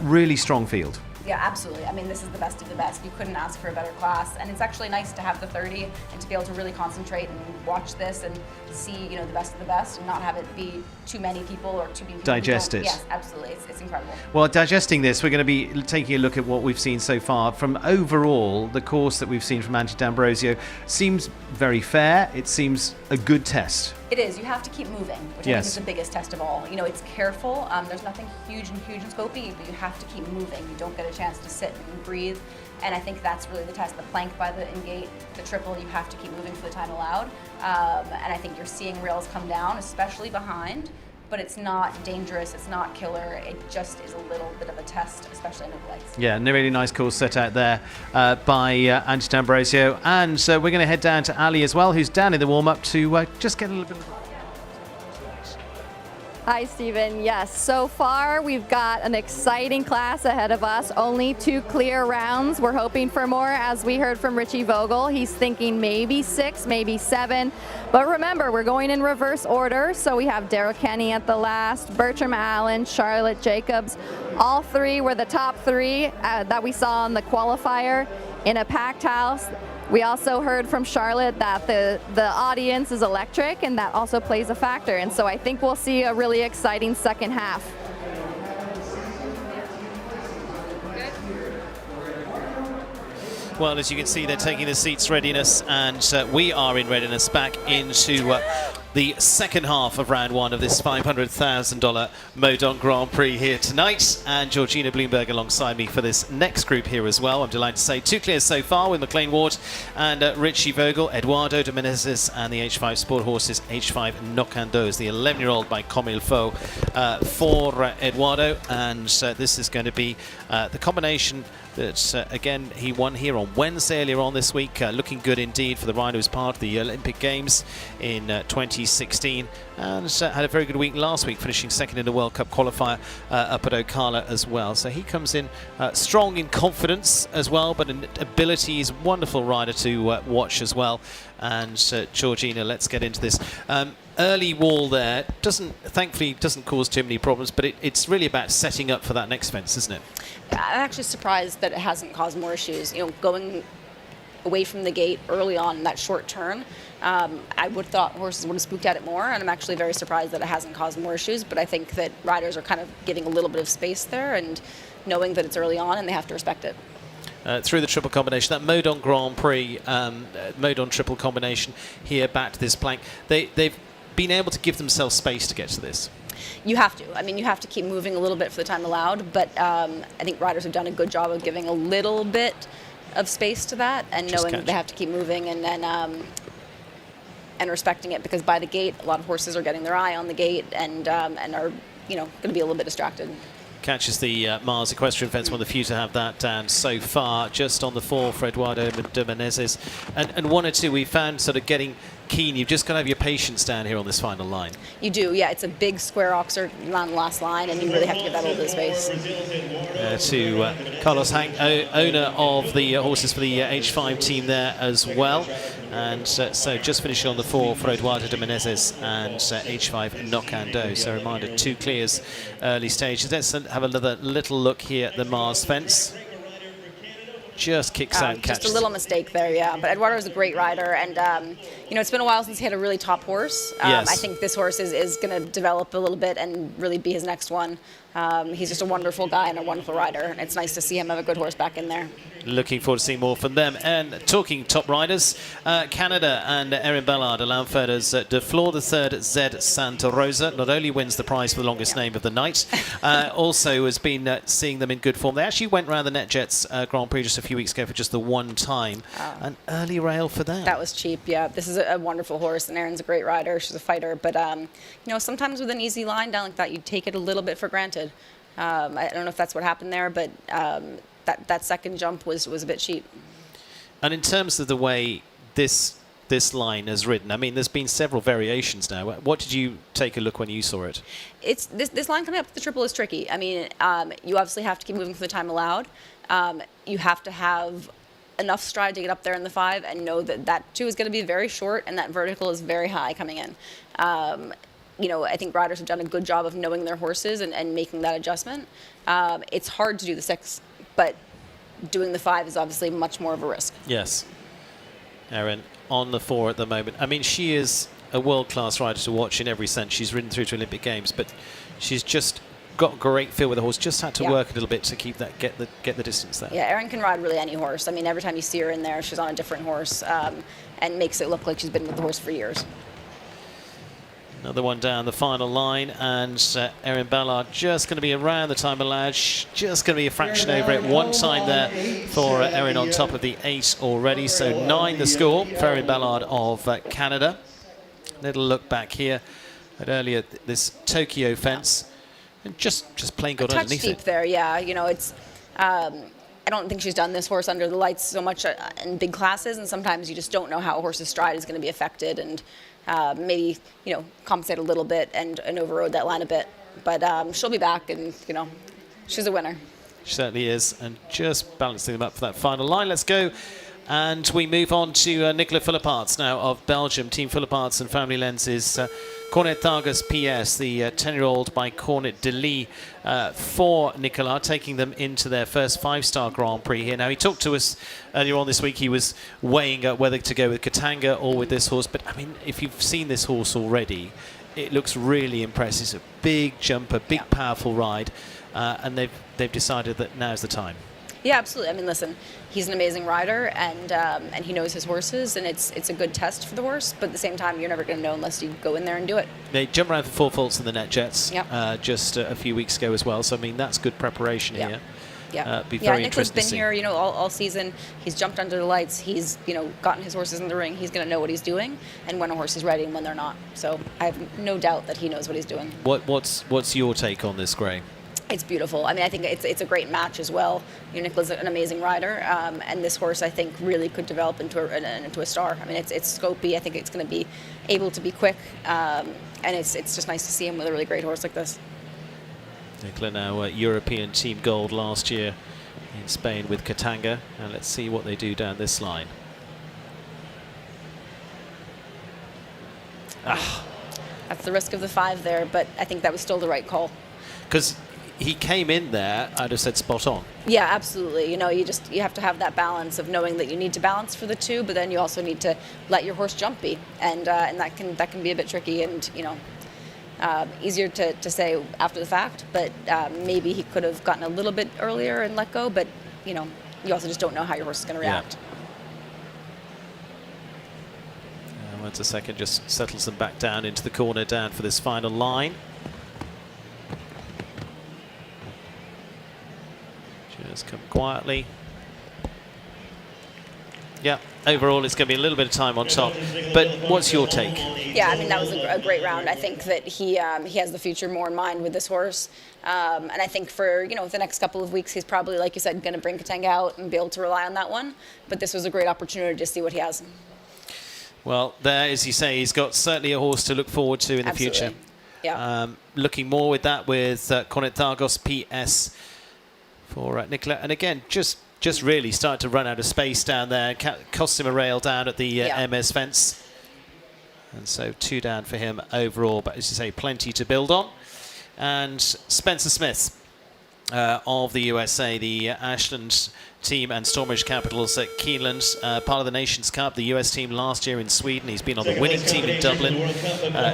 Really strong field. Yeah, absolutely. I mean, this is the best of the best. You couldn't ask for a better class, and it's actually nice to have the 30 and to be able to really concentrate and watch this and see, you know, the best of the best, and not have it be too many people or too many people. Digest it. Yes, absolutely. It's incredible. Well, digesting this, we're going to be taking a look at what we've seen so far. From overall, the course that we've seen from Angie D'Ambrosio seems very fair. It seems a good test. It is. You have to keep moving, which I think is the biggest test of all. You know, it's careful. There's nothing huge and scopy, but you have to keep moving. You don't get a chance to sit and breathe. And I think that's really the test. The plank by the in-gate, the triple, you have to keep moving for the time allowed. And I think you're seeing rails come down, especially behind. But it's not dangerous, it's not killer, it just is a little bit of a test, especially in the legs. Yeah, and a really nice course set out there by Angie D'Ambrosio. And so we're going to head down to Ali as well, who's down in the warm-up to just get a little bit of... Hi, Stephen. Yes, so far we've got an exciting class ahead of us. Only 2 clear rounds. We're hoping for more, as we heard from Richie Vogel. He's thinking maybe 6, maybe 7. But remember, we're going in reverse order. So we have Daryl Kenny at the last, Bertram Allen, Charlotte Jacobs. All 3 were the top 3 that we saw in the qualifier in a packed house. We also heard from Charlotte that the audience is electric, and that also plays a factor. And so I think we'll see a really exciting second half. Well, as you can see, they're taking the seats readiness, and we are in readiness back into the second half of round 1 of this $500,000 Modon Grand Prix here tonight. And Georgina Bloomberg alongside me for this next group here as well. I'm delighted to say 2 clears so far with McLean Ward and Richie Vogel, Eduardo de Menezes and the H5 Sport Horses, H5 Nocandos, the 11-year-old by Comme Il Faut for Eduardo. And this is going to be the combination that, again, he won here on Wednesday earlier on this week. Looking good indeed for the rider who was part of the Olympic Games in 2016. And had a very good week last week, finishing second in the World Cup qualifier up at Ocala as well. So he comes in strong in confidence as well, but in ability, he's a wonderful rider to watch as well. And Georgina, let's get into this. Early wall there thankfully doesn't cause too many problems, but it's really about setting up for that next fence, isn't it? I'm actually surprised that it hasn't caused more issues. You know, going away from the gate early on in that short turn, I would have thought horses would have spooked at it more, and I'm actually very surprised that it hasn't caused more issues. But I think that riders are kind of giving a little bit of space there and knowing that it's early on and they have to respect it. Through the triple combination, that Modon Grand Prix, Modon triple combination here back to this plank, they've been able to give themselves space to get to this. You have to. I mean, you have to keep moving a little bit for the time allowed, but I think riders have done a good job of giving a little bit of space to that and knowing that they have to keep moving and then and respecting it, because by the gate, a lot of horses are getting their eye on the gate and are, you know, going to be a little bit distracted. Catches the Mars equestrian fence, one of the few to have that down so far, just on the 4 for Eduardo de Menezes. And 1 or 2 we found sort of getting keen. You've just got to have your patience down here on this final line. You do, yeah. It's a big square oxer on the last line, and you really have to give that a little bit of space. To Carlos Hank, owner of the horses for the H5 team there as well. And so just finishing on the 4 for Eduardo de Menezes and H5 Nocando. So a reminder, 2 clears early stages. Let's have another little look here at the Mars fence. Just kicks out and catches. Just a little mistake there, yeah. But Eduardo is a great rider, and you know, it's been a while since he had a really top horse. Yes. I think this horse is going to develop a little bit and really be his next one. He's just a wonderful guy and a wonderful rider, and it's nice to see him have a good horse back in there. Looking forward to seeing more from them. And talking top riders, Canada and Erin Ballard, Alain-Ferder's De Flor III Z Santa Rosa, not only wins the prize for the longest name of the night, also has been seeing them in good form. They actually went around the NetJets Grand Prix just a few weeks ago for just the 1 time. An early rail for them. That was cheap, yeah. This is a wonderful horse, and Erin's a great rider. She's a fighter, but you know, sometimes with an easy line down like that, you take it a little bit for granted. I don't know if that's what happened there, but that second jump was a bit cheap. And in terms of the way this line has ridden, I mean, there's been several variations now. What did you take a look when you saw it? It's this line coming up to the triple is tricky. I mean, you obviously have to keep moving for the time allowed. You have to have enough stride to get up there in the 5 and know that that too is going to be very short and that vertical is very high coming in. You know, I think riders have done a good job of knowing their horses and making that adjustment. It's hard to do the 6 but doing the 5 is obviously much more of a risk. Yes. Erin on the 4 at the moment. I mean, she is a world-class rider to watch in every sense. She's ridden through to Olympic Games, but she's just got a great feel with the horse. Just had to work a little bit to keep that, get the distance there. Yeah, Erin can ride really any horse. I mean, every time you see her in there, she's on a different horse, and makes it look like she's been with the horse for years. Another one down the final line, and Erin Ballard just going to be around the time allowed. Just going to be a fraction over it. One time there for Erin on top of the 8 already. So 9 the score for Erin Ballard of Canada. Little look back here at earlier this Tokyo fence. And just plain got underneath deep it. there, yeah. You know, it's. I don't think she's done this horse under the lights so much in big classes, and sometimes you just don't know how a horse's stride is going to be affected, and maybe compensate a little bit and overrode that line a bit. But she'll be back, and she's a winner. She certainly is, and just balancing them up for that final line. Let's go. And we move on to Nicolas Philipparts now of Belgium. Team Philipparts and Family Lenses. Cornet Targus PS, the 10-year-old by Cornet de Lee for Nicolas, taking them into their first 5-star Grand Prix here. Now, he talked to us earlier on this week. He was weighing up whether to go with Katanga or with this horse. But, I mean, if you've seen this horse already, it looks really impressive. It's a big jumper, big, powerful ride. And they've decided that now's the time. Yeah, absolutely. I mean, listen, he's an amazing rider, and he knows his horses, and it's a good test for the horse. But at the same time, you're never going to know unless you go in there and do it. They jumped around for 4 faults in the net jets just a few weeks ago as well. So, I mean, that's good preparation here. Yeah, be very Nicolas interesting been to see. here, all season. He's jumped under the lights. He's, gotten his horses in the ring. He's going to know what he's doing, and when a horse is ready and when they're not. So I have no doubt that he knows what he's doing. What's your take on this, Gray? It's beautiful. I mean, I think it's a great match as well. Nicolas is an amazing rider, and this horse, I think, really could develop into a star. I mean, it's scopy. I think it's going to be able to be quick, and it's just nice to see him with a really great horse like this. Nicolas now European team gold last year in Spain with Katanga, and let's see what they do down this line. That's the risk of the 5 there, but I think that was still the right call. Because he came in there, I'd have said spot on. Yeah, absolutely. You have to have that balance of knowing that you need to balance for the 2, but then you also need to let your horse jumpy, and that can be a bit tricky, and easier to say after the fact. But maybe he could have gotten a little bit earlier and let go. But you also just don't know how your horse is going to react. Once a second, just settles them back down into the corner, down for this final line. Just come quietly. Yeah, overall it's going to be a little bit of time on top. But what's your take? Yeah, I mean, that was a great round. I think that he has the future more in mind with this horse. And I think for, the next couple of weeks, he's probably, like you said, going to bring Katanga out and be able to rely on that one. But this was a great opportunity to see what he has. Well, there, as you say, he's got certainly a horse to look forward to in the future. Yeah. Looking more with that with Cornet Targus PS for Nicolas. And again, just really started to run out of space down there. Cost him a rail down at the MS fence. And so 2 down for him overall. But as you say, plenty to build on. And Spencer Smith of the USA, the Ashland team and Stormridge Capitals at Keeneland, part of the Nations Cup, the US team last year in Sweden. He's been on the winning team in Dublin,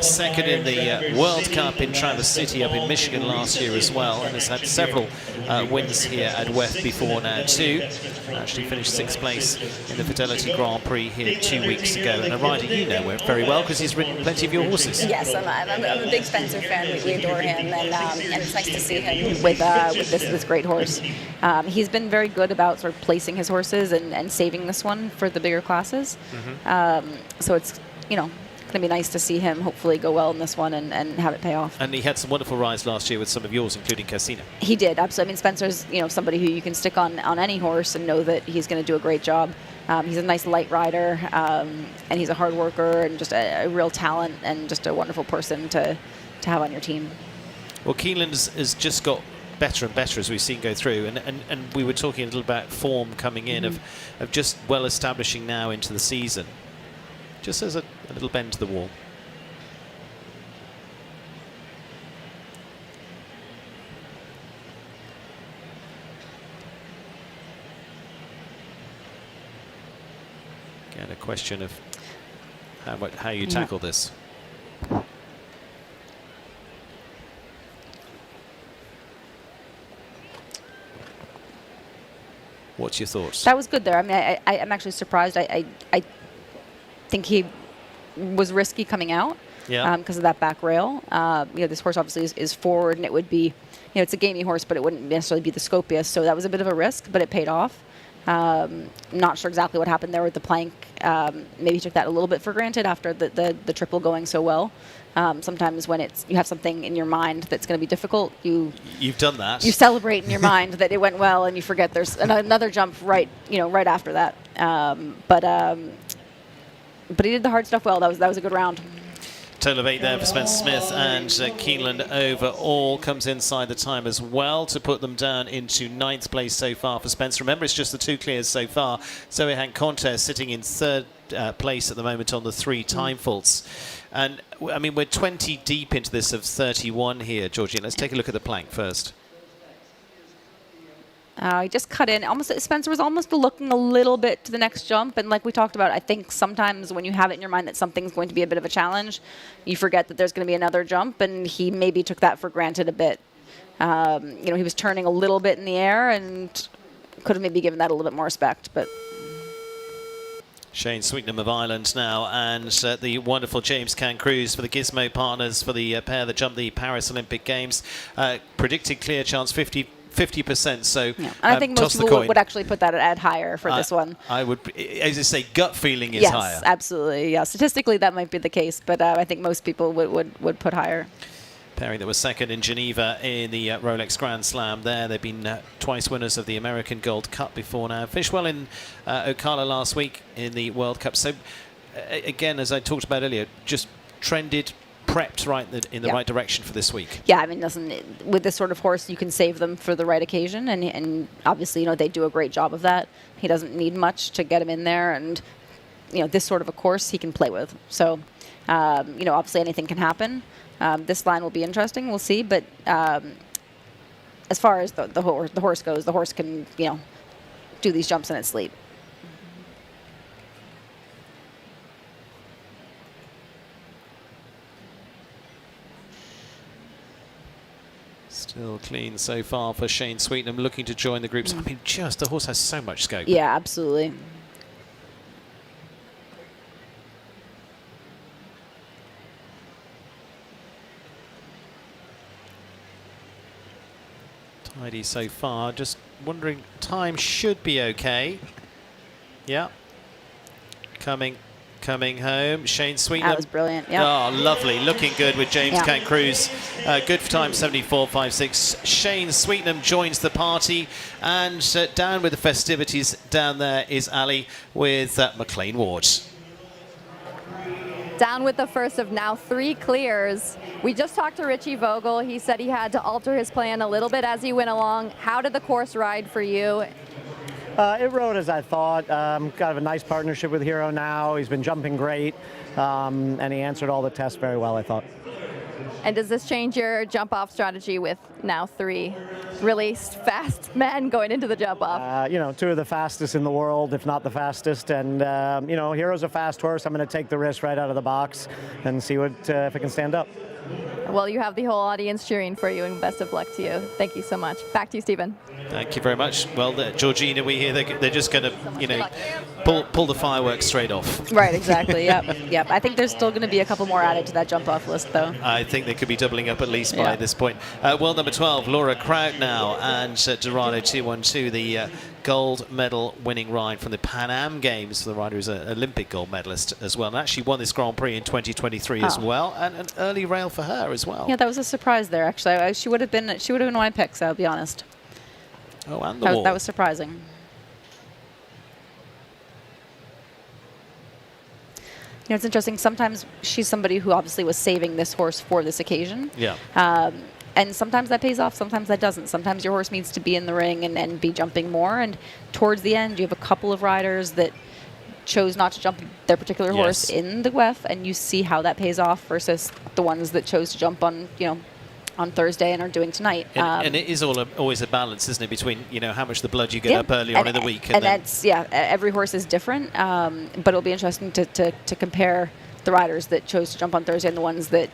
second in the World Cup in Traverse City up in Michigan last year as well, and has had several wins here at WEF before now too. Actually finished 6th place in the Fidelity Grand Prix here 2 weeks ago, and a rider you know very well because he's ridden plenty of your horses. Yes, I'm a big Spencer fan. We adore him, and it's nice to see him with this great horse. He's been very good about sort of placing his horses and saving this one for the bigger classes. So it's, going to be nice to see him hopefully go well in this one and have it pay off. And he had some wonderful rides last year with some of yours, including Casino. He did, absolutely. I mean, Spencer's, somebody who you can stick on any horse and know that he's going to do a great job. He's a nice light rider, and he's a hard worker and just a real talent and just a wonderful person to have on your team. Well, Keeneland has just got better and better as we've seen go through, and we were talking a little about form coming in of just well establishing now into the season, just as a little bend to the wall. a question of how you tackle this. What's your thoughts? That was good there. I mean, I'm actually surprised. I think he was risky coming out. Yeah. Because of that back rail. This horse obviously is forward, and it would be, it's a gamey horse, but it wouldn't necessarily be the Scopius. So that was a bit of a risk, but it paid off. Not sure exactly what happened there with the plank. Maybe he took that a little bit for granted after the triple going so well. Sometimes when you have something in your mind that's going to be difficult, you've done that. You celebrate in your mind that it went well, and you forget there's another jump right after that. But he did the hard stuff well. That was a good round. Total of 8 there for Spencer Smith, and Keeneland overall comes inside the time as well to put them down into 9th place so far for Spencer. Remember, it's just the 2 clears so far. Zoe Contender sitting in 3rd place at the moment on the 3 time faults. And, I mean, we're 20 deep into this of 31 here, Georgie. Let's take a look at the plank first. He just cut in. Spencer was almost looking a little bit to the next jump. And like we talked about, I think sometimes when you have it in your mind that something's going to be a bit of a challenge, you forget that there's going to be another jump. And he maybe took that for granted a bit. He was turning a little bit in the air and could have maybe given that a little bit more respect. But Shane Sweetnam of Ireland now, and the wonderful James Cancruz for the Gizmo partners for the pair that jumped the Paris Olympic Games. Predicted clear chance 50%, so and I think most people would actually put that at higher for this one. I would, as I say, gut feeling is yes, higher. Yes, absolutely. Yeah, statistically that might be the case, but I think most people would put higher. Pairing that was second in Geneva in the Rolex Grand Slam there. They've been twice winners of the American Gold Cup before now. Finished well in Ocala last week in the World Cup. So, again, as I talked about earlier, just trended, prepped right in the right direction for this week. Yeah, I mean, with this sort of horse, you can save them for the right occasion, and obviously, they do a great job of that. He doesn't need much to get him in there, and this sort of a course he can play with. So, obviously, anything can happen. This line will be interesting. We'll see, but as far as the horse goes, the horse can do these jumps in its sleep. Still clean so far for Shane Sweetnam, looking to join the groups. I mean, the horse has so much scope. Yeah, absolutely. Tidy so far. Just wondering, time should be okay. Yeah. Coming home. Shane Sweetnam. That was brilliant, yeah. Oh, lovely. Looking good with James Cancruz. Good for time, 74.56. Shane Sweetnam joins the party. And down with the festivities down there is Ali with McLean Ward. Down with the first of now 3 clears. We just talked to Richie Vogel. He said he had to alter his plan a little bit as he went along. How did the course ride for you? It rode as I thought. Got a nice partnership with Hero now. He's been jumping great, and he answered all the tests very well, I thought. And does this change your jump-off strategy with now 3 really fast men going into the jump-off? 2 of the fastest in the world, if not the fastest. And, Hero's a fast horse. I'm going to take the risk right out of the box and see if it can stand up. Well, you have the whole audience cheering for you, and best of luck to you. Thank you so much. Back to you, Stephen. Thank you very much. Well, Georgina, we hear they're just going to, pull the fireworks straight off. Right, exactly. Yep. I think there's still going to be a couple more added to that jump-off list, though. I think they could be doubling up at least by this point. World number 12, Laura Kraut now, and Dorado 212, the gold medal winning ride from the Pan Am Games. The rider is an Olympic gold medalist as well, and actually won this Grand Prix in 2023 as well, and an early rail for her as well. Yeah, that was a surprise there. Actually, she would have been one of my picks. I'll be honest. Oh, and the wall. That was surprising. It's interesting. Sometimes she's somebody who obviously was saving this horse for this occasion. Yeah. And sometimes that pays off, sometimes that doesn't. Sometimes your horse needs to be in the ring and be jumping more. And towards the end, you have a couple of riders that chose not to jump their particular horse in the WEF, and you see how that pays off versus the ones that chose to jump on, on Thursday and are doing tonight. And it is always a balance, isn't it, between how much the blood you get up early on in the week. And that's, every horse is different, but it'll be interesting to compare the riders that chose to jump on Thursday and the ones that,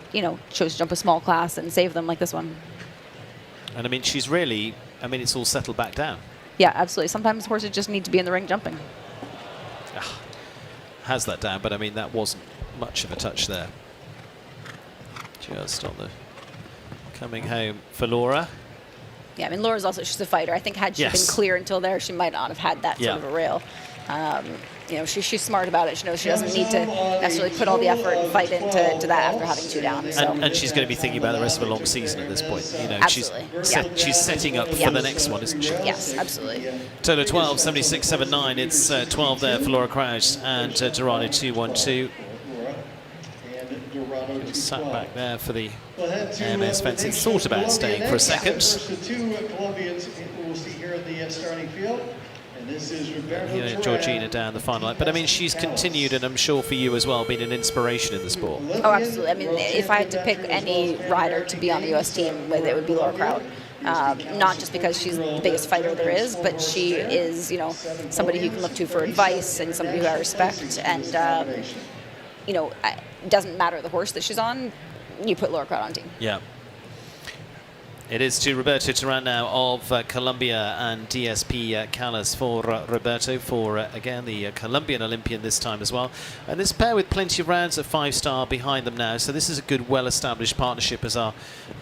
chose to jump a small class and save them like this one. And I mean, she's really, it's all settled back down. Yeah, absolutely. Sometimes horses just need to be in the ring jumping. Has that down, but that wasn't much of a touch there. Just on the coming home for Laura. Yeah, Laura's also, she's a fighter. I think had she been clear until there, she might not have had that sort of a rail. She's smart about it. She knows she doesn't need to necessarily put all the effort and fight into that after having 2 down. So. And she's going to be thinking about the rest of a long season at this point. Absolutely. She's setting up for the next one, isn't she? Yes, absolutely. Total 12, 76.79. It's 12 there for Laura Crouch and Dorado 2-1-2. Sat back there for the AMS fence. It's thought about staying for a second. The 2 Colombians we'll see here at the starting field. And this is Georgina down the final line. But she's continued, and I'm sure for you as well, been an inspiration in the sport. Oh, absolutely. If I had to pick any rider to be on the U.S. team with, it would be Laura Crouch. Not just because she's the biggest fighter there is, but she is, somebody who you can look to for advice and somebody who I respect. And, it doesn't matter the horse that she's on, you put Laura Crouch on team. Yeah. It is to Roberto Teran now of Colombia and DSP Callas for Roberto for, again, the Colombian Olympian this time as well. And this pair with plenty of rounds at 5-star behind them now. So this is a good, well-established partnership as our,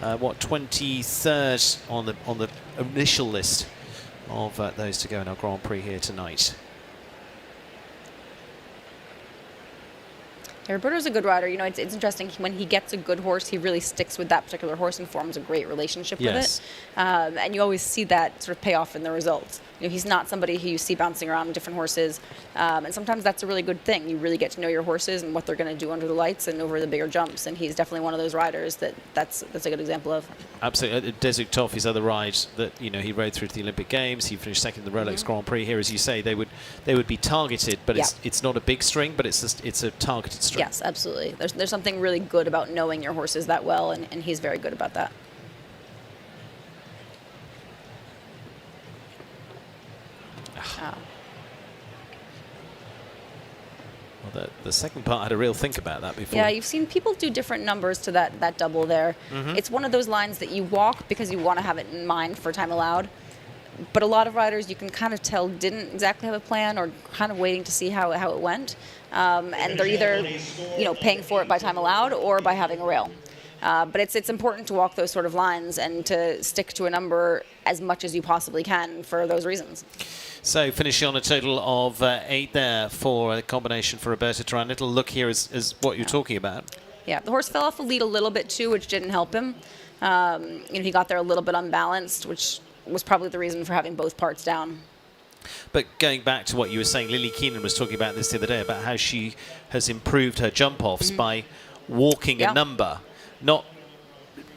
23rd on the initial list of those to go in our Grand Prix here tonight. Roberto's a good rider. It's interesting. When he gets a good horse, he really sticks with that particular horse and forms a great relationship with it. And you always see that sort of pay off in the results. He's not somebody who you see bouncing around different horses. And sometimes that's a really good thing. You really get to know your horses and what they're going to do under the lights and over the bigger jumps. And he's definitely one of those riders that's a good example of. Absolutely. Desert Toffee's other ride that he rode through to the Olympic Games. He finished second in the Rolex Grand Prix here. As you say, they would be targeted, but it's not a big string, but it's a targeted string. Yes, absolutely. There's something really good about knowing your horses that well, and he's very good about that. Well, the second part, I had a real think about that before. Yeah, you've seen people do different numbers to that double there. It's one of those lines that you walk because you want to have it in mind for time allowed. But a lot of riders, you can kind of tell, didn't exactly have a plan or kind of waiting to see how it went. And they're either, paying for it by time allowed or by having a rail. But it's important to walk those sort of lines and to stick to a number as much as you possibly can for those reasons. So finishing on a total of 8 there for a combination for Roberto Teran. Little look here is what you're talking about. Yeah, the horse fell off the lead a little bit too, which didn't help him. He got there a little bit unbalanced, which was probably the reason for having both parts down. But going back to what you were saying, Lily Keenan was talking about this the other day, about how she has improved her jump-offs by walking a number,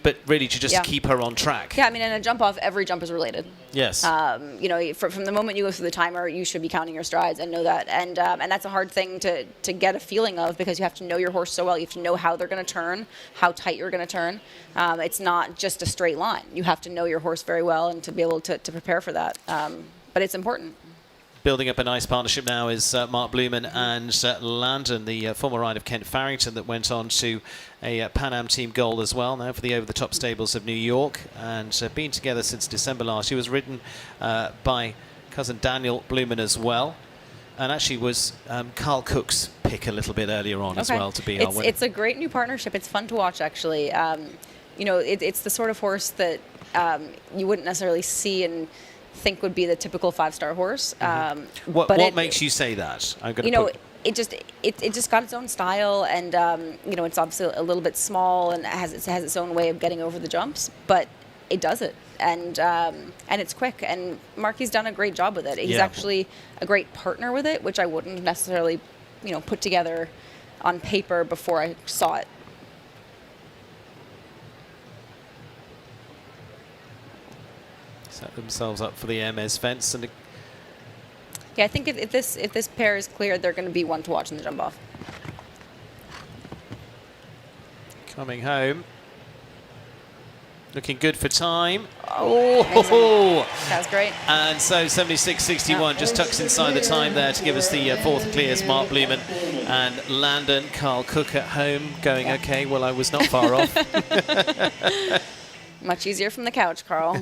but really to just keep her on track. Yeah, in a jump-off, every jump is related. Yes. From the moment you go through the timer, you should be counting your strides and know that. And that's a hard thing to get a feeling of because you have to know your horse so well. You have to know how they're going to turn, how tight you're going to turn. It's not just a straight line. You have to know your horse very well and to be able to prepare for that. But it's important. Building up a nice partnership now is Mark Blumen and Landon, the former rider of Kent Farrington that went on to a Pan Am team gold as well, now for the over-the-top stables of New York, and been together since December last. He was ridden by cousin Daniel Blumen as well, and actually was Carl Cook's pick a little bit earlier on as well to be our winner. It's a great new partnership. It's fun to watch, actually. It's the sort of horse that you wouldn't necessarily see and think would be the typical 5-star horse. What makes you say that? I'm going to it just got its own style, and it's obviously a little bit small and has its own way of getting over the jumps, but it does it, and it's quick. And Marky's done a great job with it. He's actually a great partner with it, which I wouldn't necessarily put together on paper before I saw it. Set themselves up for the Hermes fence, and yeah, I think if this pair is clear, they're going to be one to watch in the jump off. Coming home Looking good for time. Oh, that's great. And so 76.61 just tucks inside the time there to give us the fourth clears. Mark Blumen and Landon. Carl Cook at home going, okay, well, I was not far off. Much easier from the couch, Carl.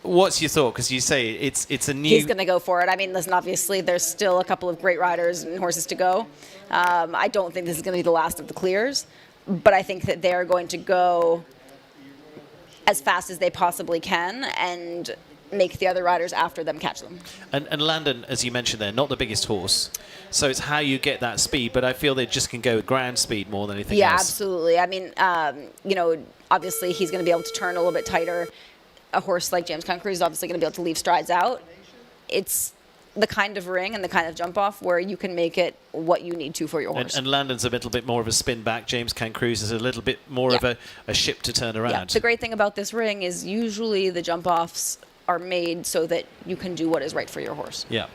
What's your thought? Because you say it's a new... He's going to go for it. I mean, listen, obviously, there's still a couple of great riders and horses to go. I don't think this is going to be the last of the clears, but I think that they're going to go as fast as they possibly can and make the other riders after them catch them. And Landon, as you mentioned there, not the biggest horse. So it's how you get that speed, but I feel they just can go with ground speed more than anything else. Yeah, absolutely. I mean, you know, obviously he's going to be able to turn a little bit tighter. A horse like James Conqueror is obviously going to be able to leave strides out. It's the kind of ring and the kind of jump off where you can make it what you need to for your horse. And Landon's a little bit more of a spin back. James Cancruz is a little bit more of a ship to turn around. Yeah. The great thing about this ring is usually the jump offs are made so that you can do what is right for your horse. Yeah.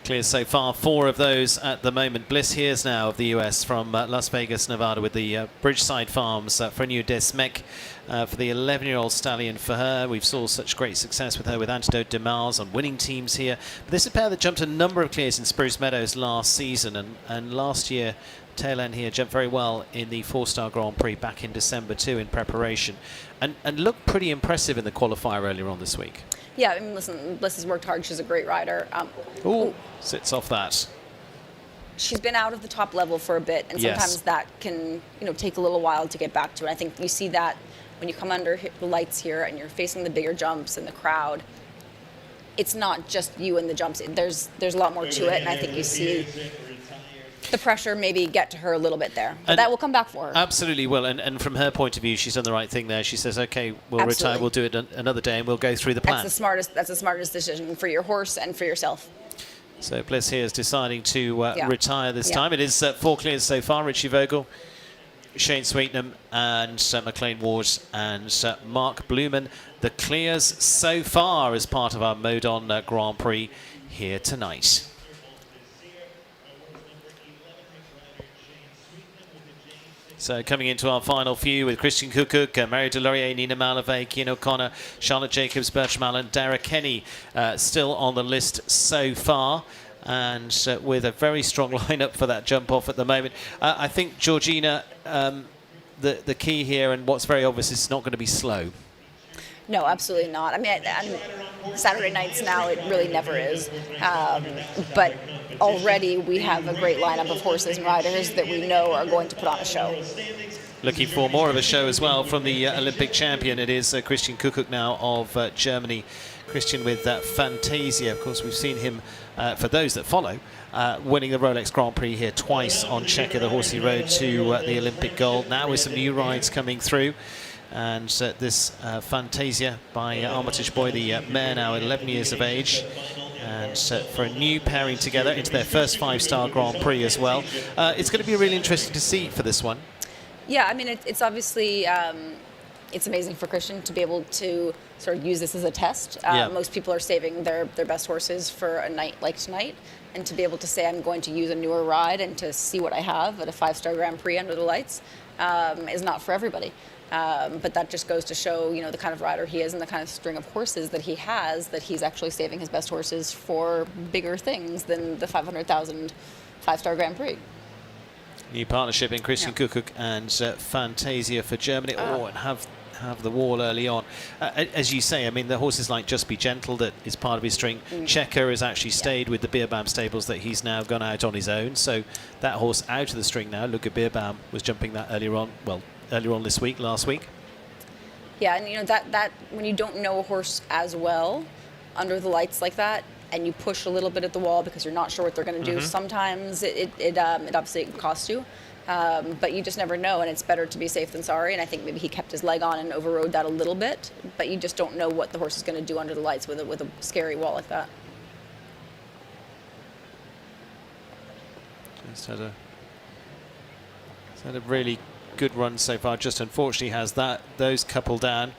Clear so far, 4 of those at the moment. Bliss Hears now of the US from Las Vegas, Nevada with the Bridgeside Farms for a new Desmec for the 11-year-old stallion for her. We've saw such great success with her with Antidote de Mars on winning teams here. But this is a pair that jumped a number of clears in Spruce Meadows last season and last year tail end here jumped very well in the 4-star Grand Prix back in December too in preparation and looked pretty impressive in the qualifier earlier on this week. Yeah, I mean, listen, Bliss has worked hard. She's a great rider. Sits off that. She's been out of the top level for a bit, and sometimes that can, you know, take a little while to get back to it. I think you see that when you come under the lights here and you're facing the bigger jumps and the crowd. It's not just you and the jumps. There's a lot more to it, and I think you see the pressure maybe get to her a little bit there. But that will come back for her. Absolutely will. And from her point of view, she's done the right thing there. She says, okay, we'll retire, we'll do it another day, and we'll go through the plan. That's the smartest decision for your horse and for yourself. So Bliss here is deciding to retire this time. It is 4 clears so far. Richie Vogel, Shane Sweetnam, and McLean Ward, and Mark Blumen. The clears so far as part of our Modon Grand Prix here tonight. So coming into our final few with Christian Cook, Mary Delorier, Nina Malavey, Cian O'Connor, Charlotte Jacobs, Bertram Allen, Dara Kenny still on the list so far. And with a very strong lineup for that jump off at the moment. I think, Georgina, the key here and what's very obvious is it's not going to be slow. No, absolutely not. I mean, Saturday nights now, it really never is. But already we have a great lineup of horses and riders that we know are going to put on a show. Looking for more of a show as well from the Olympic champion. It is Christian Cook now of Germany. Christian with Fantasia. Of course, we've seen him, for those that follow, winning the Rolex Grand Prix here twice on Checker, the horsey road to the Olympic gold. Now with some new rides coming through. And this Fantasia by Armitage Boy, the mare now 11 years of age. And for a new pairing together into their first 5-star Grand Prix as well. It's going to be really interesting to see for this one. Yeah, I mean, it's obviously, it's amazing for Christian to be able to sort of use this as a test. Most people are saving their best horses for a night like tonight. And to be able to say, I'm going to use a newer ride and to see what I have at a 5-star Grand Prix under the lights is not for everybody. But that just goes to show, you know, the kind of rider he is and the kind of string of horses that he has, that he's actually saving his best horses for bigger things than the 500,000 5-star Grand Prix. New partnership in Christian Cook and Fantasia for Germany. And have the wall early on. As you say, I mean, the horses like Just Be Gentle that is part of his string. Checker has actually stayed with the Beerbaum stables that he's now gone out on his own. So that horse out of the string now. Luca Beerbaum was jumping that earlier on. Well, earlier on this week, last week. Yeah, and you know that when you don't know a horse as well under the lights like that, and you push a little bit at the wall because you're not sure what they're going to do, sometimes it obviously costs you, but you just never know, and it's better to be safe than sorry. And I think maybe he kept his leg on and overrode that a little bit, but you just don't know what the horse is going to do under the lights with a scary wall like that. Just had a really good run so far, just unfortunately has those couple down.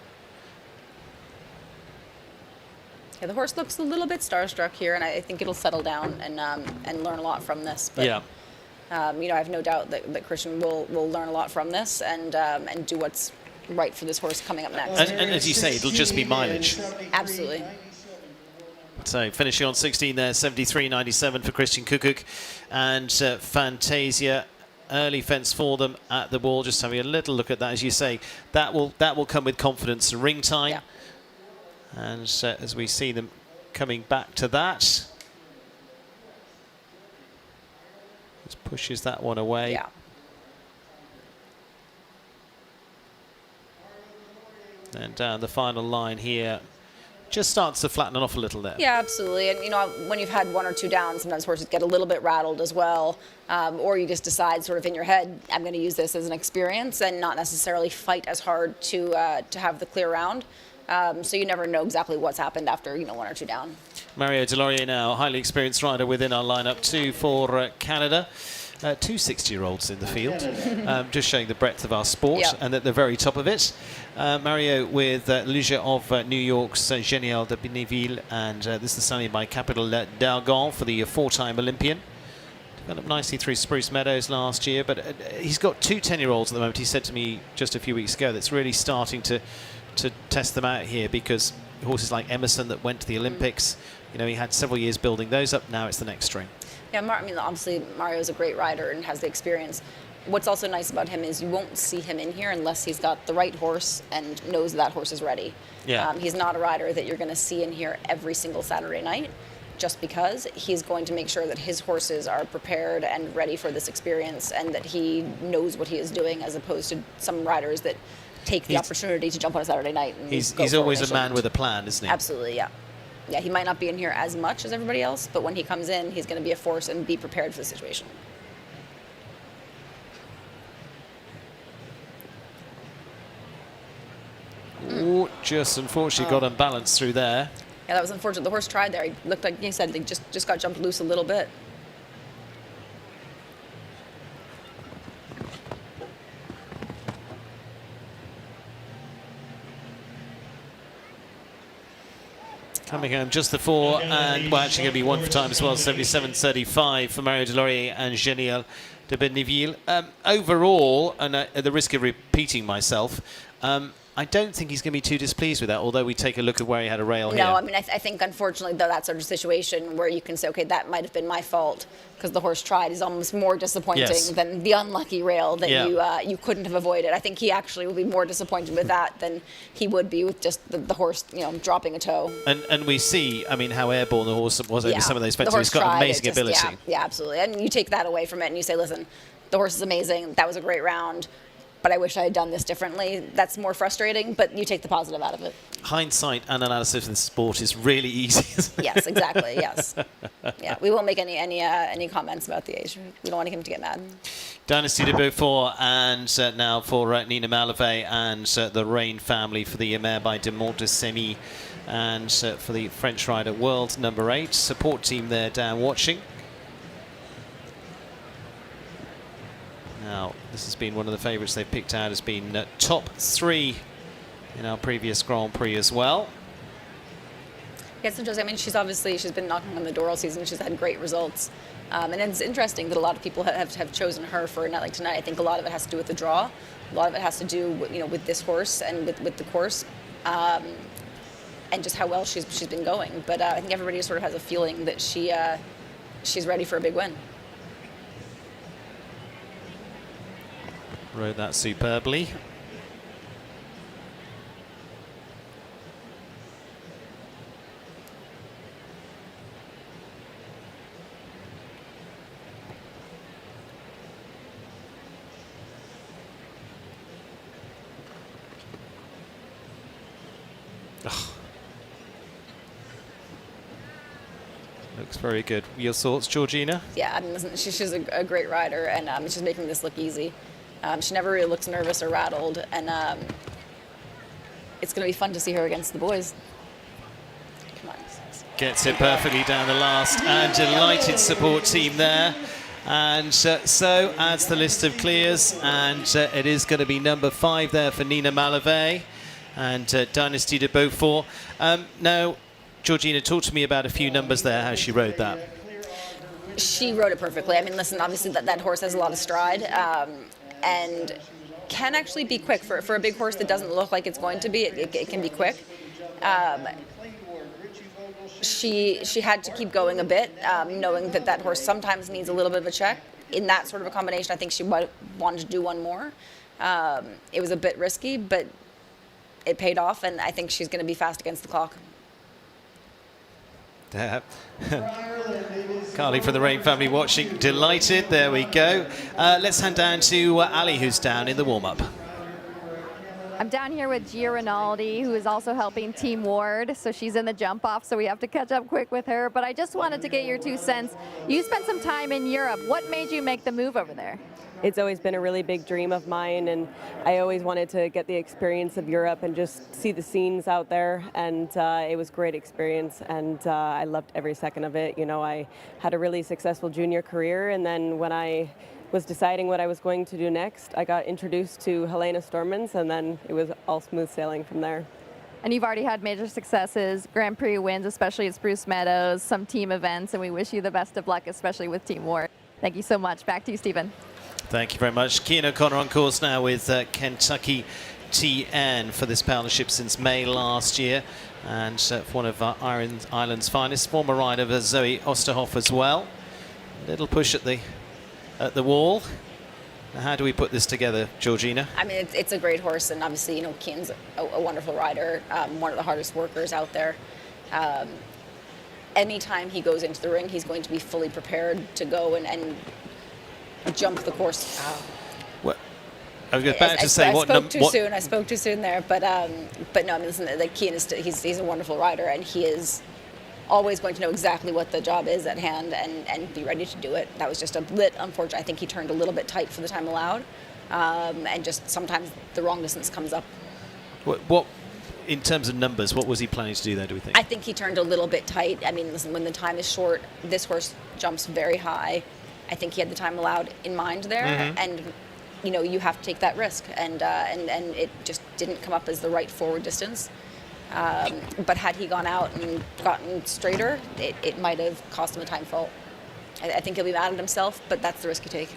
Yeah, the horse looks a little bit starstruck here, and I think it'll settle down and learn a lot from this. But You know, I have no doubt that Christian will learn a lot from this and do what's right for this horse coming up next. And as you say, it'll just be mileage. Absolutely. So finishing on 16 there, 73.97 for Christian Kukuk, and Fantasia. Early fence for them at the wall. Just having a little look at that, as you say, that will come with confidence and ring time. Yeah. And as we see them coming back to that, just pushes that one away. Yeah. And down the final line here, just starts to flatten off a little there. Yeah, absolutely. And, you know, when you've had 1 or 2 downs, sometimes horses get a little bit rattled as well. Or you just decide sort of in your head, I'm going to use this as an experience and not necessarily fight as hard to have the clear round. So you never know exactly what's happened after, you know, 1 or 2 down. Mario Deslauriers now, highly experienced rider within our lineup, 2 for Canada. 2 60-year-olds in the field, just showing the breadth of our sport and at the very top of it. Mario with Luge of New York's Génial de Bénéville, and this is signed by Capital d'Argent for the 4-time Olympian. Developed nicely through Spruce Meadows last year, but he's got 2 10-year-olds at the moment. He said to me just a few weeks ago that's really starting to test them out here, because horses like Emerson that went to the Olympics, you know, he had several years building those up. Now it's the next string. Yeah, I mean, obviously Mario's a great rider and has the experience. What's also nice about him is you won't see him in here unless he's got the right horse and knows that horse is ready. Yeah. He's not a rider that you're going to see in here every single Saturday night, just because he's going to make sure that his horses are prepared and ready for this experience and that he knows what he is doing, as opposed to some riders that take the opportunity to jump on a Saturday night. And He's always a man with a plan, isn't he? Absolutely, yeah. Yeah, he might not be in here as much as everybody else, but when he comes in, he's going to be a force and be prepared for the situation. Ooh, just unfortunately got unbalanced through there. Yeah, that was unfortunate. The horse tried there. He looked like, he said, they just got jumped loose a little bit. Coming home just the 4, and well, actually going to be 1 for time as well. 77.35 for Mario Deslauriers and Génial de Bénéville. Overall, and at the risk of repeating myself, I don't think he's going to be too displeased with that, although we take a look at where he had a rail here. No, I mean, I think, unfortunately, though, that sort of situation where you can say, okay, that might have been my fault because the horse tried, is almost more disappointing than the unlucky rail that you couldn't have avoided. I think he actually will be more disappointed with that than he would be with just the horse, you know, dropping a toe. And we see, I mean, how airborne the horse was over some of those fences. He's got amazing ability. Yeah, absolutely. And you take that away from it and you say, listen, the horse is amazing. That was a great round. But I wish I had done this differently. That's more frustrating, but you take the positive out of it. Hindsight and analysis in sport is really easy, isn't it? Yes, exactly, yes. Yeah, we won't make any comments about the age. We don't want him to get mad. Dynasty de Beaufort, and now for Nina Malavé and the Rain family for the mare by de Montesemi, and for the French rider world number 8. Support team there down watching. Now, this has been one of the favourites they've picked out, has been top 3 in our previous Grand Prix as well. Yeah, it's interesting. I mean, she's been knocking on the door all season. She's had great results. And it's interesting that a lot of people have chosen her for a night like tonight. I think a lot of it has to do with the draw. A lot of it has to do with, with this horse and with the course. And just how well she's been going. But I think everybody sort of has a feeling that she's ready for a big win. Rode that superbly. Oh. Looks very good. Your thoughts, Georgina? Yeah, I mean, listen, she's a great rider, and she's making this look easy. She never really looks nervous or rattled, and it's going to be fun to see her against the boys. Come on. Gets it perfectly down the last, and delighted support team there. And so adds the list of clears, and it is going to be number 5 there for Nina Malavé and Dynasty de Beaufort. Now, Georgina, talk to me about a few numbers there, how she rode that. She rode it perfectly. I mean, listen, obviously that horse has a lot of stride, and can actually be quick. For a big horse that doesn't look like it's going to be, it can be quick. She had to keep going a bit, knowing that horse sometimes needs a little bit of a check. In that sort of a combination, I think she wanted to do one more. It was a bit risky, but it paid off, and I think she's going to be fast against the clock. Carly from the Rain family watching, delighted. There we go. Let's hand down to Ali, who's down in the warm-up. I'm down here with Gia Rinaldi, who is also helping Team Ward. So she's in the jump off, so we have to catch up quick with her. But I just wanted to get your 2 cents. You spent some time in Europe. What made you make the move over there? It's always been a really big dream of mine, and I always wanted to get the experience of Europe and just see the scenes out there, and it was a great experience, and I loved every second of it. You know, I had a really successful junior career, and then when I was deciding what I was going to do next, I got introduced to Helena Stormans, and then it was all smooth sailing from there. And you've already had major successes, Grand Prix wins, especially at Spruce Meadows, some team events, and we wish you the best of luck, especially with Team Ward. Thank you so much. Back to you, Stephen. Thank you very much. Cian O'Connor on course now with Kentucky TN for this partnership since May last year, and for one of Ireland's finest, former rider Zoe Osterhoff as well. Little push at the wall. Now, how do we put this together, Georgina? I mean, it's a great horse, and obviously, you know, Cian's a wonderful rider, one of the hardest workers out there. Anytime he goes into the ring, he's going to be fully prepared to go and jump the course. What? I was about to say what I spoke too soon there, but no. I mean, listen, like Cian he's a wonderful rider, and he is always going to know exactly what the job is at hand and be ready to do it. That was just a bit unfortunate. I think he turned a little bit tight for the time allowed, and just sometimes the wrong distance comes up. What in terms of numbers, what was he planning to do there, do we think? I think he turned a little bit tight. I mean, listen, when the time is short, this horse jumps very high. I think he had the time allowed in mind there, and you know, you have to take that risk, and it just didn't come up as the right forward distance. But had he gone out and gotten straighter, it might have cost him a time fault. I think he'll be mad at himself, but that's the risk you take.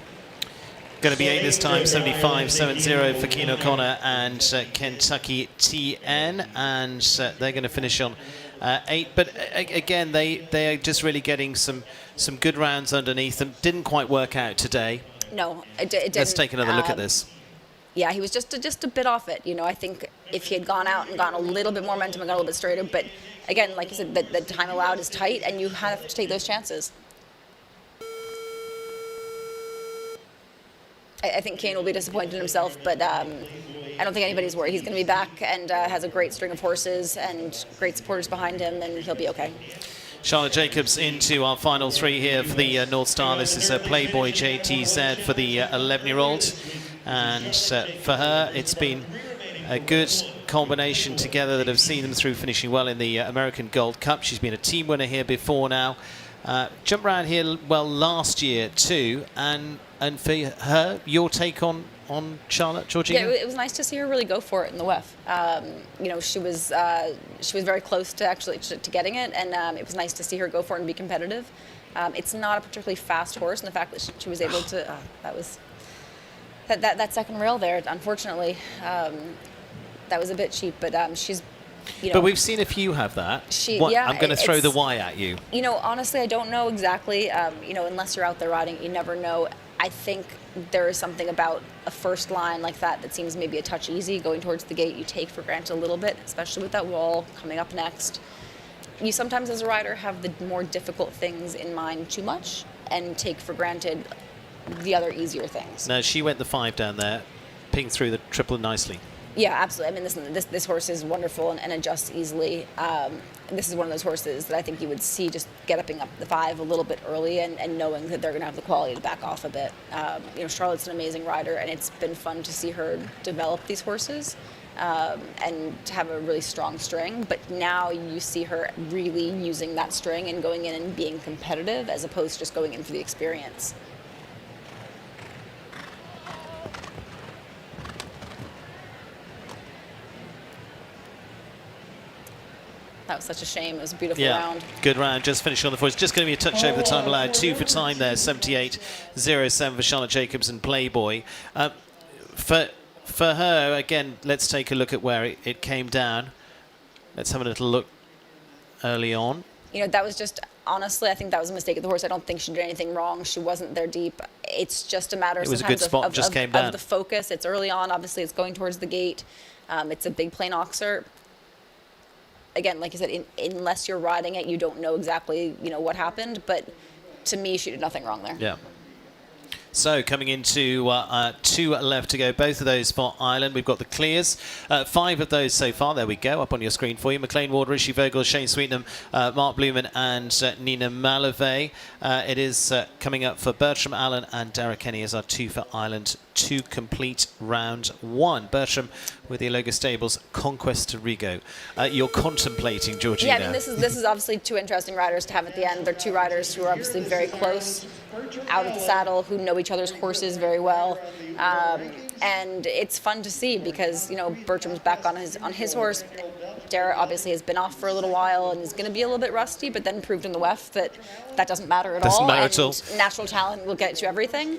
Going to be 8 this time, 75.70 for Cian O'Connor and Kentucky TN, and they're going to finish on 8. But again, they are just really getting some good rounds underneath them. Didn't quite work out today. No, it didn't. Let's take another look at this. Yeah, he was just a bit off it. You know, I think if he had gone out and gotten a little bit more momentum and got a little bit straighter, but again, like you said, the time allowed is tight, and you have to take those chances. I think Cian will be disappointed in himself, but I don't think anybody's worried. He's going to be back and has a great string of horses and great supporters behind him, and he'll be okay. Charlotte Jacobs into our final 3 here for the North Star. This is Playboy JTZ for the 11-year-old. And for her, it's been a good combination together that have seen them through, finishing well in the American Gold Cup. She's been a team winner here before now. Jumped around here well last year too. And for her, your take on Charlotte, Georgina? Yeah, it was nice to see her really go for it in the WEF. You know, she was very close to actually to getting it, and it was nice to see her go for it and be competitive. It's not a particularly fast horse, and the fact that she was able to that second rail there, unfortunately, that was a bit cheap. But she's, you know. But we've seen a few have that. Yeah, I'm going to throw the Y at you. You know, honestly, I don't know exactly. You know, unless you're out there riding, you never know. I think there is something about a first line like that seems maybe a touch easy. Going towards the gate, you take for granted a little bit, especially with that wall coming up next. You sometimes, as a rider, have the more difficult things in mind too much and take for granted the other easier things. No, she went the 5 down there, pinged through the triple nicely. Yeah, absolutely. I mean, this horse is wonderful and adjusts easily. This is one of those horses that I think you would see just getting up the 5 a little bit early and knowing that they're going to have the quality to back off a bit. You know, Charlotte's an amazing rider, and it's been fun to see her develop these horses and to have a really strong string. But now you see her really using that string and going in and being competitive as opposed to just going in for the experience. That was such a shame. It was a beautiful Yeah, round. good round. Just finishing on the foot. It's just going to be a touch over the time allowed. 2 for time there. 78.07 for Charlotte Jacobs and Playboy. For her, again, let's take a look at where it came down. Let's have a little look early on. You know, that was just, honestly, I think that was a mistake of the horse. I don't think she did anything wrong. She wasn't there deep. It's just a matter It was a sometimes good spot, just came down. of the focus. It's early on. Obviously, it's going towards the gate. It's a big plain oxer. Again, like you said, unless you're riding it, you don't know exactly, you know, what happened. But to me, she did nothing wrong there. Yeah. So coming into 2 left to go, both of those for Ireland. We've got the clears, 5 of those so far. There we go, up on your screen for you. McLean Ward, Richie Vogel, Shane Sweetnam, Mark Blumen and Nina Malavey. It is coming up for Bertram Allen and Dara Kenny as our 2 for Ireland to complete round 1. Bertram with the Aloga Stables, Conquest to Rigo. You're contemplating, Georgina. Yeah, I mean, this is obviously 2 interesting riders to have at the end. They're 2 riders who are obviously very close out of the saddle, who know each other's horses very well, and it's fun to see because, you know, Bertram's back on his horse. Dara obviously has been off for a little while and is going to be a little bit rusty, but then proved in the WEF that doesn't matter at all. Natural talent will get you everything.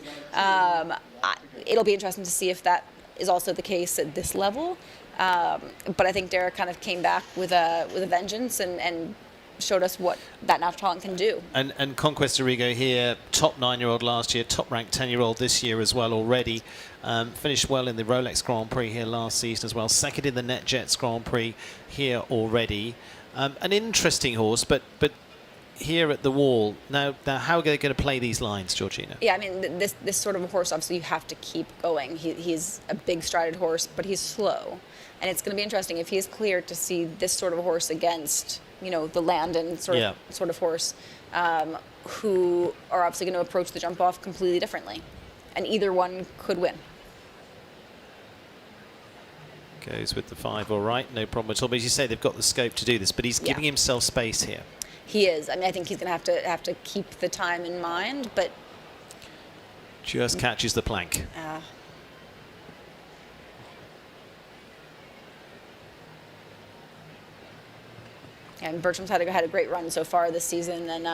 It'll be interesting to see if that is also the case at this level. But I think Dara kind of came back with a vengeance and showed us what that natural talent can do. And Conquest Arrigo here, top 9-year-old last year, top ranked 10-year-old this year as well already. Finished well in the Rolex Grand Prix here last season as well. Second in the NetJets Grand Prix here already. An interesting horse, but here at the wall. Now how are they going to play these lines, Georgina? Yeah, I mean, this sort of a horse, obviously you have to keep going. He's a big strided horse, but he's slow. And it's going to be interesting if he's clear to see this sort of a horse against, you know, the Landon sort of horse, who are obviously going to approach the jump off completely differently. And either one could win. Goes with the 5, all right, no problem at all. But as you say, they've got the scope to do this, but he's giving himself space here. He is. I mean, I think he's going to have to keep the time in mind, but just catches the plank. And Bertram's had a great run so far this season, and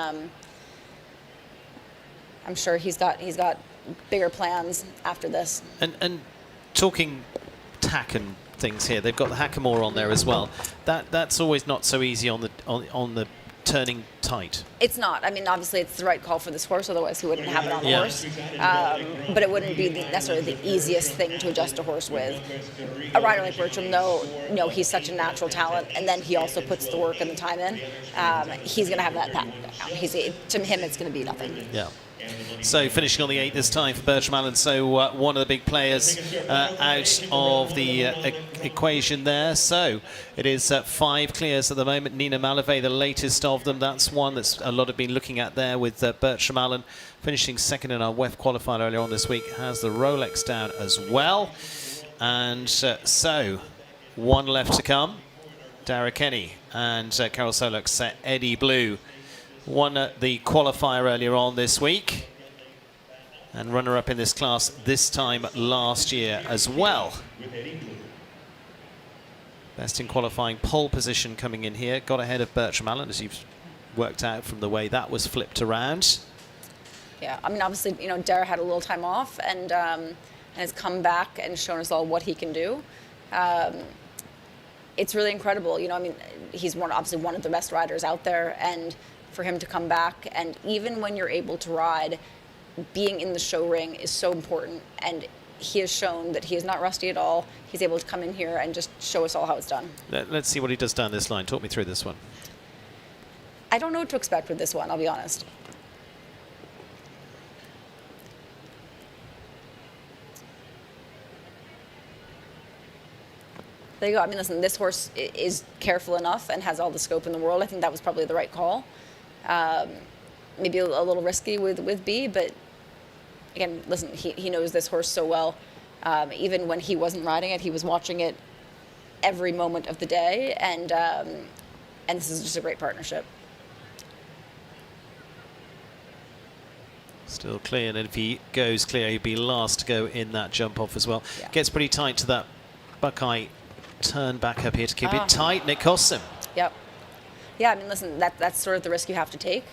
I'm sure he's got bigger plans after this. And talking tack and things here, they've got the Hackamore on there as well. That's always not so easy on the turning tight. It's not. I mean, obviously it's the right call for this horse, otherwise he wouldn't have it on the horse. But it wouldn't be necessarily the easiest thing to adjust a horse with. A rider like Bertram, though, he's such a natural talent, and then he also puts the work and the time in. He's going to have that back. To him, it's going to be nothing. Yeah. So finishing on the 8 this time for Bertram Allen. So one of the big players out of the equation there. So it is 5 clears at the moment. Nina Malavey, the latest of them. That's one that's a lot have been looking at there with Bertram Allen finishing second in our WEF qualifier earlier on this week. Has the Rolex down as well. And so 1 left to come. Dara Kenny and Carol Solux, Eddie Blue. Won the qualifier earlier on this week and runner-up in this class this time last year as well. Best in qualifying, pole position coming in here. Got ahead of Bertram Allen, as you've worked out from the way that was flipped around. Yeah, I mean, obviously, Dara had a little time off and has come back and shown us all what he can do. It's really incredible. I mean, he's obviously one of the best riders out there, and for him to come back, and even when you're able to ride, being in the show ring is so important, and he has shown that he is not rusty at all. He's able to come in here and just show us all how it's done. Let's see what he does down this line. Talk me through this one. I don't know what to expect with this one, I'll be honest. There you go. I mean, listen, this horse is careful enough and has all the scope in the world. I think that was probably the right call. Maybe a little risky with B, but again, listen, he knows this horse so well. Even when he wasn't riding it, he was watching it every moment of the day, and this is just a great partnership. Still clear, and if he goes clear, he'd be last to go in that jump off as well. Yeah. Gets pretty tight to that Buckeye turn back up here to keep it tight, and it costs him. Yep. yeah, I mean, listen, that's sort of the risk you have to take.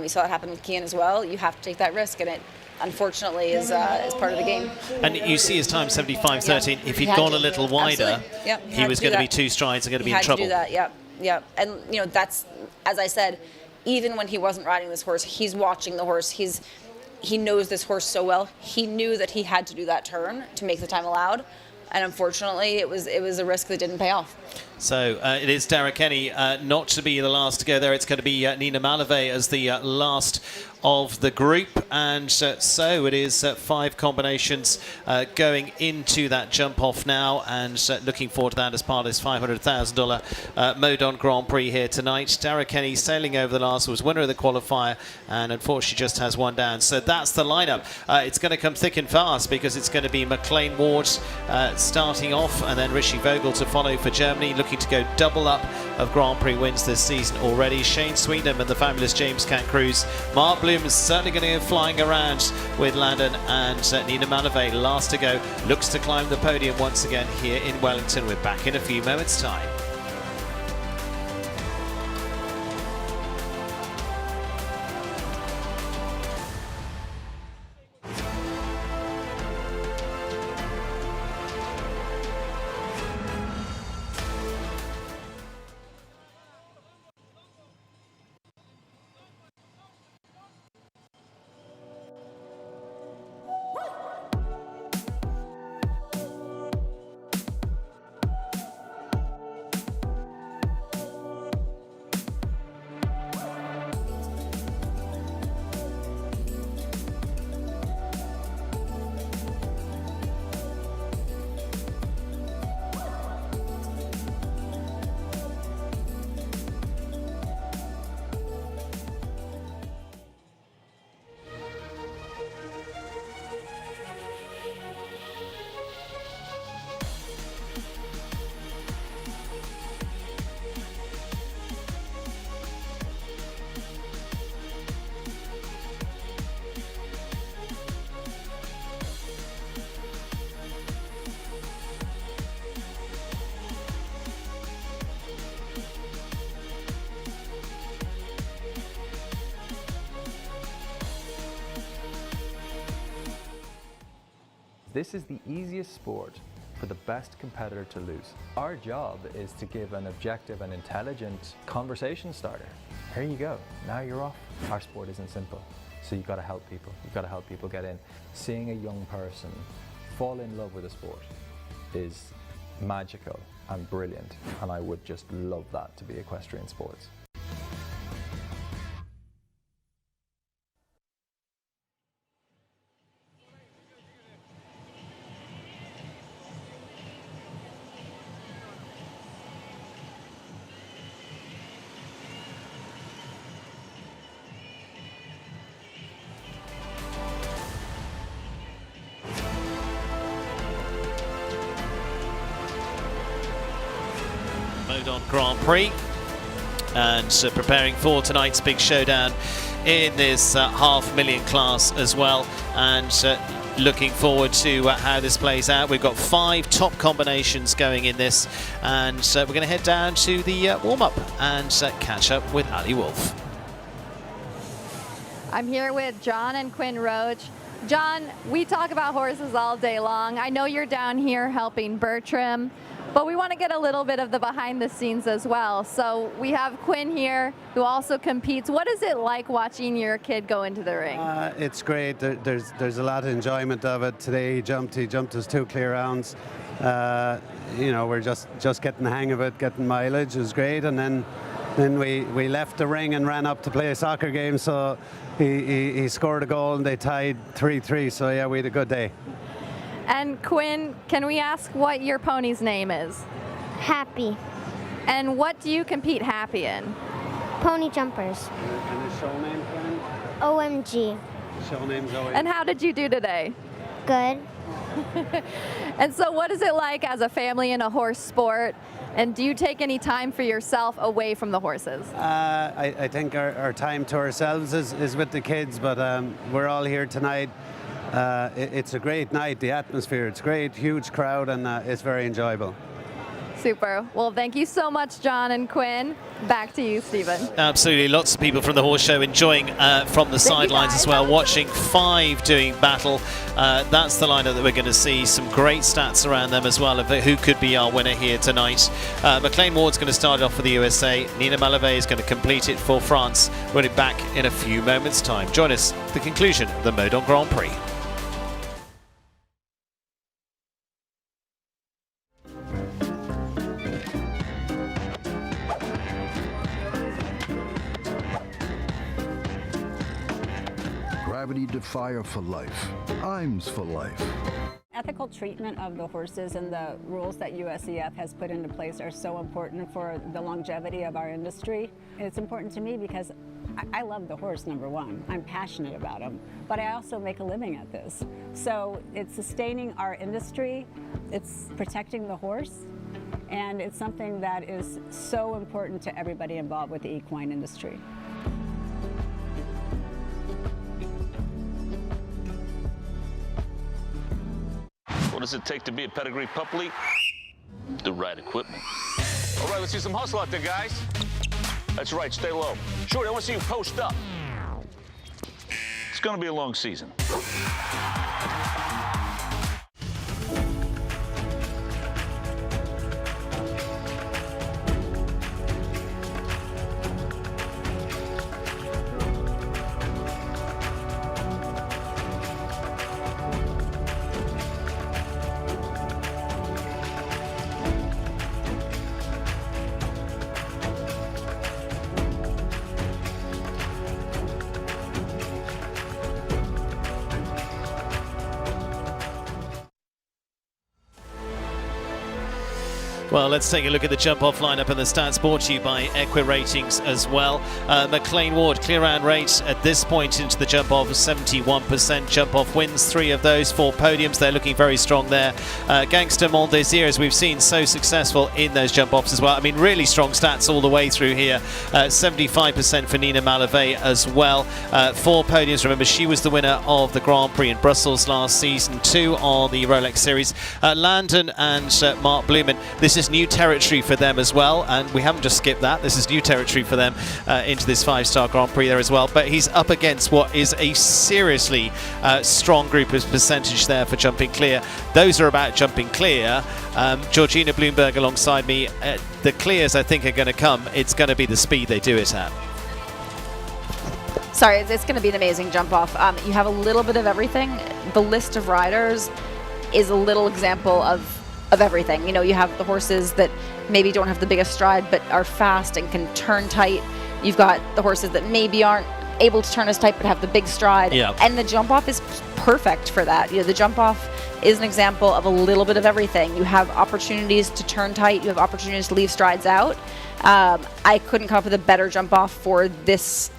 You saw it happen with Kian as well. You have to take that risk, and it unfortunately is part of the game. And you see his time 75.13. If he'd gone a little wider, he was going to be 2 strides and going to be in trouble. He had to do that, yep. And you know, that's, as I said, even when he wasn't riding this horse, he's watching the horse. He knows this horse so well. He knew that he had to do that turn to make the time allowed. And unfortunately, it was a risk that didn't pay off. So it is Dara Kenny not to be the last to go there. It's going to be Nina Malave as the last of the group. And so it is 5 combinations going into that jump off now, and looking forward to that as part of this $500,000 Modon Grand Prix here tonight. Dara Kenny sailing over the last, was winner of the qualifier, and unfortunately just has 1 down. So that's the lineup. It's going to come thick and fast, because it's going to be McLean Ward starting off, and then Richie Vogel to follow for Germany, looking to go double up of Grand Prix wins this season already. Shane Sweetnam and the fabulous James Cancruz. Mark Bloom is certainly going to go flying around with Landon, and Nina Malave, last to go, looks to climb the podium once again here in Wellington. We're back in a few moments' time. This is the easiest sport for the best competitor to lose. Our job is to give an objective and intelligent conversation starter. Here you go, now you're off. Our sport isn't simple, so you've got to help people. You've got to help people get in. Seeing a young person fall in love with a sport is magical and brilliant, and I would just love that to be equestrian sports. Modon Grand Prix, and preparing for tonight's big showdown in this $500,000 class as well, and looking forward to how this plays out. We've got 5 top combinations going in this, and we're going to head down to the warm-up and catch up with Ali Wolf. I'm here with John and Quinn Roach. John, we talk about horses all day long. I know you're down here helping Bertram, but we want to get a little bit of the behind the scenes as well. So we have Quinn here, who also competes. What is it like watching your kid go into the ring? It's great. There's a lot of enjoyment of it. Today he jumped his 2 clear rounds. You know, we're just getting the hang of it, getting mileage is great. And then we left the ring and ran up to play a soccer game. So he scored a goal and they tied 3-3. So yeah, we had a good day. And Quinn, can we ask what your pony's name is? Happy. And what do you compete Happy in? Pony jumpers. And his show name, Quinn? OMG. Show name's OMG. And how did you do today? Good. And so what is it like as a family in a horse sport? And do you take any time for yourself away from the horses? I think our time to ourselves is with the kids, but we're all here tonight. It's a great night, the atmosphere, it's great, huge crowd, and it's very enjoyable. Super. Well, thank you so much, John and Quinn. Back to you, Stephen. Absolutely. Lots of people from the horse show enjoying from the sidelines as well, watching 5 doing battle. That's the lineup that we're going to see. Some great stats around them as well of who could be our winner here tonight. McLean Ward's going to start off for the USA. Nina Malavé is going to complete it for France. We'll be back in a few moments' time. Join us at the conclusion of the Modon Grand Prix. Gravity Defier for life. IMS for life. Ethical treatment of the horses and the rules that USEF has put into place are so important for the longevity of our industry. It's important to me because I love the horse, number one. I'm passionate about them, but I also make a living at this. So it's sustaining our industry, it's protecting the horse, and it's something that is so important to everybody involved with the equine industry. What does it take to be a pedigree pup league? The right equipment. All right, let's see some hustle out there, guys. That's right, stay low. Shorty, I want to see you post up. It's going to be a long season. Well, let's take a look at the jump-off lineup and the stats brought to you by Equi-Ratings as well. McLean Ward, clear-round rate at this point into the jump-off is 71%. Jump-off wins 3 of those, 4 podiums. They're looking very strong there. Gangster Mont Désir, as we've seen, so successful in those jump-offs as well. I mean, really strong stats all the way through here. 75% for Nina Malavé as well. 4 podiums. Remember, she was the winner of the Grand Prix in Brussels last season, 2 on the Rolex Series. Landon and Mark Blumen, this is new territory for them as well, and we haven't just skipped that. This is new territory for them into this 5-star Grand Prix there as well, but he's up against what is a seriously strong group of percentage there for jumping clear. Those are about jumping clear. Georgina Bloomberg alongside me. The clears I think are going to come. It's going to be the speed they do it at. Sorry, it's going to be an amazing jump off. You have a little bit of everything. The list of riders is a little example of everything. You know, you have the horses that maybe don't have the biggest stride but are fast and can turn tight. You've got the horses that maybe aren't able to turn as tight but have the big stride. Yeah. And the jump off is perfect for that. You know, the jump off is an example of a little bit of everything. You have opportunities to turn tight, you have opportunities to leave strides out. I couldn't come up with a better jump off for this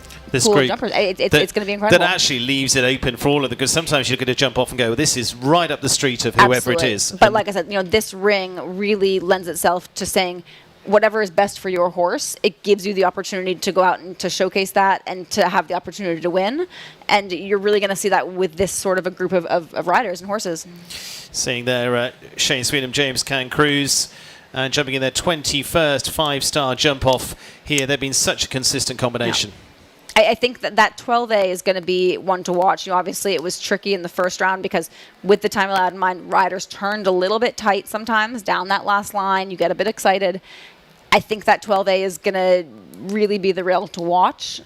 pool of jumpers. It's going to be incredible. That actually leaves it open for all of them, because sometimes you look at a jump off and go, well, this is right up the street of whoever Absolutely. it is. But like I said, you know, this ring really lends itself to saying whatever is best for your horse. It gives you the opportunity to go out and to showcase that and to have the opportunity to win. And you're really going to see that with this sort of a group of riders and horses. Seeing there, Shane Sweenham, James Can-Cruz, jumping in their 21st 5-star jump off here. They've been such a consistent combination. Yeah. I think that 12A is going to be one to watch. You know, obviously, it was tricky in the first round because with the time allowed in mind, riders turned a little bit tight sometimes down that last line. You get a bit excited. I think that 12A is going to really be the rail to watch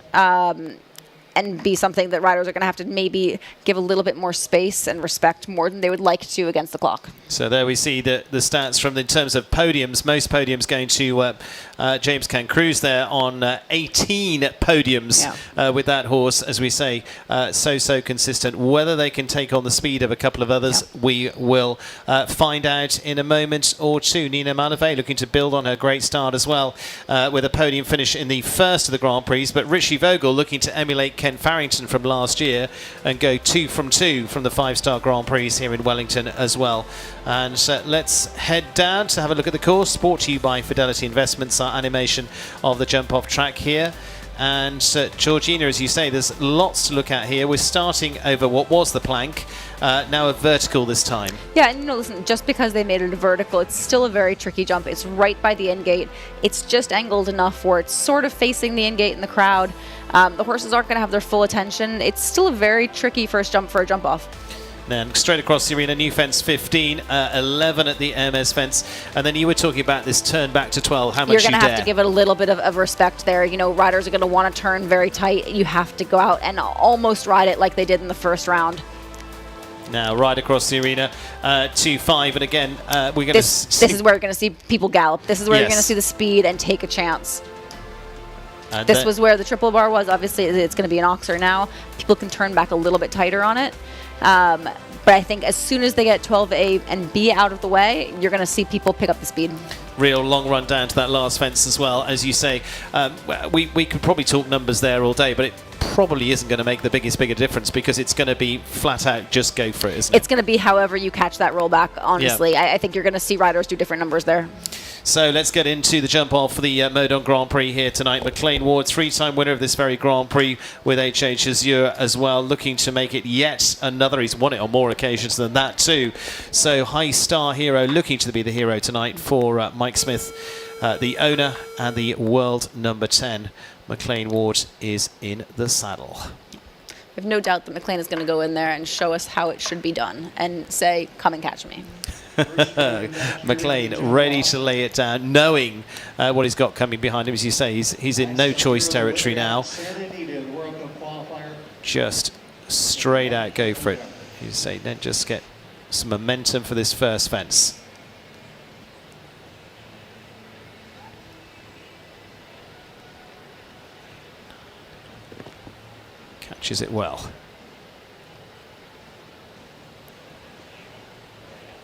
and be something that riders are going to have to maybe give a little bit more space and respect more than they would like to against the clock. So there we see the stats from in terms of podiums. Most podiums going to James Can-Cruz there on 18 podiums with that horse, as we say, so consistent. Whether they can take on the speed of a couple of others, we will find out in a moment or two. Nina Malavé looking to build on her great start as well with a podium finish in the first of the Grand Prix, but Richie Vogel looking to emulate Ken Farrington from last year and go 2 from 2 from the 5-star Grand Prix here in Wellington as well. And let's head down to have a look at the course, brought to you by Fidelity Investments, our animation of the jump-off track here. And Georgina, as you say, there's lots to look at here. We're starting over what was the plank, now a vertical this time. Yeah, and listen, just because they made it a vertical, it's still a very tricky jump. It's right by the end gate. It's just angled enough where it's sort of facing the end gate in the crowd. The horses aren't going to have their full attention. It's still a very tricky first jump for a jump off. Then straight across the arena, new fence 15, 11 at the Hermes fence. And then you were talking about this turn back to 12. How much You're going to have to give it a little bit of respect there. Riders are going to want to turn very tight. You have to go out and almost ride it like they did in the first round. Now, right across the arena, 2-5. And again, we're going to see... This is where you're going to see people gallop. This is where you're going to see the speed and take a chance. This was where the triple bar was. Obviously, it's going to be an oxer now. People can turn back a little bit tighter on it. But I think as soon as they get 12A and B out of the way, you're going to see people pick up the speed. Real long run down to that last fence as well. As you say, we could probably talk numbers there all day, but it probably isn't going to make the bigger difference because it's going to be flat out just go for it, isn't it? It's going to be however you catch that rollback, honestly. Yeah. I think you're going to see riders do different numbers there. So let's get into the jump off for the Modon Grand Prix here tonight. McLean Ward, 3-time winner of this very Grand Prix with HH Azure as well, looking to make it yet another. He's won it on more occasions than that too. So high star hero, looking to be the hero tonight for Mike Smith, the owner and the world number 10. McLean Ward is in the saddle. I have no doubt that McLean is going to go in there and show us how it should be done and say, come and catch me. McLean ready to lay it down, knowing what he's got coming behind him. As you say, he's in no choice territory now. Just straight out go for it. You say, then just get some momentum for this first fence. Catches it well.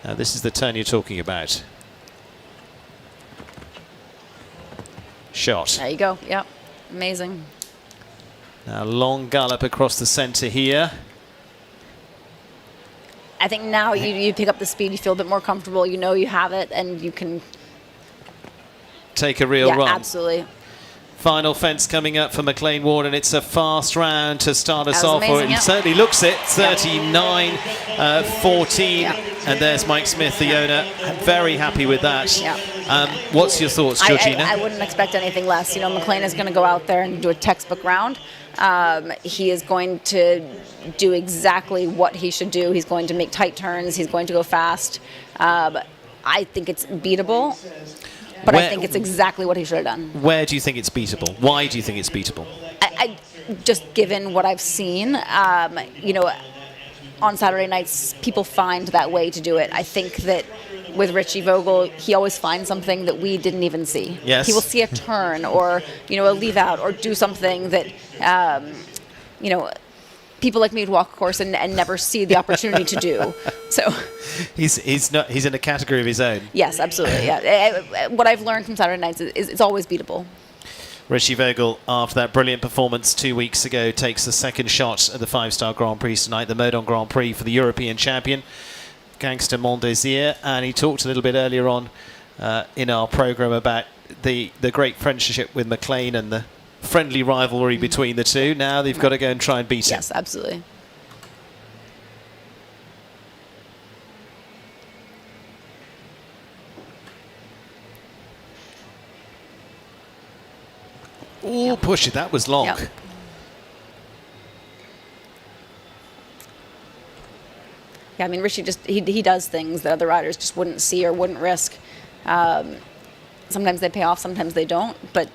Now this is the turn you're talking about. Shot. There you go. Yep. Amazing. Now long gallop across the centre here. I think now you pick up the speed, you feel a bit more comfortable, you know you have it, and you can take a real run. Yeah, absolutely. Final fence coming up for McLean Ward, and it's a fast round to start us off. Amazing, it certainly looks it. 39-14, and there's Mike Smith, the owner. I'm very happy with that. Yeah. What's your thoughts, Georgina? I wouldn't expect anything less. McLean is going to go out there and do a textbook round. He is going to do exactly what he should do. He's going to make tight turns. He's going to go fast. I think it's beatable. But I think it's exactly what he should have done. Where do you think it's beatable? Why do you think it's beatable? I just given what I've seen, on Saturday nights, people find that way to do it. I think that with Richie Vogel, he always finds something that we didn't even see. Yes. He will see a turn or, a leave out or do something that, people like me would walk a course and never see the opportunity to do. So he's in a category of his own. Yes, absolutely. Yeah. What I've learned from Saturday nights is it's always beatable. Richie Vogel, after that brilliant performance 2 weeks ago, takes the second shot at the 5-star Grand Prix tonight, the Modon Grand Prix for the European champion, Gangster Mondésir. And he talked a little bit earlier on in our program about the great friendship with McLean and the friendly rivalry between the two. Now they've got to go and try and beat him. Yes, absolutely. Oh, push it. That was long. Yep. Yeah, I mean, Richie he does things that other riders just wouldn't see or wouldn't risk. Sometimes they pay off, sometimes they don't. But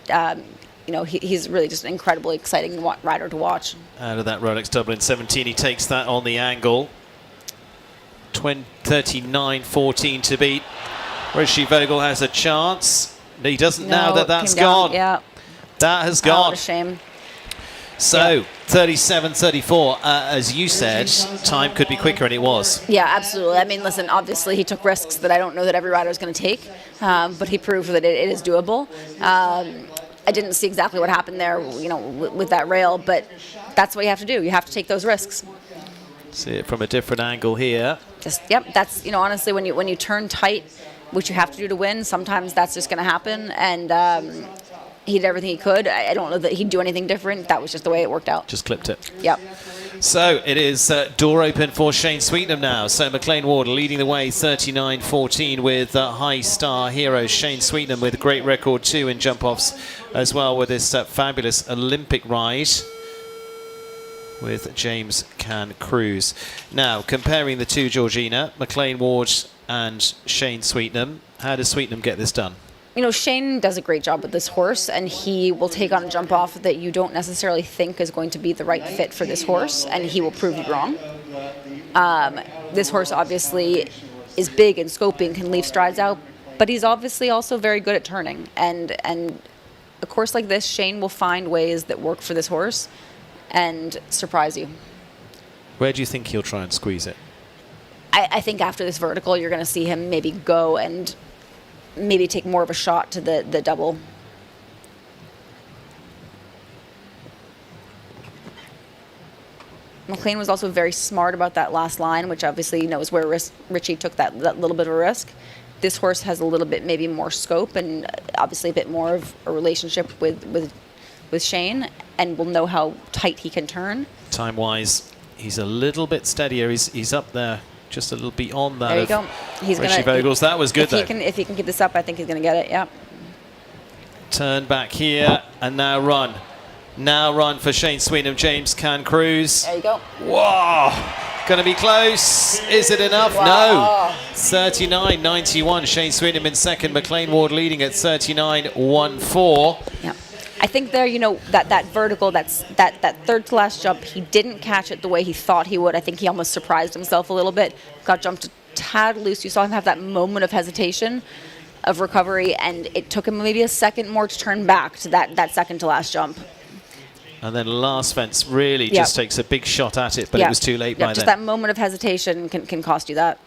he's really just an incredibly exciting rider to watch. Out of that Rolex Dublin 17, he takes that on the angle. 39-14 to beat. Richie Vogel has a chance. He doesn't now that's gone. Yeah. That has gone. Oh, what a shame. So, 37-34, as you said, time could be quicker, and it was. Yeah, absolutely. I mean, listen, obviously he took risks that I don't know that every rider is going to take, but he proved that it is doable. I didn't see exactly what happened there, with that rail, but that's what you have to do. You have to take those risks. See it from a different angle here. That's, honestly, when you turn tight, which you have to do to win, sometimes that's just going to happen, and he did everything he could. I don't know that he'd do anything different. That was just the way it worked out. Just clipped it. Yep. So it is door open for Shane Sweetnam now. So McLean Ward leading the way 39-14 with High Star Hero. Shane Sweetnam with a great record too in jump-offs as well with this fabulous Olympic ride with James Can Cruz. Now comparing the two, Georgina, McLean Ward and Shane Sweetnam. How does Sweetnam get this done? You know, Shane does a great job with this horse, and he will take on a jump off that you don't necessarily think is going to be the right fit for this horse, and he will prove you wrong. This horse obviously is big in scoping, can leave strides out, but he's obviously also very good at turning. And a course like this, Shane will find ways that work for this horse and surprise you. Where do you think he'll try and squeeze it? I think after this vertical, you're going to see him maybe go and maybe take more of a shot to the double. McLean was also very smart about that last line, which obviously knows where Richie took that little bit of a risk. This horse has a little bit maybe more scope and obviously a bit more of a relationship with Shane, and will know how tight he can turn. Time-wise, he's a little bit steadier. He's up there. Just a little beyond that. There you go. He's Richie Vogel's. That was good, though. If he can keep this up, I think he's going to get it. Yeah. Turn back here and now run. Now run for Shane Sweetnam. James Can Cruz. There you go. Whoa! Going to be close. Is it enough? Wow. No. 39.91. Shane Sweetnam in second. McLean Ward leading at 39.14. Yeah. I think there, you know, that vertical, that third to last jump, he didn't catch it the way he thought he would. I think he almost surprised himself a little bit. Got jumped a tad loose. You saw him have that moment of hesitation, of recovery, and it took him maybe a second more to turn back to that second to last jump. And then last fence really just takes a big shot at it, but it was too late by just then. that moment of hesitation can cost you that.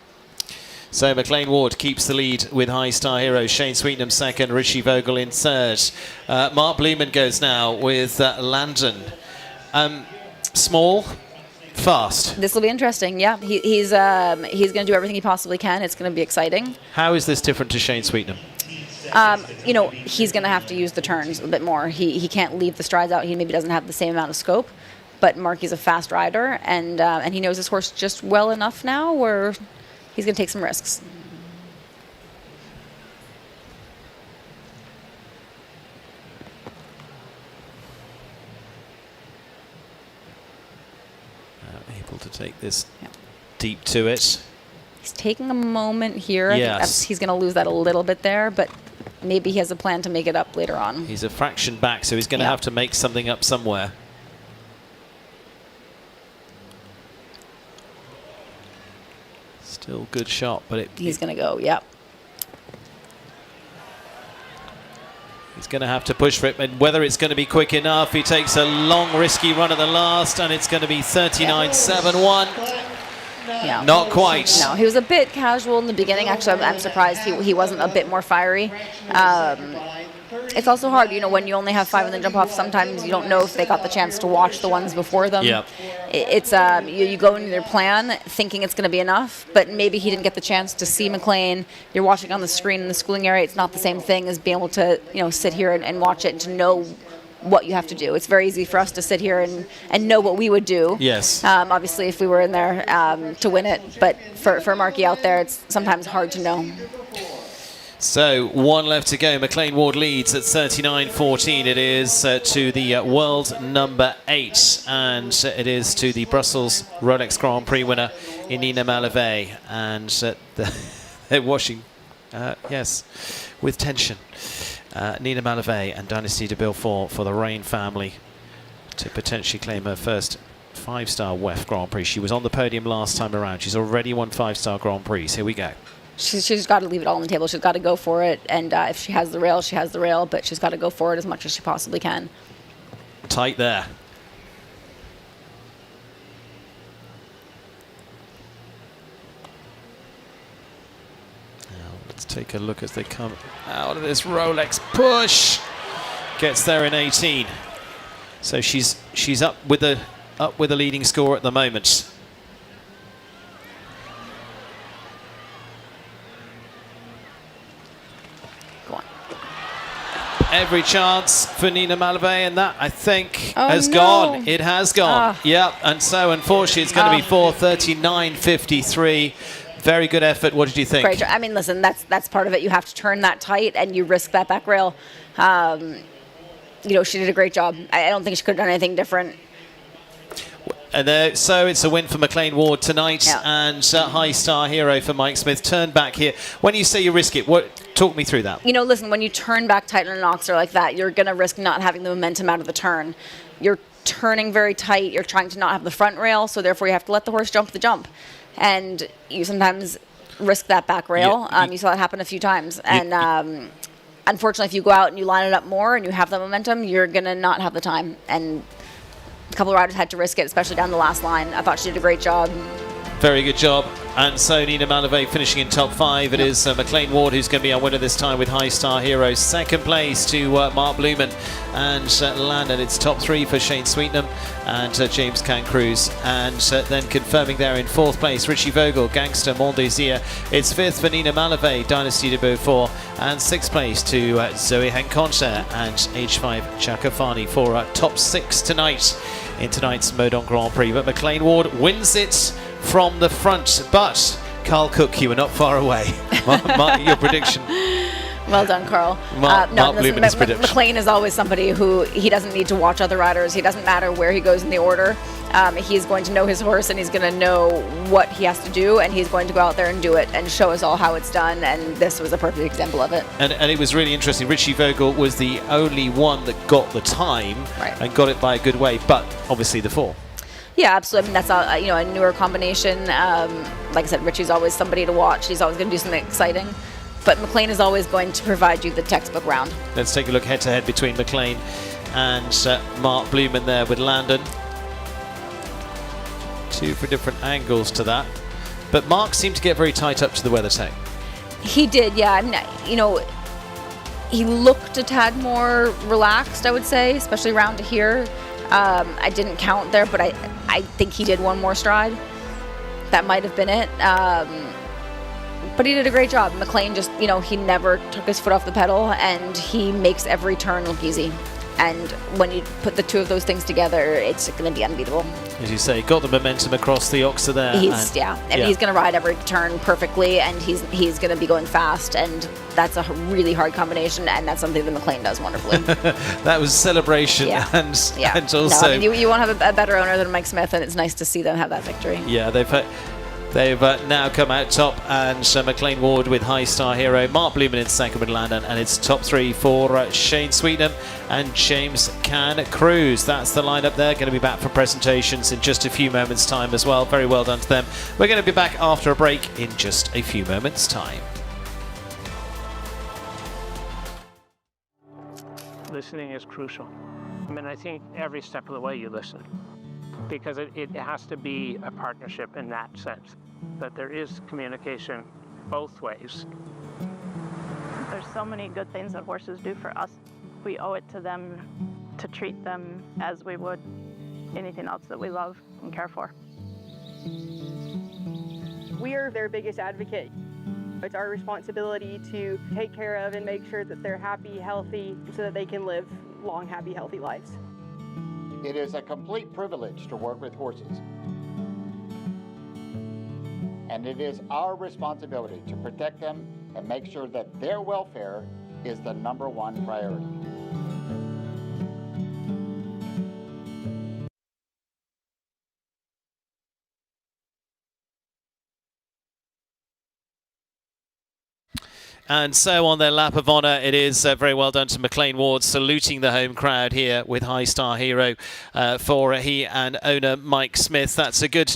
So McLean Ward keeps the lead with High Star Hero. Shane Sweetnam second, Richie Vogel in third. Mark Blumen goes now with Landon. Small, fast. This will be interesting. Yeah, he's going to do everything he possibly can. It's going to be exciting. How is this different to Shane Sweetnam? You know, he's going to have to use the turns a bit more. He can't leave the strides out. He maybe doesn't have the same amount of scope. But Marky's a fast rider, and he knows his horse just well enough now where he's going to take some risks. Able to take this deep to it. He's taking a moment here. I think he's going to lose that a little bit there, but maybe he has a plan to make it up later on. He's a fraction back, so he's going to have to make something up somewhere. Still good shot, but he's going to go, yep. He's going to have to push for it, and whether it's going to be quick enough, he takes a long, risky run at the last, and it's going to be 39.71. Yeah. Not quite. No, he was a bit casual in the beginning. Actually, I'm surprised he wasn't a bit more fiery. It's also hard, you know, when you only have 5 in the jump off, sometimes you don't know if they got the chance to watch the ones before them. Yeah. It's you go into their plan thinking it's going to be enough, but maybe he didn't get the chance to see McLean. You're watching on the screen in the schooling area. It's not the same thing as being able to, you know, sit here and watch it and to know what you have to do. It's very easy for us to sit here and know what we would do. Yes. Obviously, if we were in there to win it, but for Marky out there, it's sometimes hard to know. So 1 left to go. McLean Ward leads at 39.14. It is to the world number 8, and it is to the Brussels Rolex Grand Prix winner, Inina Malave, and they're watching, yes, with tension. Nina Malave and Dynasty de Belfort for the Rain family to potentially claim her first 5-star WEF Grand Prix. She was on the podium last time around. She's already won 5-star Grand Prix. Here we go. She's got to leave it all on the table. She's got to go for it. And if she has the rail, she has the rail. But she's got to go for it as much as she possibly can. Tight there. Now let's take a look as they come out of this Rolex push. Gets there in 18. So she's up with a leading score at the moment. Every chance for Nina Malave, and that, I think, has no. gone. It has gone. Yep, and so unfortunately it's going to be 4:39.53. Very good effort. What did you think? Great job. I mean, listen, that's part of it. You have to turn that tight, and you risk that back rail. You know, she did a great job. I don't think she could have done anything different. And so it's a win for McLean Ward tonight, and high star hero for Mike Smith. Turn back here. When you say you risk it, talk me through that. You know, listen, when you turn back tight on an oxer like that, you're going to risk not having the momentum out of the turn. You're turning very tight. You're trying to not have the front rail, so therefore you have to let the horse jump the jump. And you sometimes risk that back rail. You saw that happen a few times. And unfortunately, if you go out and you line it up more and you have the momentum, you're going to not have the time. And a couple of riders had to risk it, especially down the last line. I thought she did a great job. Very good job. And so Nina Malave finishing in top 5. It is McLean Ward who's going to be our winner this time with High Star Hero. Second place to Mark Blumen and Landon. It's top 3 for Shane Sweetnam and James Cancruz. And then confirming there in 4th place, Richie Vogel, Gangster, Mondesier. It's 5th for Nina Malave, Dynasty de Beaufort. And 6th place to Zoe Henconter and H5 Chakafani for top 6 tonight in tonight's Modon Grand Prix. But McLean Ward wins it from the front, but Carl Cook, you were not far away. Your prediction. Well done, Carl. Mark Blumen's prediction. McLean is always somebody who he doesn't need to watch other riders. He doesn't matter where he goes in the order. He's going to know his horse, and he's going to know what he has to do, and he's going to go out there and do it and show us all how it's done, and this was a perfect example of it. And it was really interesting. Richie Vogel was the only one that got the time and got it by a good way, but obviously the 4. Yeah, absolutely. I mean, that's a newer combination. Like I said, Richie's always somebody to watch. He's always going to do something exciting. But McLean is always going to provide you the textbook round. Let's take a look head-to-head between McLean and Mark Blumen there with Landon. 2 for different angles to that. But Mark seemed to get very tight up to the weather tank. He did, yeah. I mean, he looked a tad more relaxed, I would say, especially around to here. I didn't count there, but I think he did one more stride. That might have been it. But he did a great job. McLean just, he never took his foot off the pedal, and he makes every turn look easy. And when you put the two of those things together, it's going to be unbeatable. As you say, got the momentum across the oxer there. He's going to ride every turn perfectly, and he's going to be going fast, and that's a really hard combination, and that's something that McLean does wonderfully. That was celebration, and also... No, I mean, you won't have a better owner than Mike Smith, and it's nice to see them have that victory. Yeah, They've now come out top, and McLean Ward with High Star Hero, Mark Blumen in second with Landon, and it's top 3 for Shane Sweetnam and James Cancruz. That's the lineup there. Going to be back for presentations in just a few moments' time as well. Very well done to them. We're going to be back after a break in just a few moments' time. Listening is crucial. I mean, I think every step of the way you listen, because it has to be a partnership in that sense, that there is communication both ways. There's so many good things that horses do for us. We owe it to them to treat them as we would anything else that we love and care for. We are their biggest advocate. It's our responsibility to take care of and make sure that they're happy, healthy, so that they can live long, happy, healthy lives. It is a complete privilege to work with horses. And it is our responsibility to protect them and make sure that their welfare is the #1 priority. And so on their lap of honour, it is very well done to McLean Ward, saluting the home crowd here with High Star Hero for he and owner Mike Smith. That's a good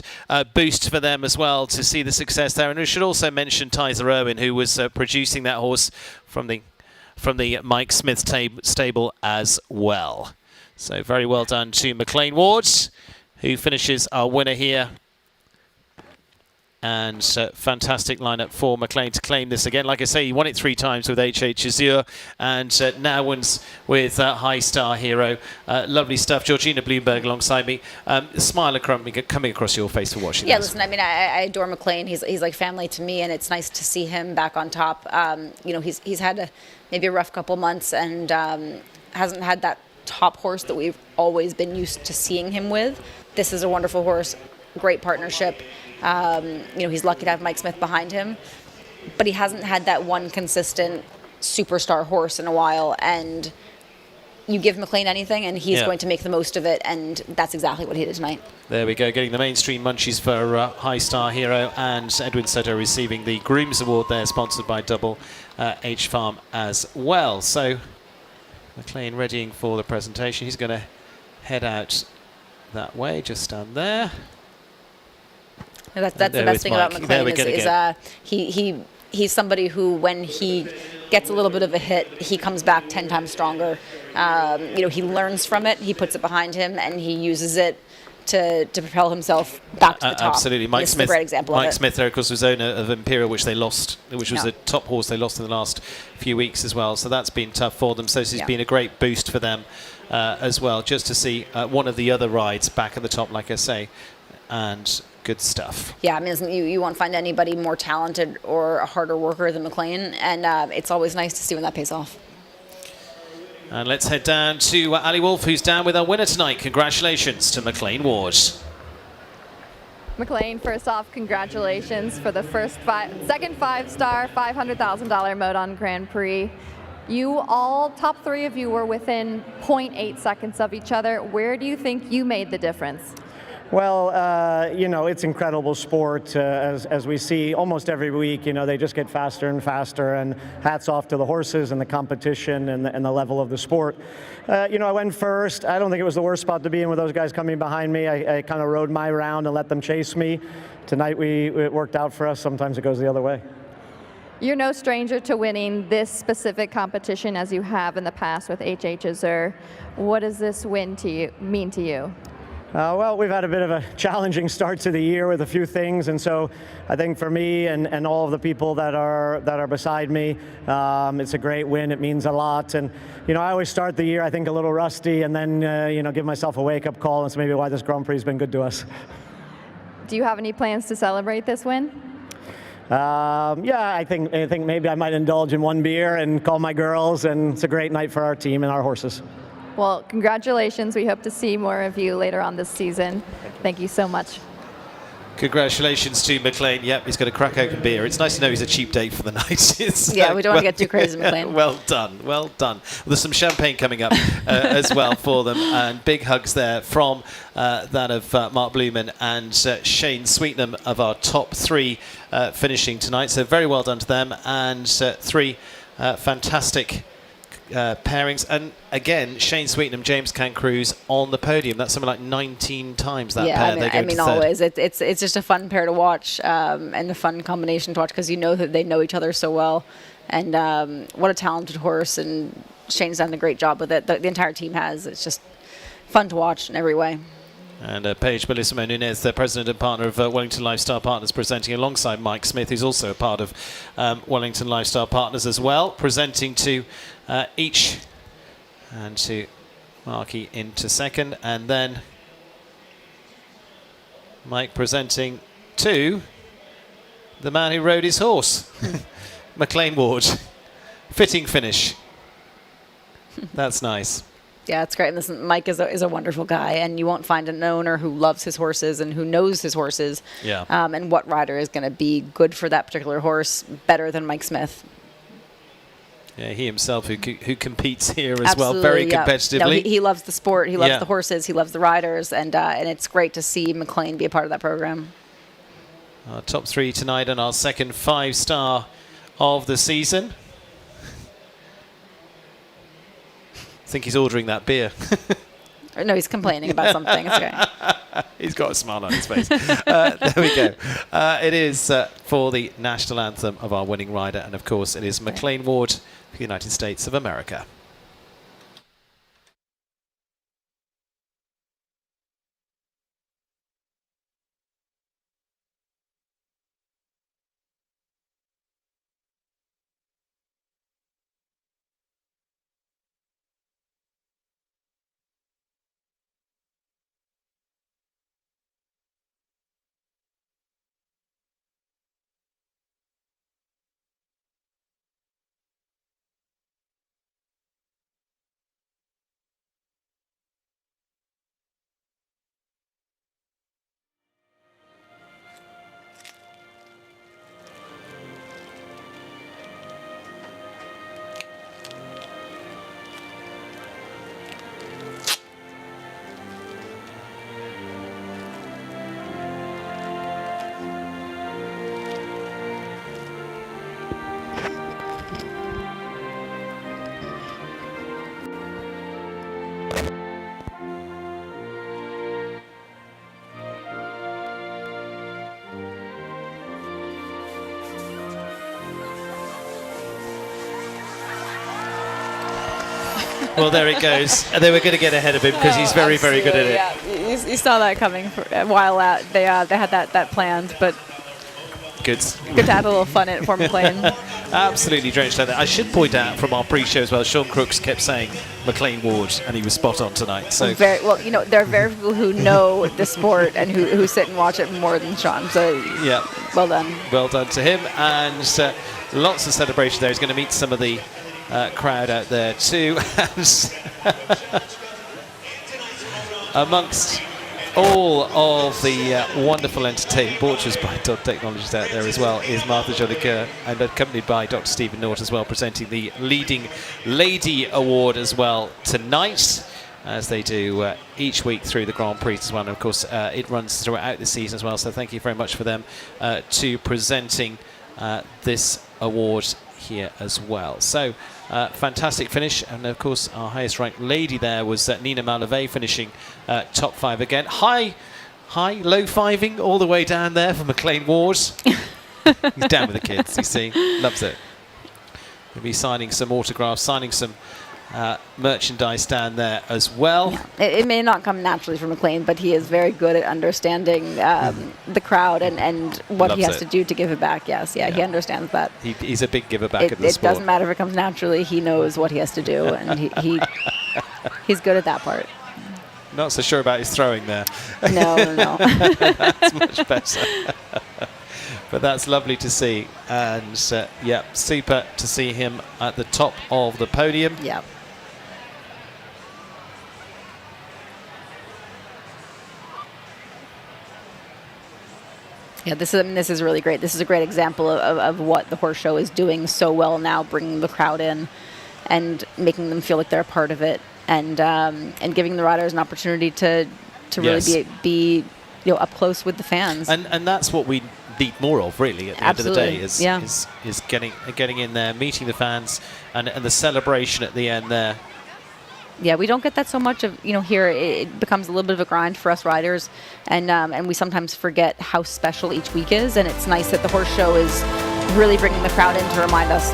boost for them as well to see the success there. And we should also mention Tyser Owen, who was producing that horse from the Mike Smith stable as well. So very well done to McLean Ward, who finishes our winner here And fantastic lineup for McLean to claim this again. Like I say, he won it 3 times with HH Azure, and now wins with High Star Hero. Lovely stuff. Georgina Bloomberg alongside me. Smile coming across your face for watching Yeah, this. listen, I mean, I adore McLean. He's like family to me, and it's nice to see him back on top. You know, he's had maybe a rough couple months, and hasn't had that top horse that we've always been used to seeing him with. This is a wonderful horse, great partnership. You know, he's lucky to have Mike Smith behind him, but he hasn't had that one consistent superstar horse in a while, and you give McLean anything and he's going to make the most of it, and that's exactly what he did tonight. There we go, getting the mainstream munchies for High Star Hero, and Edwin Soto receiving the Grooms Award there, sponsored by Double H Farm as well. So McLean readying for the presentation. He's going to head out that way, just stand there. That's the best thing about McLean is he's somebody who, when he gets a little bit of a hit, he comes back 10 times stronger. You know, he learns from it, he puts it behind him, and he uses it to propel himself back to the top. Absolutely. Mike Smith, is a great example of it. Mike Smith there, of course, was owner of Imperial, which they lost, which was the top horse they lost in the last few weeks as well. So that's been tough for them. So this has been a great boost for them as well, just to see one of the other rides back at the top, like I say, and good stuff. Yeah, I mean, you won't find anybody more talented or a harder worker than McLean, and it's always nice to see when that pays off. And let's head down to Ali Wolf, who's down with our winner tonight. Congratulations to McLean Ward. McLean, first off, congratulations for the second 5-star $500,000 Modon Grand Prix. You all, top 3 of you, were within 0.8 seconds of each other. Where do you think you made the difference? Well, you know, it's incredible sport, as we see almost every week. You know, they just get faster and faster, and hats off to the horses and the competition and the level of the sport. You know, I went first. I don't think it was the worst spot to be in with those guys coming behind me. I kind of rode my round and let them chase me. Tonight it worked out for us. Sometimes it goes the other way. You're no stranger to winning this specific competition, as you have in the past with HH Azure. What does this win mean to you? Well, we've had a bit of a challenging start to the year with a few things, and so I think for me and all of the people that are beside me, it's a great win. It means a lot, and you know, I always start the year, I think, a little rusty, and then you know, give myself a wake-up call, and it's maybe why this Grand Prix has been good to us. Do you have any plans to celebrate this win? Yeah, I think maybe I might indulge in one beer and call my girls, and it's a great night for our team and our horses. Well, congratulations. We hope to see more of you later on this season. Thank you so much. Congratulations to McLean. Yep, he's got a crack open beer. It's nice to know he's a cheap date for the night. Yeah, we don't want to get too crazy, McLean. Well done, well done. Well, there's some champagne coming up as well for them, and big hugs there from that of Mark Blumen and Shane Sweetnam of our top 3 finishing tonight. So very well done to them, and 3 fantastic pairings. And again, Shane Sweetnam, James Cancruz on the podium. That's something like 19 times that pair. I mean always. It's just a fun pair to watch, and a fun combination to watch, because you know that they know each other so well. And what a talented horse, and Shane's done a great job with it. The entire team has. It's just fun to watch in every way. And Paige Bellissimo Nunez, the president and partner of Wellington Lifestyle Partners, presenting alongside Mike Smith, who's also a part of Wellington Lifestyle Partners as well, presenting to each, and to Marky into second, and then Mike presenting to the man who rode his horse, McLean Ward. Fitting finish. That's nice. Yeah, it's great. And listen, Mike is a wonderful guy, and you won't find an owner who loves his horses and who knows his horses, and what rider is going to be good for that particular horse better than Mike Smith. Yeah, he himself who competes here as well, very competitively. No, he loves the sport, he loves the horses, he loves the riders, and it's great to see McLean be a part of that program. Our top 3 tonight and our second 5-star of the season. I think he's ordering that beer. No, he's complaining about something. It's okay. He's got a smile on his face. There we go. It is for the national anthem of our winning rider, and of course it is McLean Ward for the United States of America. Well, there it goes. They were going to get ahead of him because he's very, very good at it. Yeah, you saw that coming for a while out. They had that planned, but Good. Good to add a little fun in it for McLean. Absolutely drenched leather. I should point out from our pre-show as well, Sean Crooks kept saying McLean Ward, and he was spot on tonight. So very well, you know, there are very few people who know the sport and who sit and watch it more than Sean. So yeah, well done. Well done to him, and lots of celebration there. He's going to meet some of the crowd out there too. Amongst all of the wonderful entertainment brought to us by Todd Technologies out there as well is Martha Jolicoeur, and accompanied by Dr. Stephen Nort as well, presenting the Leading Lady Award as well tonight, as they do each week through the Grand Prix as well. And of course, it runs throughout the season as well, so thank you very much for them to presenting this award here as well. So fantastic finish, and of course our highest ranked lady there was Nina Malave, finishing top 5 again. High, low fiving all the way down there for McLean Ward. He's down with the kids, you see, loves it. He'll be signing some autographs, signing some merchandise down there as well. Yeah. It may not come naturally from McLean, but he is very good at understanding the crowd and what Loves he has it. to do to give it back. Yes, yeah, he understands that. He's a big giver back in the It sport. doesn't matter if it comes naturally. He knows what he has to do, and he's good at that part. Not so sure about his throwing there. No. That's much better. But that's lovely to see, and yeah, super to see him at the top of the podium. Yeah. Yeah, this is really great. This is a great example of what the horse show is doing so well now, bringing the crowd in and making them feel like they're a part of it, and giving the riders an opportunity to really be up close with the fans. And that's what we need more of, really, at the end of the day, is getting in there, meeting the fans, and the celebration at the end there. Yeah, we don't get that so much of here. It becomes a little bit of a grind for us riders, and we sometimes forget how special each week is. And it's nice that the horse show is really bringing the crowd in to remind us.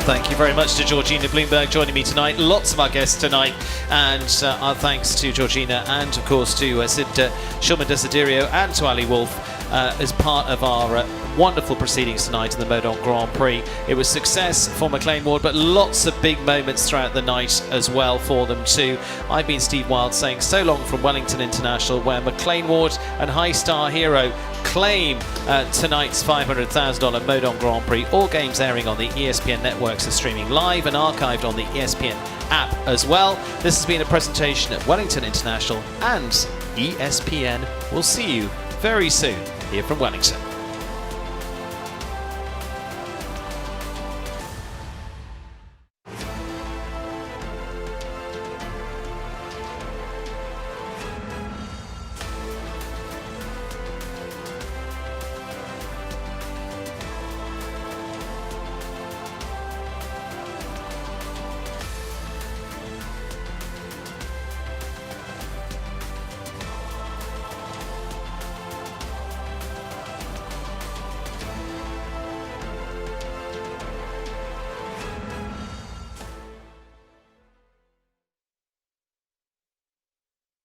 Thank you very much to Georgina Bloomberg joining me tonight. Lots of our guests tonight, and our thanks to Georgina and of course to Sid Shulman Desiderio and to Ali Wolf as part of our wonderful proceedings tonight in the Modon Grand Prix. It was success for McLean Ward, but lots of big moments throughout the night as well for them too. I've been Steve Wilde saying so long from Wellington International, where McLean Ward and High Star Hero claim tonight's $500,000 Modon Grand Prix. All games airing on the ESPN networks are streaming live and archived on the ESPN app as well. This has been a presentation at Wellington International and ESPN. We'll see you very soon here from Wellington.